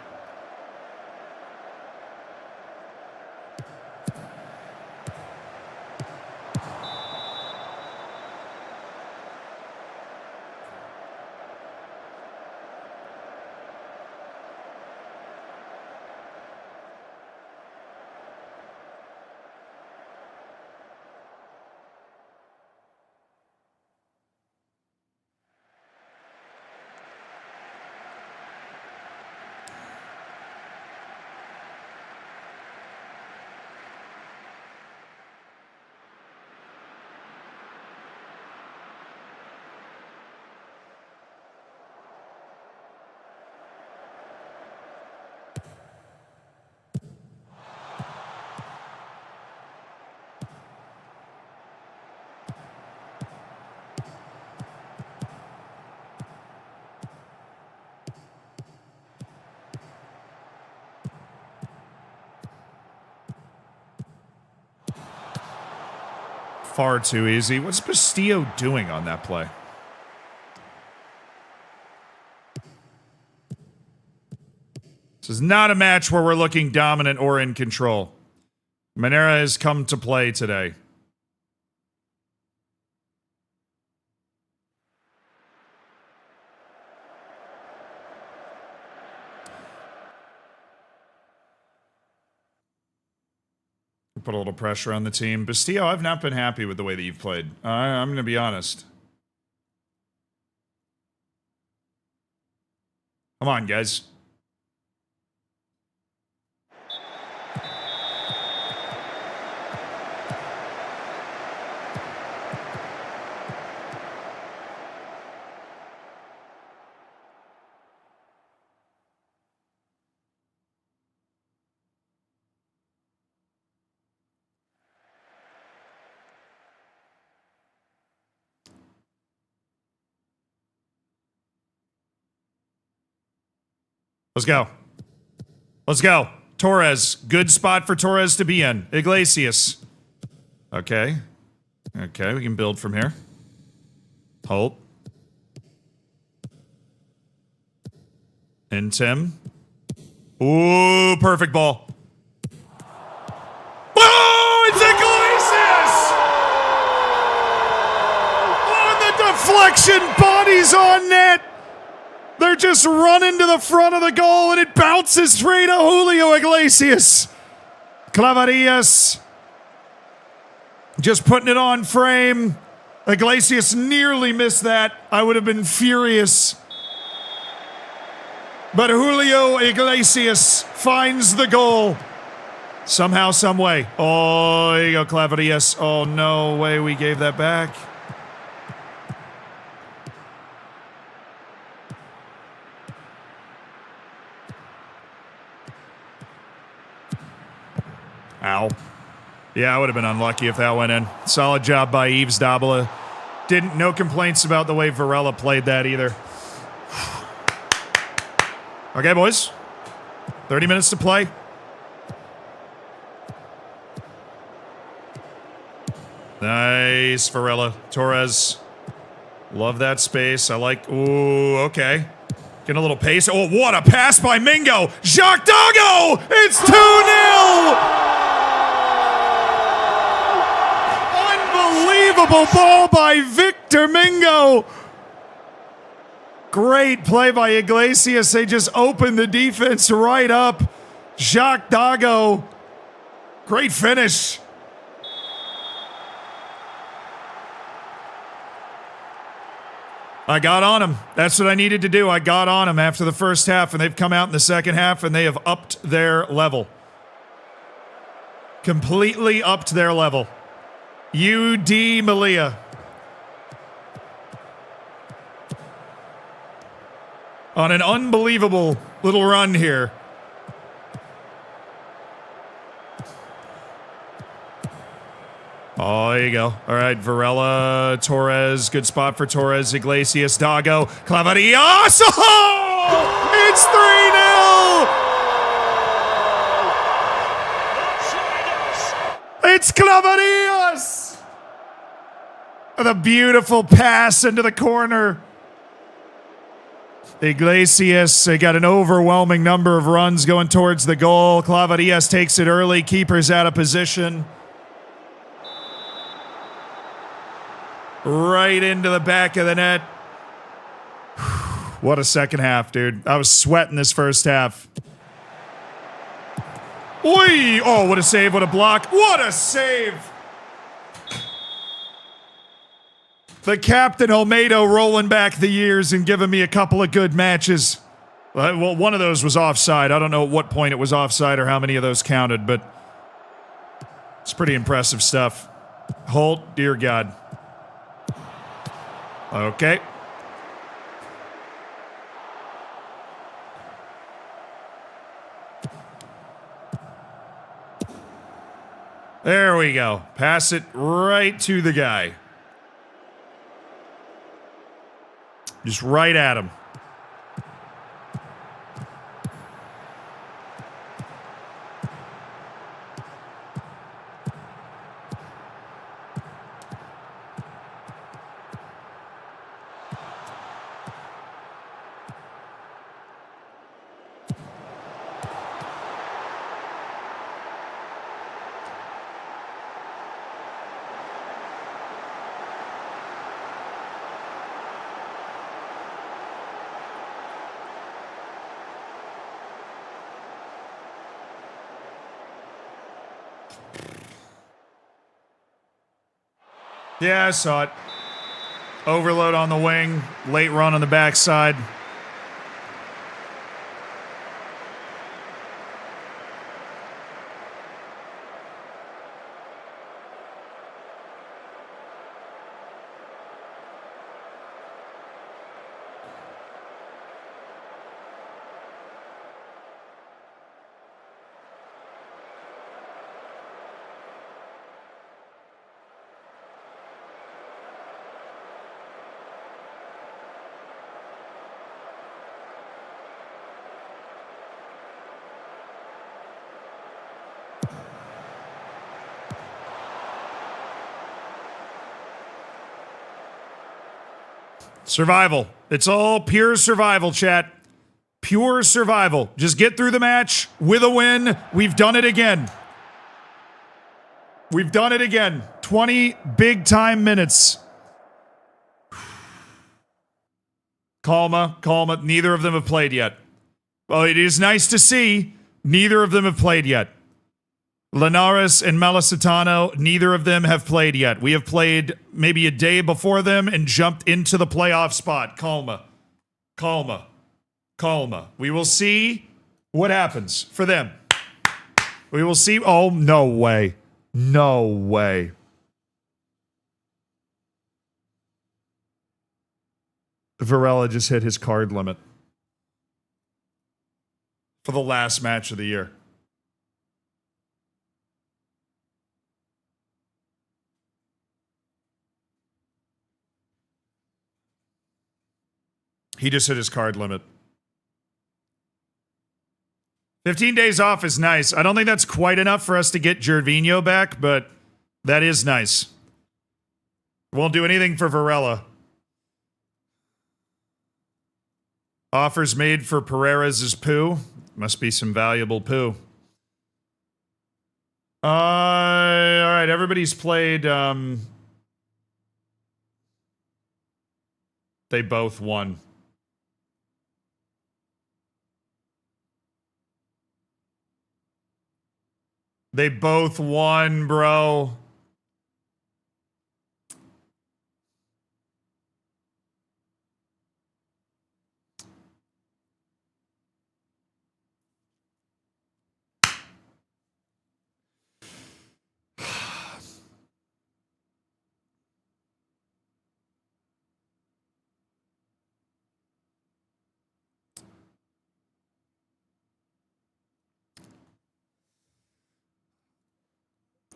Far too easy. What's Bastillo doing on that play? This is not a match where we're looking dominant or in control. Manera has come to play today. Put a little pressure on the team. Bastillo, I've not been happy with the way that you've played. I'm going to be honest. Come on, guys. Let's go. Let's go. Torres. Good spot for Torres to be in. Iglesias. Okay. Okay, we can build from here. Holt. And Tim. Ooh, perfect ball. Oh, it's Iglesias! On the deflection, bodies on net. They're just running to the front of the goal, and it bounces straight to Julio Iglesias. Clavarillas just putting it on frame. Iglesias nearly missed that. I would have been furious. But Julio Iglesias finds the goal. Somehow, some way. Oh, here you go, Clavarillas. Oh, no way we gave that back. Ow. Yeah, I would have been unlucky if that went in. Solid job by Yves Dabala. No complaints about the way Varela played that either. Okay, boys. 30 minutes to play. Nice, Varela. Torres. Love that space. I like... Ooh, okay. Getting a little pace. Oh, what a pass by Mingo. Jacques Dago! It's 2-0! Unbelievable ball by Victor Mingo. Great play by Iglesias. They just opened the defense right up. Jacques Dago. Great finish. I got on them. That's what I needed to do. I got on them after the first half, and they've come out in the second half, and they have upped their level. Completely upped their level. UD Malia. On an unbelievable little run here. Oh, there you go. All right, Varela, Torres. Good spot for Torres. Iglesias, Dago, Clavarias. Oh! It's 3-0! It's Clavarias! The beautiful pass into the corner. Iglesias got an overwhelming number of runs going towards the goal. Clavarias takes it early. Keeper's out of position. Right into the back of the net. What a second half, dude. I was sweating this first half. Oi! Oh, what a save, what a block. What a save! The captain, Olmedo, rolling back the years and giving me a couple of good matches. Well, one of those was offside. I don't know at what point it was offside or how many of those counted, but it's pretty impressive stuff. Holt, dear God. Okay. There we go. Pass it right to the guy. Just right at him. Yeah, I saw it. Overload on the wing, late run on the backside. Survival. It's all pure survival, chat. Pure survival. Just get through the match with a win. We've done it again. We've done it again. 20 big-time minutes. Calma, calma. Neither of them have played yet. Well, it is nice to see. Neither of them have played yet. Linares and Malacitano, neither of them have played yet. We have played maybe a day before them and jumped into the playoff spot. Calma. Calma. Calma. We will see what happens for them. We will see. Oh, no way. No way. Varela just hit his card limit for the last match of the year. He just hit his card limit. 15 days off is nice. I don't think that's quite enough for us to get Gervinho back, but that is nice. Won't do anything for Varela. Offers made for Pereira's poo. Must be some valuable poo. All right, everybody's played. They both won. They both won, bro.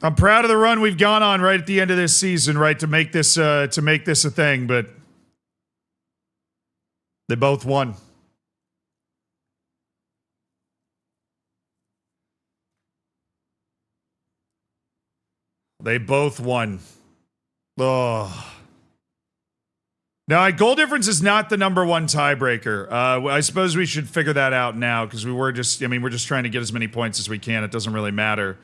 I'm proud of the run we've gone on right at the end of this season, right, to make this a thing, but they both won. They both won. Oh. Now, goal difference is not the number one tiebreaker. I suppose we should figure that out now because we're just trying to get as many points as we can. It doesn't really matter.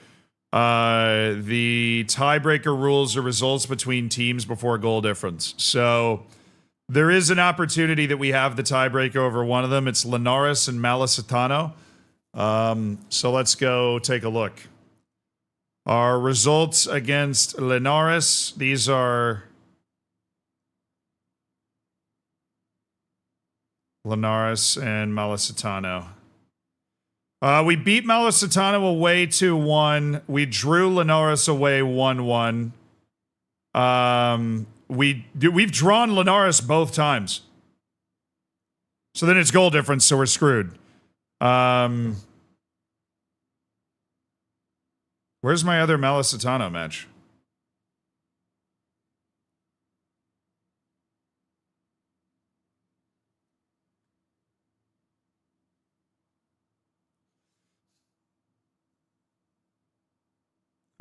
The tiebreaker rules are results between teams before goal difference. So there is an opportunity that we have the tiebreaker over one of them. It's Linares and Malacitano. So let's go take a look. Our results against Linares, these are Linares and Malacitano. We beat Malacitano away 2-1. We drew Linares away 1-1. We've drawn Linares both times. So then it's goal difference, so we're screwed. Where's my other Malacitano match?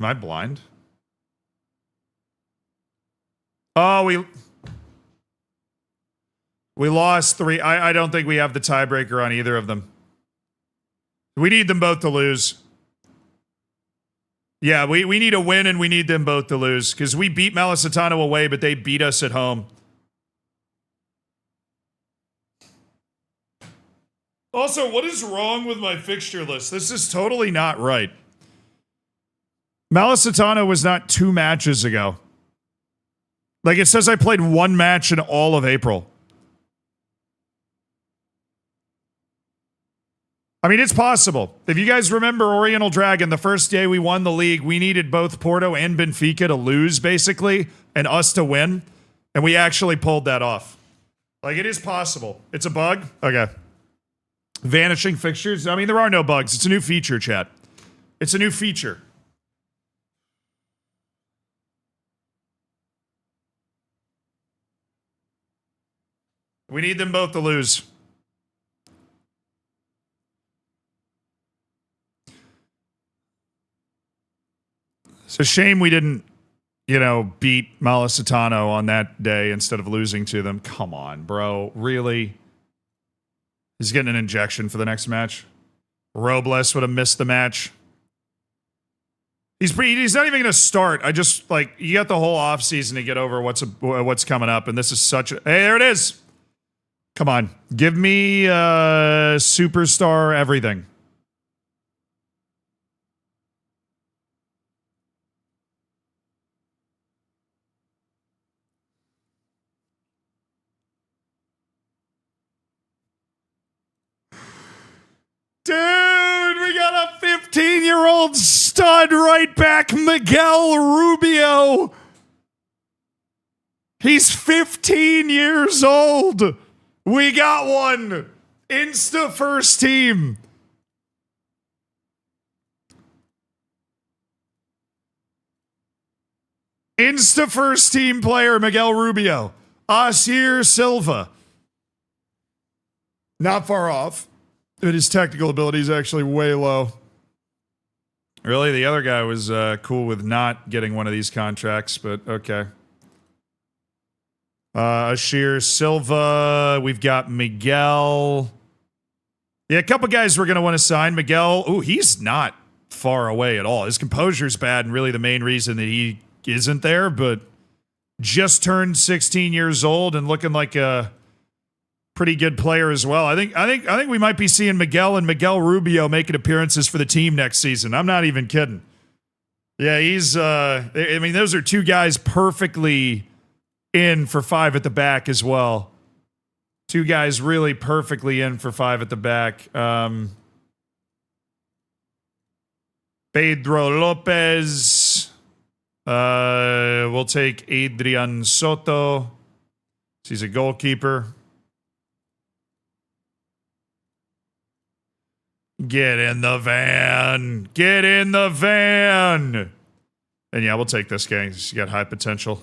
Am I blind? Oh, we lost 3. I don't think we have the tiebreaker on either of them. We need them both to lose. Yeah, we need a win and we need them both to lose because we beat Malacitano away, but they beat us at home. Also, what is wrong with my fixture list? This is totally not right. Malacitano was not 2 matches ago. Like, it says I played 1 match in all of April. I mean, it's possible. If you guys remember Oriental Dragon, the first day we won the league, we needed both Porto and Benfica to lose, basically, and us to win. And we actually pulled that off. Like, it is possible. It's a bug? Okay. Vanishing fixtures? I mean, there are no bugs. It's a new feature, chat. It's a new feature. We need them both to lose. It's a shame we didn't, beat Malacitano on that day instead of losing to them. Come on, bro. Really? He's getting an injection for the next match. Robles would have missed the match. He's not even going to start. I just, you got the whole offseason to get over what's coming up, and this is such a... Hey, there it is! Come on. Give me superstar everything. Dude, we got a 15-year-old stud right back, Miguel Rubio. He's 15 years old. We got one. Insta first team. Insta first team player, Miguel Rubio. Asir Silva. Not far off. But his technical ability is actually way low. Really, the other guy was cool with not getting one of these contracts, but okay. Ashir Silva. We've got Miguel. Yeah, a couple guys we're going to want to sign. Miguel, ooh, he's not far away at all. His composure's bad and really the main reason that he isn't there, but just turned 16 years old and looking like a pretty good player as well. I think we might be seeing Miguel and Miguel Rubio making appearances for the team next season. I'm not even kidding. Yeah, he's I mean, those are 2 guys perfectly in for 5 at the back as well. 2 guys really perfectly in for 5 at the back. Pedro Lopez. We'll take Adrian Soto. He's a goalkeeper. Get in the van. Get in the van. And yeah, we'll take this guy. He's got high potential.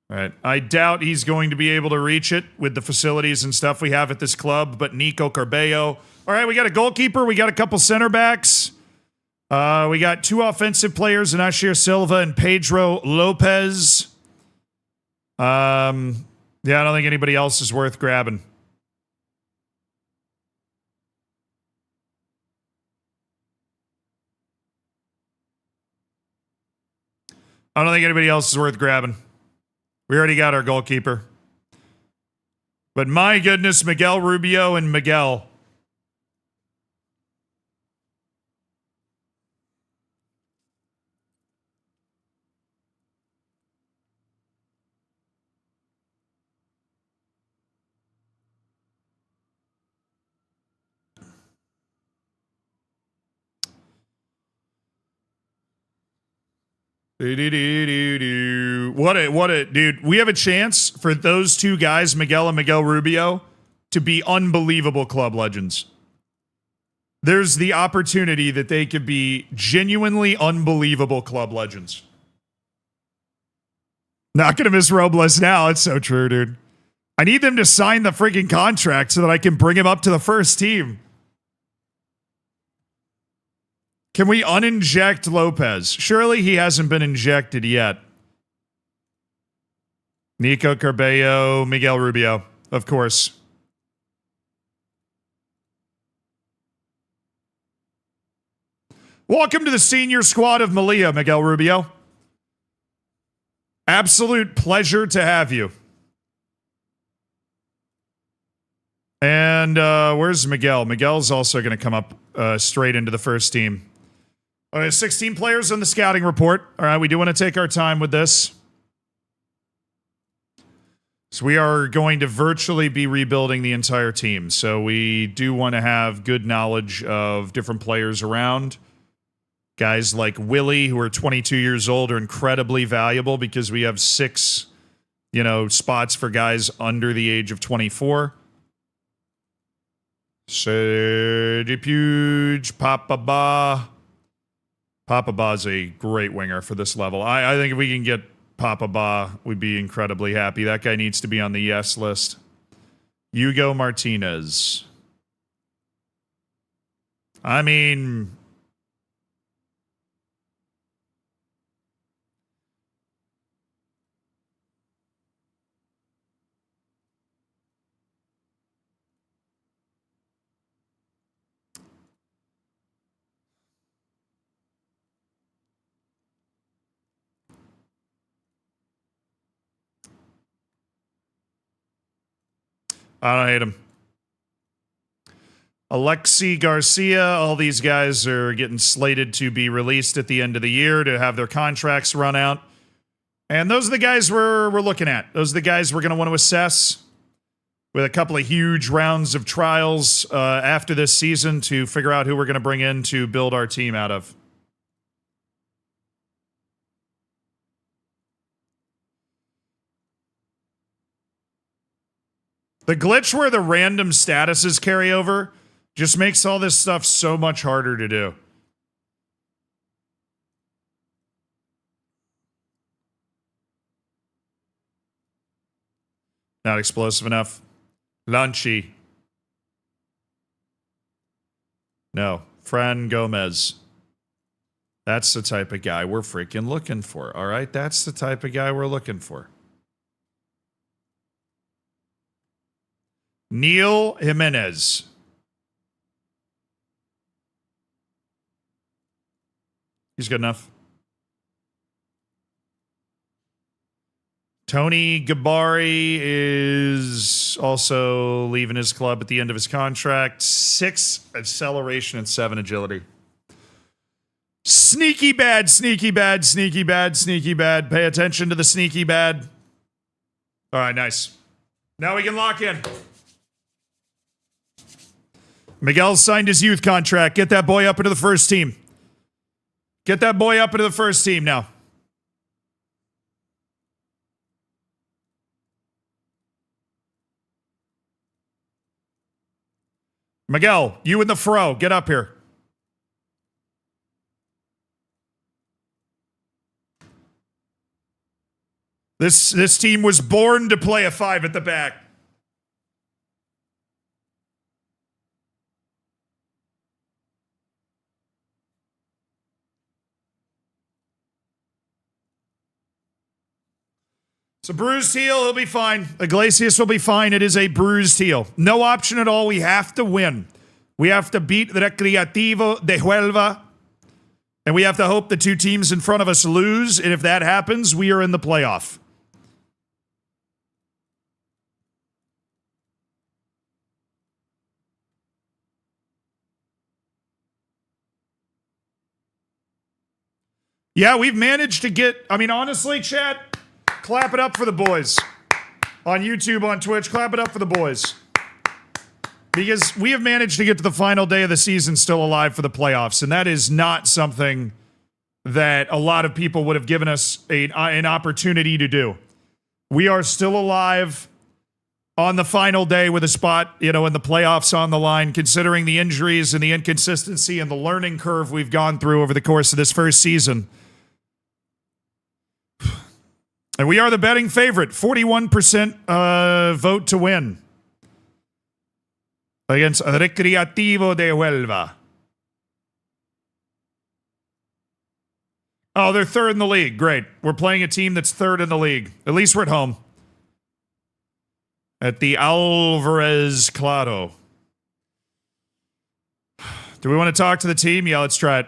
All right. I doubt he's going to be able to reach it with the facilities and stuff we have at this club, but Nico Carballo. All right, we got a goalkeeper. We got a couple center backs. We got 2 offensive players, Inacio Silva and Pedro Lopez. Yeah, I don't think anybody else is worth grabbing. I don't think anybody else is worth grabbing. We already got our goalkeeper. But my goodness, Miguel Rubio and Miguel. What a dude. We have a chance for those 2 guys, Miguel and Miguel Rubio, to be unbelievable club legends. There's the opportunity that they could be genuinely unbelievable club legends. Not gonna miss Robles now. It's so true, dude. I need them to sign the freaking contract so that I can bring him up to the first team. Can we uninject Lopez? Surely he hasn't been injected yet. Nico Carballo, Miguel Rubio, of course. Welcome to the senior squad of Malia, Miguel Rubio. Absolute pleasure to have you. And where's Miguel? Miguel's also going to come up straight into the first team. All right, 16 players on the scouting report. All right, we do want to take our time with this. So we are going to virtually be rebuilding the entire team. So we do want to have good knowledge of different players around. Guys like Willie, who are 22 years old, are incredibly valuable because we have 6, spots for guys under the age of 24. Sergi Puig, Papa Ba. Papa Ba's a great winger for this level. I think if we can get Papa Ba, we'd be incredibly happy. That guy needs to be on the yes list. Hugo Martinez. I mean, I don't hate him. Alexi Garcia, all these guys are getting slated to be released at the end of the year to have their contracts run out. And those are the guys we're looking at. Those are the guys we're going to want to assess with a couple of huge rounds of trials after this season to figure out who we're going to bring in to build our team out of. The glitch where the random statuses carry over just makes all this stuff so much harder to do. Not explosive enough. Lunchy. No. Fran Gomez. That's the type of guy we're freaking looking for. All right? That's the type of guy we're looking for. Neil Jimenez. He's good enough. Tony Gabari is also leaving his club at the end of his contract. 6 acceleration and 7 agility. Sneaky bad, sneaky bad, sneaky bad, sneaky bad. Pay attention to the sneaky bad. All right, nice. Now we can lock in. Miguel signed his youth contract. Get that boy up into the first team. Get that boy up into the first team now. Miguel, you in the fro. Get up here. This team was born to play a 5 at the back. It's a bruised heel. He'll be fine. Iglesias will be fine. It is a bruised heel. No option at all. We have to win. We have to beat Recreativo de Huelva. And we have to hope the two teams in front of us lose. And if that happens, we are in the playoff. Yeah, we've managed to get, I mean, honestly, chat, clap it up for the boys. On YouTube, on Twitch, clap it up for the boys. Because we have managed to get to the final day of the season still alive for the playoffs. And that is not something that a lot of people would have given us an opportunity to do. We are still alive on the final day with a spot, in the playoffs on the line, considering the injuries and the inconsistency and the learning curve we've gone through over the course of this first season. And we are the betting favorite, 41% vote to win against Recreativo de Huelva. Oh, they're third in the league. Great. We're playing a team that's third in the league. At least we're at home. At the Alvarez Claro. Do we want to talk to the team? Yeah, let's try it.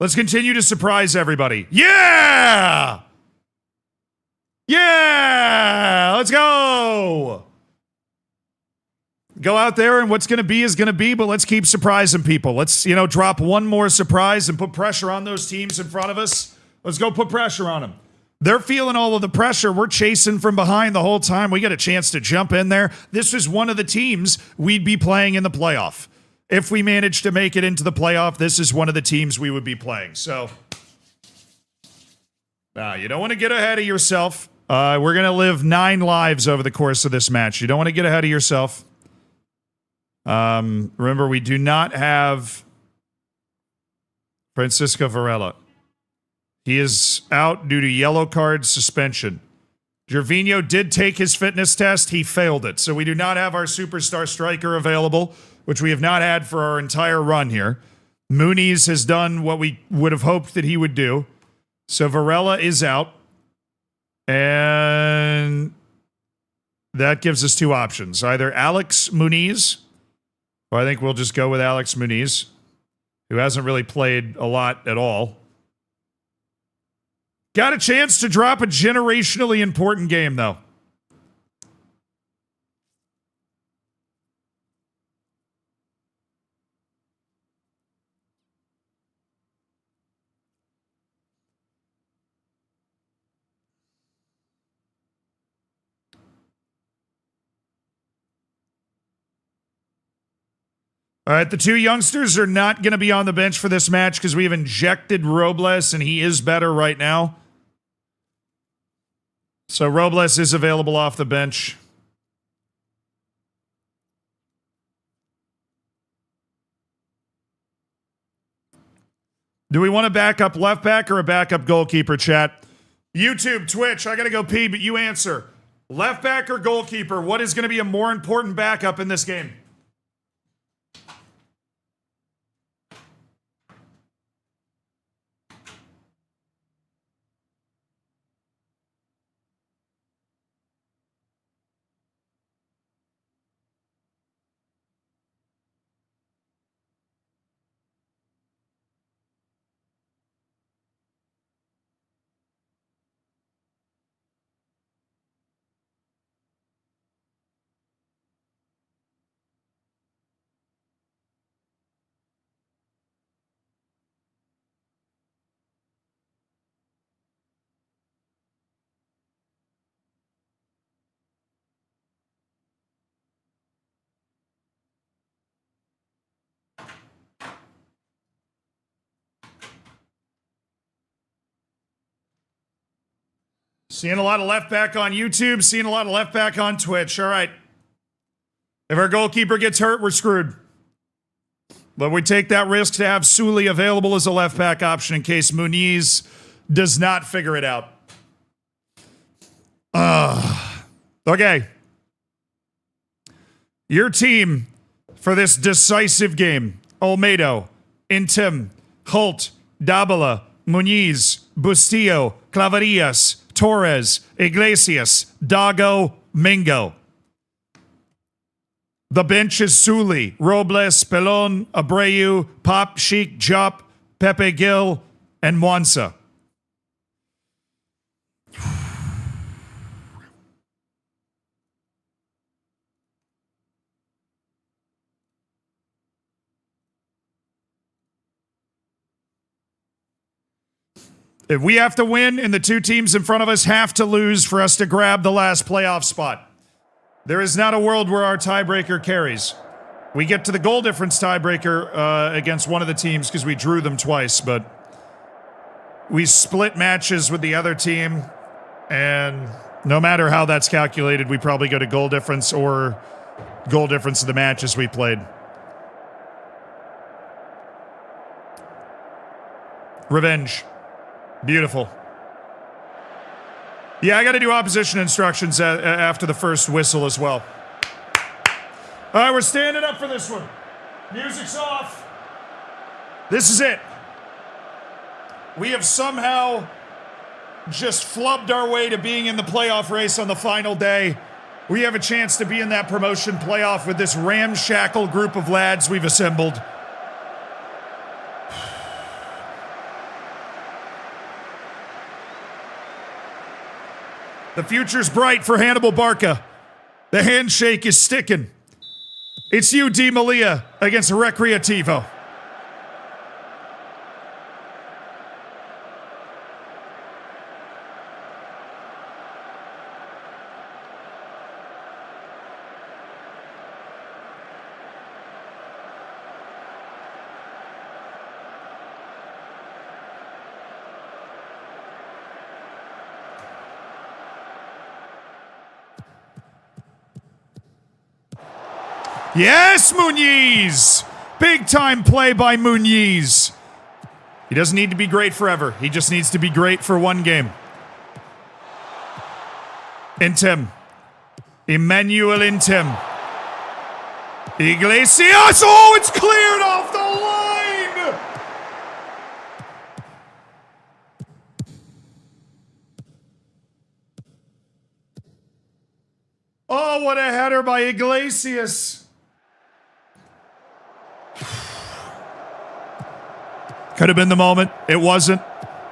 Let's continue to surprise everybody. Yeah! Yeah! Let's go! Go out there and what's going to be is going to be, but let's keep surprising people. Let's, drop one more surprise and put pressure on those teams in front of us. Let's go put pressure on them. They're feeling all of the pressure. We're chasing from behind the whole time. We get a chance to jump in there. This is one of the teams we'd be playing in the playoff. If we manage to make it into the playoff, this is one of the teams we would be playing. So, you don't want to get ahead of yourself. We're going to live 9 lives over the course of this match. You don't want to get ahead of yourself. Remember, we do not have Francisco Varela. He is out due to yellow card suspension. Gervinho did take his fitness test. He failed it. So we do not have our superstar striker available, which we have not had for our entire run here. Muniz has done what we would have hoped that he would do. So Varela is out. And that gives us 2 options. Either Alex Muniz, or I think we'll just go with Alex Muniz, who hasn't really played a lot at all. Got a chance to drop a generationally important game, though. All right, the 2 youngsters are not going to be on the bench for this match because we have injected Robles, and he is better right now. So Robles is available off the bench. Do we want a backup left back or a backup goalkeeper, chat? YouTube, Twitch, I got to go pee, but you answer. Left back or goalkeeper, what is going to be a more important backup in this game? Seeing a lot of left back on YouTube, seeing a lot of left back on Twitch. All right. If our goalkeeper gets hurt, we're screwed. But we take that risk to have Sully available as a left back option in case Muniz does not figure it out. Okay. Your team for this decisive game: Olmedo, Intem, Holt, Dabala, Muniz, Bustillo, Claverillas, Torres, Iglesias, Dago, Mingo. The bench is Sully, Robles, Pelon, Abreu, Pop, Sheik, Jop, Pepe Gil, and Mwansa. If we have to win and the two teams in front of us have to lose for us to grab the last playoff spot, there is not a world where our tiebreaker carries. We get to the goal difference tiebreaker against one of the teams because we drew them twice, but we split matches with the other team, and no matter how that's calculated, we probably go to goal difference or goal difference of the matches we played. Revenge. Beautiful. Yeah, I got to do opposition instructions after the first whistle as well. All right, we're standing up for this one. Music's off. This is it. We have somehow just flubbed our way to being in the playoff race on the final day. We have a chance to be in that promotion playoff with this ramshackle group of lads we've assembled. The future's bright for Hannibal Barca. The handshake is sticking. It's you, Di Malia, against Recreativo. Yes, Muniz! Big time play by Muniz. He doesn't need to be great forever. He just needs to be great for one game. Intem. Emmanuel Intem. Iglesias! Oh, it's cleared off the line! Oh, what a header by Iglesias. Could have been the moment. It wasn't.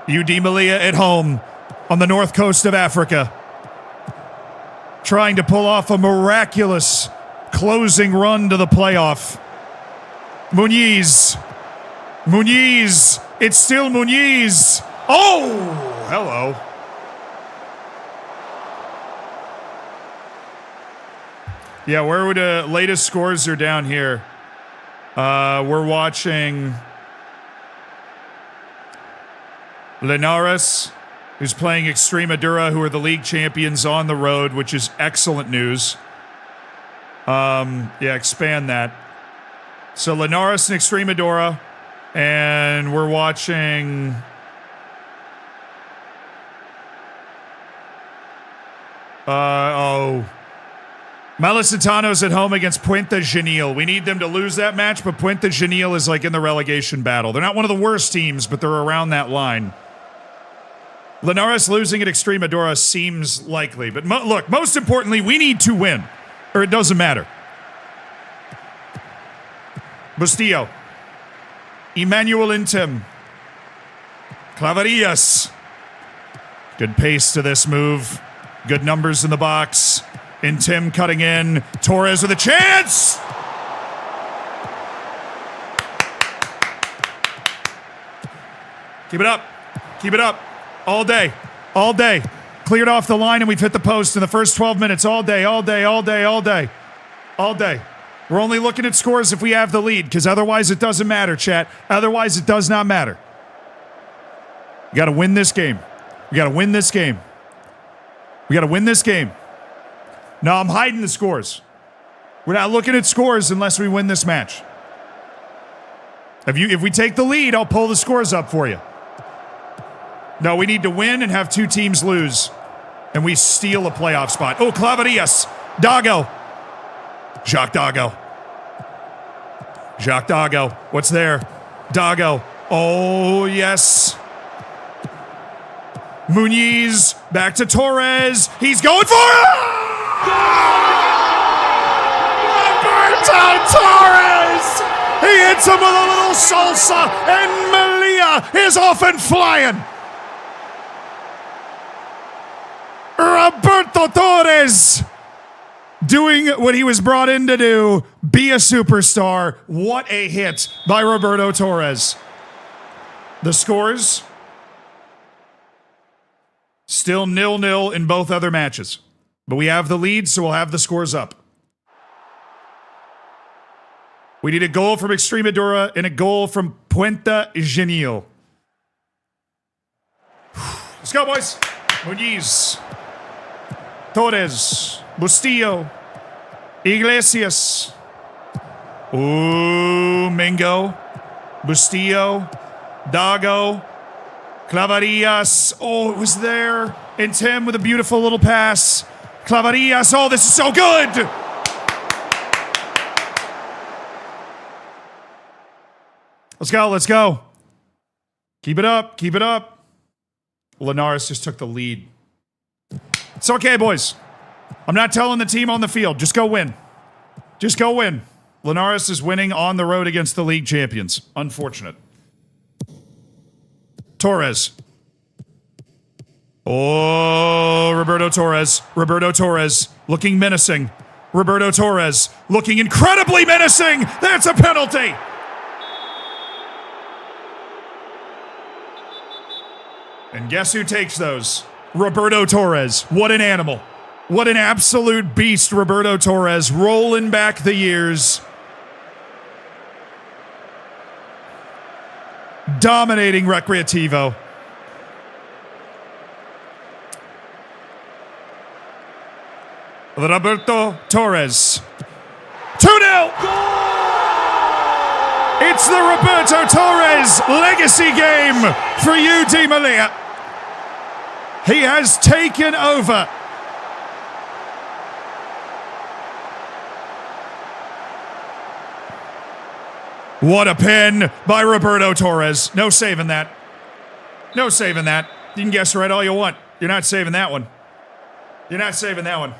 Di Malia at home on the north coast of Africa, trying to pull off a miraculous closing run to the playoff. Muniz. Muniz. It's still Muniz. Oh, hello. Yeah, where would latest scores are down here. We're watching Linares, who's playing Extremadura, who are the league champions on the road, which is excellent news. Yeah, expand that. So Linares and Extremadura, and we're watching Malacitano's at home against Puente Genil. We need them to lose that match, but Puente Genil is like in the relegation battle. They're not one of the worst teams, but they're around that line. Linares losing at Extremadura seems likely, but look, most importantly, we need to win, or it doesn't matter. Bustillo. Emmanuel Intem. Claverillas. Good pace to this move. Good numbers in the box. Intem cutting in. Torres with a chance! Keep it up. Keep it up. All day. All day. Cleared off the line and we've hit the post in the first 12 minutes. All day, all day, all day, all day. All day. We're only looking at scores if we have the lead, because otherwise it doesn't matter, chat. Otherwise it does not matter. You got to win this game. You got to win this game. We got to win this game. No, I'm hiding the scores. We're not looking at scores unless we win this match. If we take the lead, I'll pull the scores up for you. No, we need to win and have two teams lose. And we steal a playoff spot. Oh, Clavarias. Dago. Jacques Dago. Jacques Dago. What's there? Dago. Oh, yes. Muniz. Back to Torres. He's going for it! Roberto Torres! He hits him with a little salsa, and Malia is off and flying. Roberto Torres doing what he was brought in to do, be a superstar. What a hit by Roberto Torres. The scores? Still 0-0 in both other matches. But we have the lead, so we'll have the scores up. We need a goal from Extremadura and a goal from Puente Genil. Let's go, boys. Muniz. Torres. Bustillo. Iglesias. Ooh, Mingo. Bustillo. Dago. Clavarias. Oh, it was there. And Tim with a beautiful little pass. Clavarias. Oh, this is so good. Let's go, let's go. Keep it up, keep it up. Linares just took the lead. It's okay, boys. I'm not telling the team on the field. Just go win. Just go win. Linares is winning on the road against the league champions. Unfortunate. Torres. Oh, Roberto Torres. Roberto Torres looking menacing. Roberto Torres looking incredibly menacing. That's a penalty. And guess who takes those? Roberto Torres. What an animal. What an absolute beast, Roberto Torres, rolling back the years. Dominating Recreativo. Roberto Torres. 2-0! It's the Roberto Torres legacy game for you, Di Maria. He has taken over. What a pin by Roberto Torres. No saving that. No saving that. You can guess right all you want. You're not saving that one. You're not saving that one.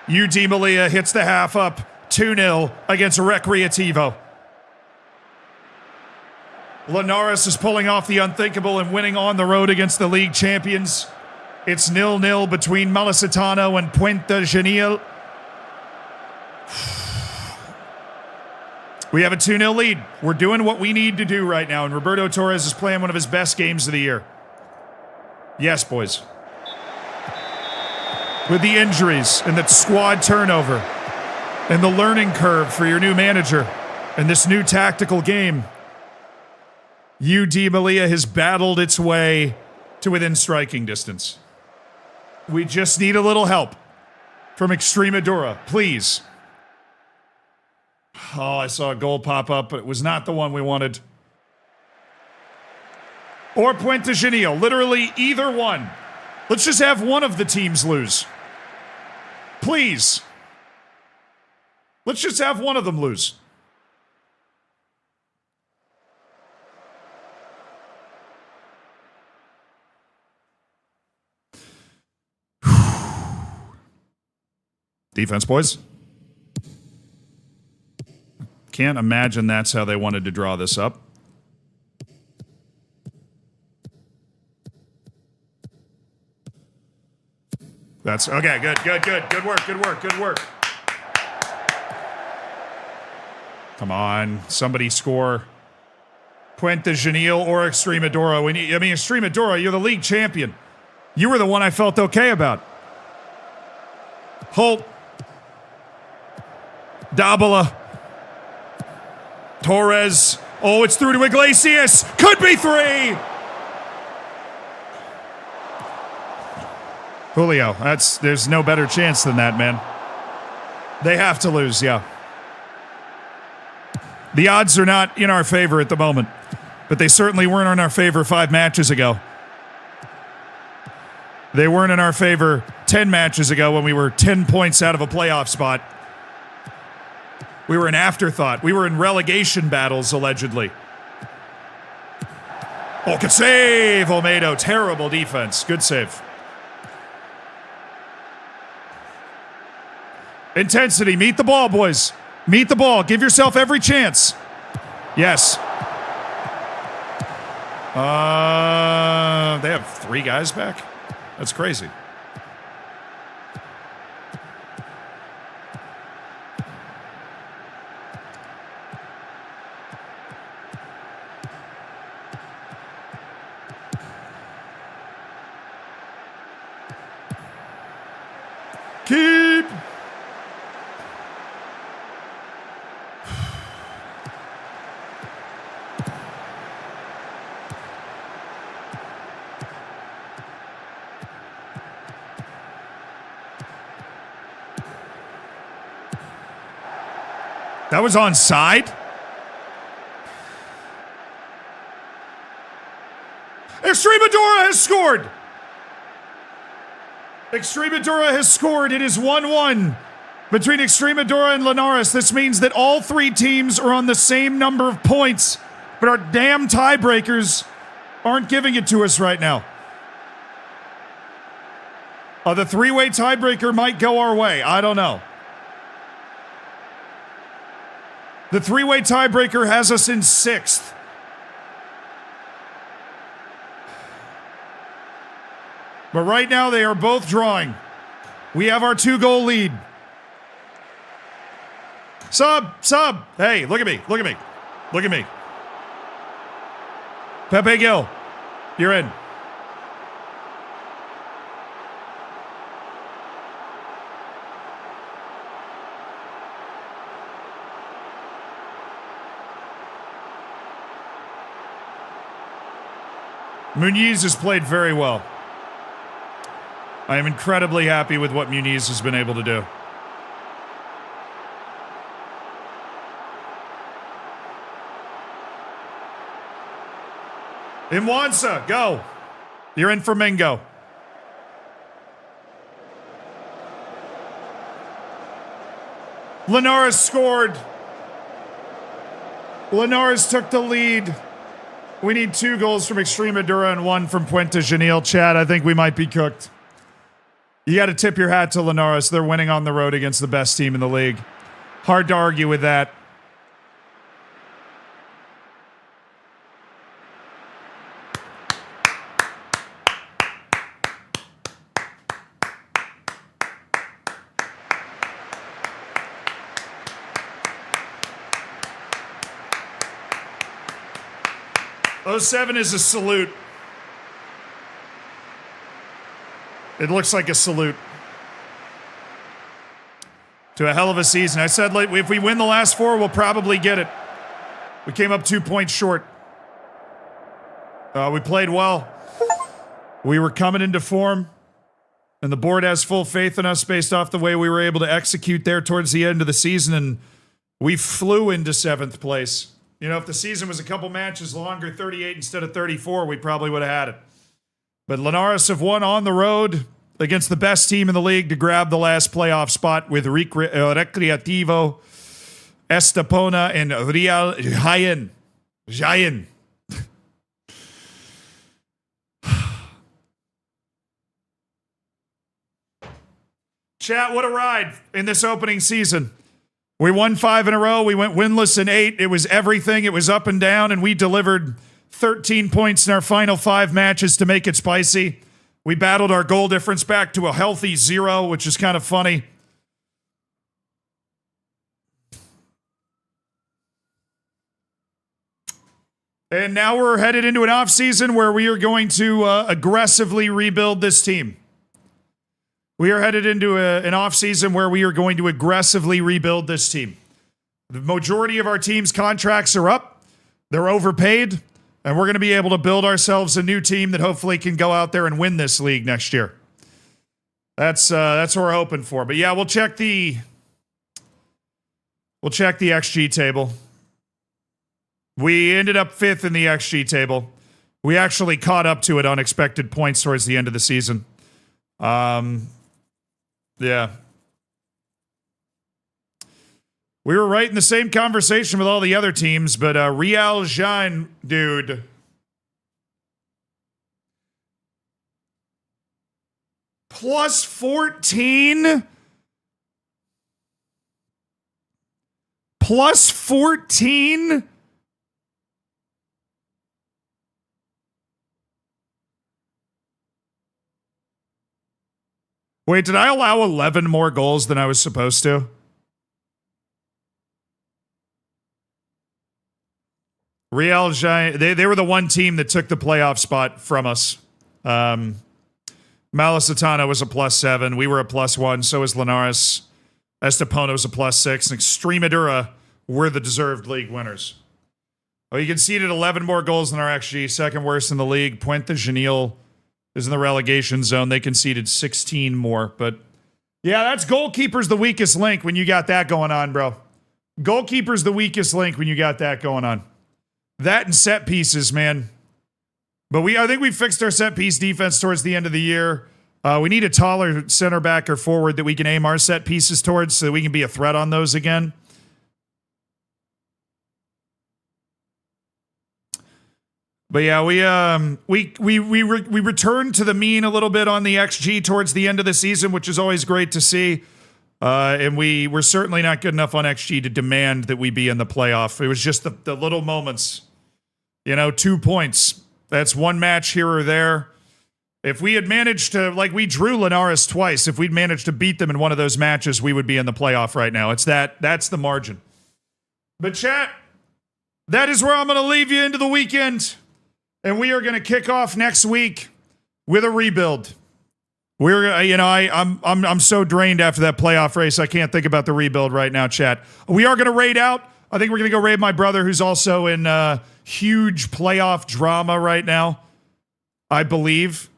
UD Malia hits the half up 2-0 against Recreativo. Linares is pulling off the unthinkable and winning on the road against the league champions. It's 0-0 between Malacitano and Puente Genil. We have a 2-0 lead. We're doing what we need to do right now, and Roberto Torres is playing one of his best games of the year. Yes, boys. With the injuries and the squad turnover and the learning curve for your new manager and this new tactical game, UD Malia has battled its way to within striking distance. We just need a little help from Extremadura, please. Oh, I saw a goal pop up, but it was not the one we wanted. Or Puente Genil, literally either one. Let's just have one of the teams lose. Please. Let's just have one of them lose. Defense, boys. Can't imagine that's how they wanted to draw this up. That's okay. Good work. Come on, somebody score. Puente Genil or Extremadura. Extremadura, you're the league champion. You were the one I felt okay about. Holt. Dabala. Torres. Oh, it's through to Iglesias. Could be three. Julio. There's no better chance than that, man. They have to lose, yeah. The odds are not in our favor at the moment, but they certainly weren't in our favor 5 matches ago. They weren't in our favor 10 matches ago when we were 10 points out of a playoff spot. We were an afterthought. We were in relegation battles, allegedly. Oh, good save, Olmedo. Terrible defense. Good save. Intensity. Meet the ball, boys. Meet the ball. Give yourself every chance. Yes. They have 3 guys back? That's crazy. Keep. That was onside? Extremadura has scored! Extremadura has scored. It is 1-1 between Extremadura and Linares. This means that all 3 teams are on the same number of points, but our damn tiebreakers aren't giving it to us right now. The 3-way tiebreaker might go our way. I don't know. The 3-way tiebreaker has us in 6th. But right now they are both drawing. We have our 2-goal lead. Sub. Hey, look at me. Look at me. Pepe Gil, you're in. Muniz has played very well. I am incredibly happy with what Muniz has been able to do. Imwansa, go. You're in for Mingo. Linares scored. Linares took the lead. We need 2 goals from Extremadura and 1 from Puente Genil. Chad, I think we might be cooked. You got to tip your hat to Linares. They're winning on the road against the best team in the league. Hard to argue with that. '07 is a salute. It looks like a salute to a hell of a season. I said if we win the last 4, we'll probably get it. We came up 2 points short. We played well. We were coming into form, and the board has full faith in us based off the way we were able to execute there towards the end of the season, and we flew into 7th place. You know, if the season was a couple matches longer, 38 instead of 34, we probably would have had it. But Linares have won on the road against the best team in the league to grab the last playoff spot with Recreativo, Estepona, and Real Jaén. Chat, what a ride in this opening season. We won 5 in a row. We went winless in 8. It was everything. It was up and down, and we delivered 13 points in our final 5 matches to make it spicy. We battled our goal difference back to a healthy 0, which is kind of funny. And now we're headed into an offseason where we are going to aggressively rebuild this team. We are headed into an offseason where we are going to aggressively rebuild this team. The majority of our team's contracts are up. They're overpaid. And we're going to be able to build ourselves a new team that hopefully can go out there and win this league next year. That's what we're hoping for. But yeah, we'll check the XG table. We ended up 5th in the XG table. We actually caught up to it on expected points towards the end of the season. Yeah. We were right in the same conversation with all the other teams, but Real Jean, dude. Plus 14? Plus 14? Wait, did I allow 11 more goals than I was supposed to? Real Giant, they were the one team that took the playoff spot from us. Malacitano was a +7. We were a +1. So was Linares. Estepona was a +6. And Extremadura were the deserved league winners. Oh, you conceded 11 more goals than our XG. Second worst in the league. Puente Genil is in the relegation zone. They conceded 16 more. But yeah, that's goalkeeper's the weakest link when you got that going on, bro. Goalkeeper's the weakest link when you got that going on. That and set pieces, man. But I think we fixed our set piece defense towards the end of the year. We need a taller center back or forward that we can aim our set pieces towards so that we can be a threat on those again. But yeah, we returned to the mean a little bit on the XG towards the end of the season, which is always great to see. And we're certainly not good enough on XG to demand that we be in the playoff. It was just the little moments. 2 points. That's one match here or there. If we had managed to, we drew Linares twice, if we'd managed to beat them in one of those matches, we would be in the playoff right now. That's the margin. But chat, that is where I'm going to leave you into the weekend. And we are going to kick off next week with a rebuild. I'm so drained after that playoff race. I can't think about the rebuild right now, chat. We are going to raid out. I think we're going to go raid my brother, who's also in huge playoff drama right now, I believe.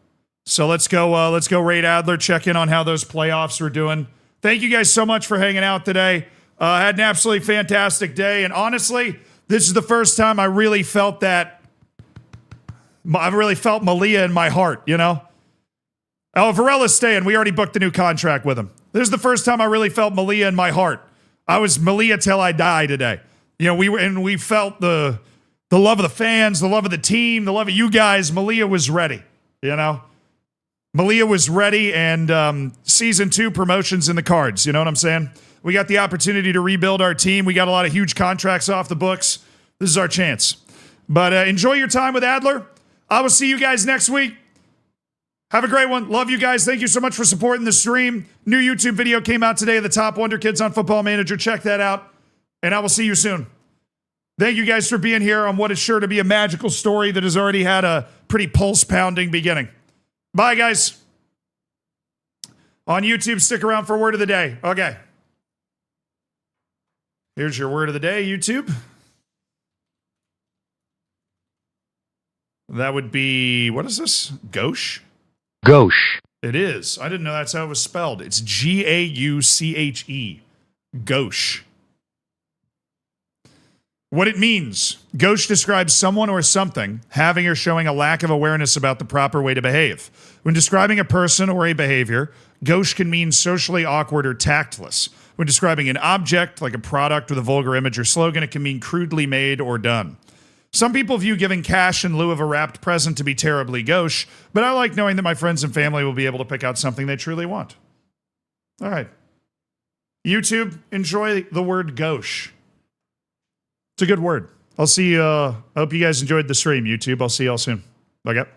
So let's go raid Adler, check in on how those playoffs were doing. Thank you guys so much for hanging out today. Had an absolutely fantastic day. And honestly, this is the first time I really felt Malia in my heart, Oh, Varela's staying. We already booked a new contract with him. This is the first time I really felt Malia in my heart. I was Malia till I die today. We felt the love of the fans, the love of the team, the love of you guys. Malia was ready, Malia was ready, and season 2 promotions in the cards. You know what I'm saying? We got the opportunity to rebuild our team. We got a lot of huge contracts off the books. This is our chance. But enjoy your time with Adler. I will see you guys next week. Have a great one. Love you guys. Thank you so much for supporting the stream. New YouTube video came out today of the top Wonder Kids on Football Manager. Check that out. And I will see you soon. Thank you guys for being here on what is sure to be a magical story that has already had a pretty pulse-pounding beginning. Bye, guys. On YouTube, stick around for word of the day. Okay. Here's your word of the day, YouTube. That would be, what is this? Gauche? Gauche. It is. I didn't know that's how it was spelled. It's Gauche. Gauche. What it means. Gauche describes someone or something having or showing a lack of awareness about the proper way to behave. When describing a person or a behavior, gauche can mean socially awkward or tactless. When describing an object, like a product with a vulgar image or slogan, it can mean crudely made or done. Some people view giving cash in lieu of a wrapped present to be terribly gauche, but I like knowing that my friends and family will be able to pick out something they truly want. All right. YouTube, enjoy the word gauche. It's a good word. I'll see you. I hope you guys enjoyed the stream, YouTube. I'll see y'all soon. Okay.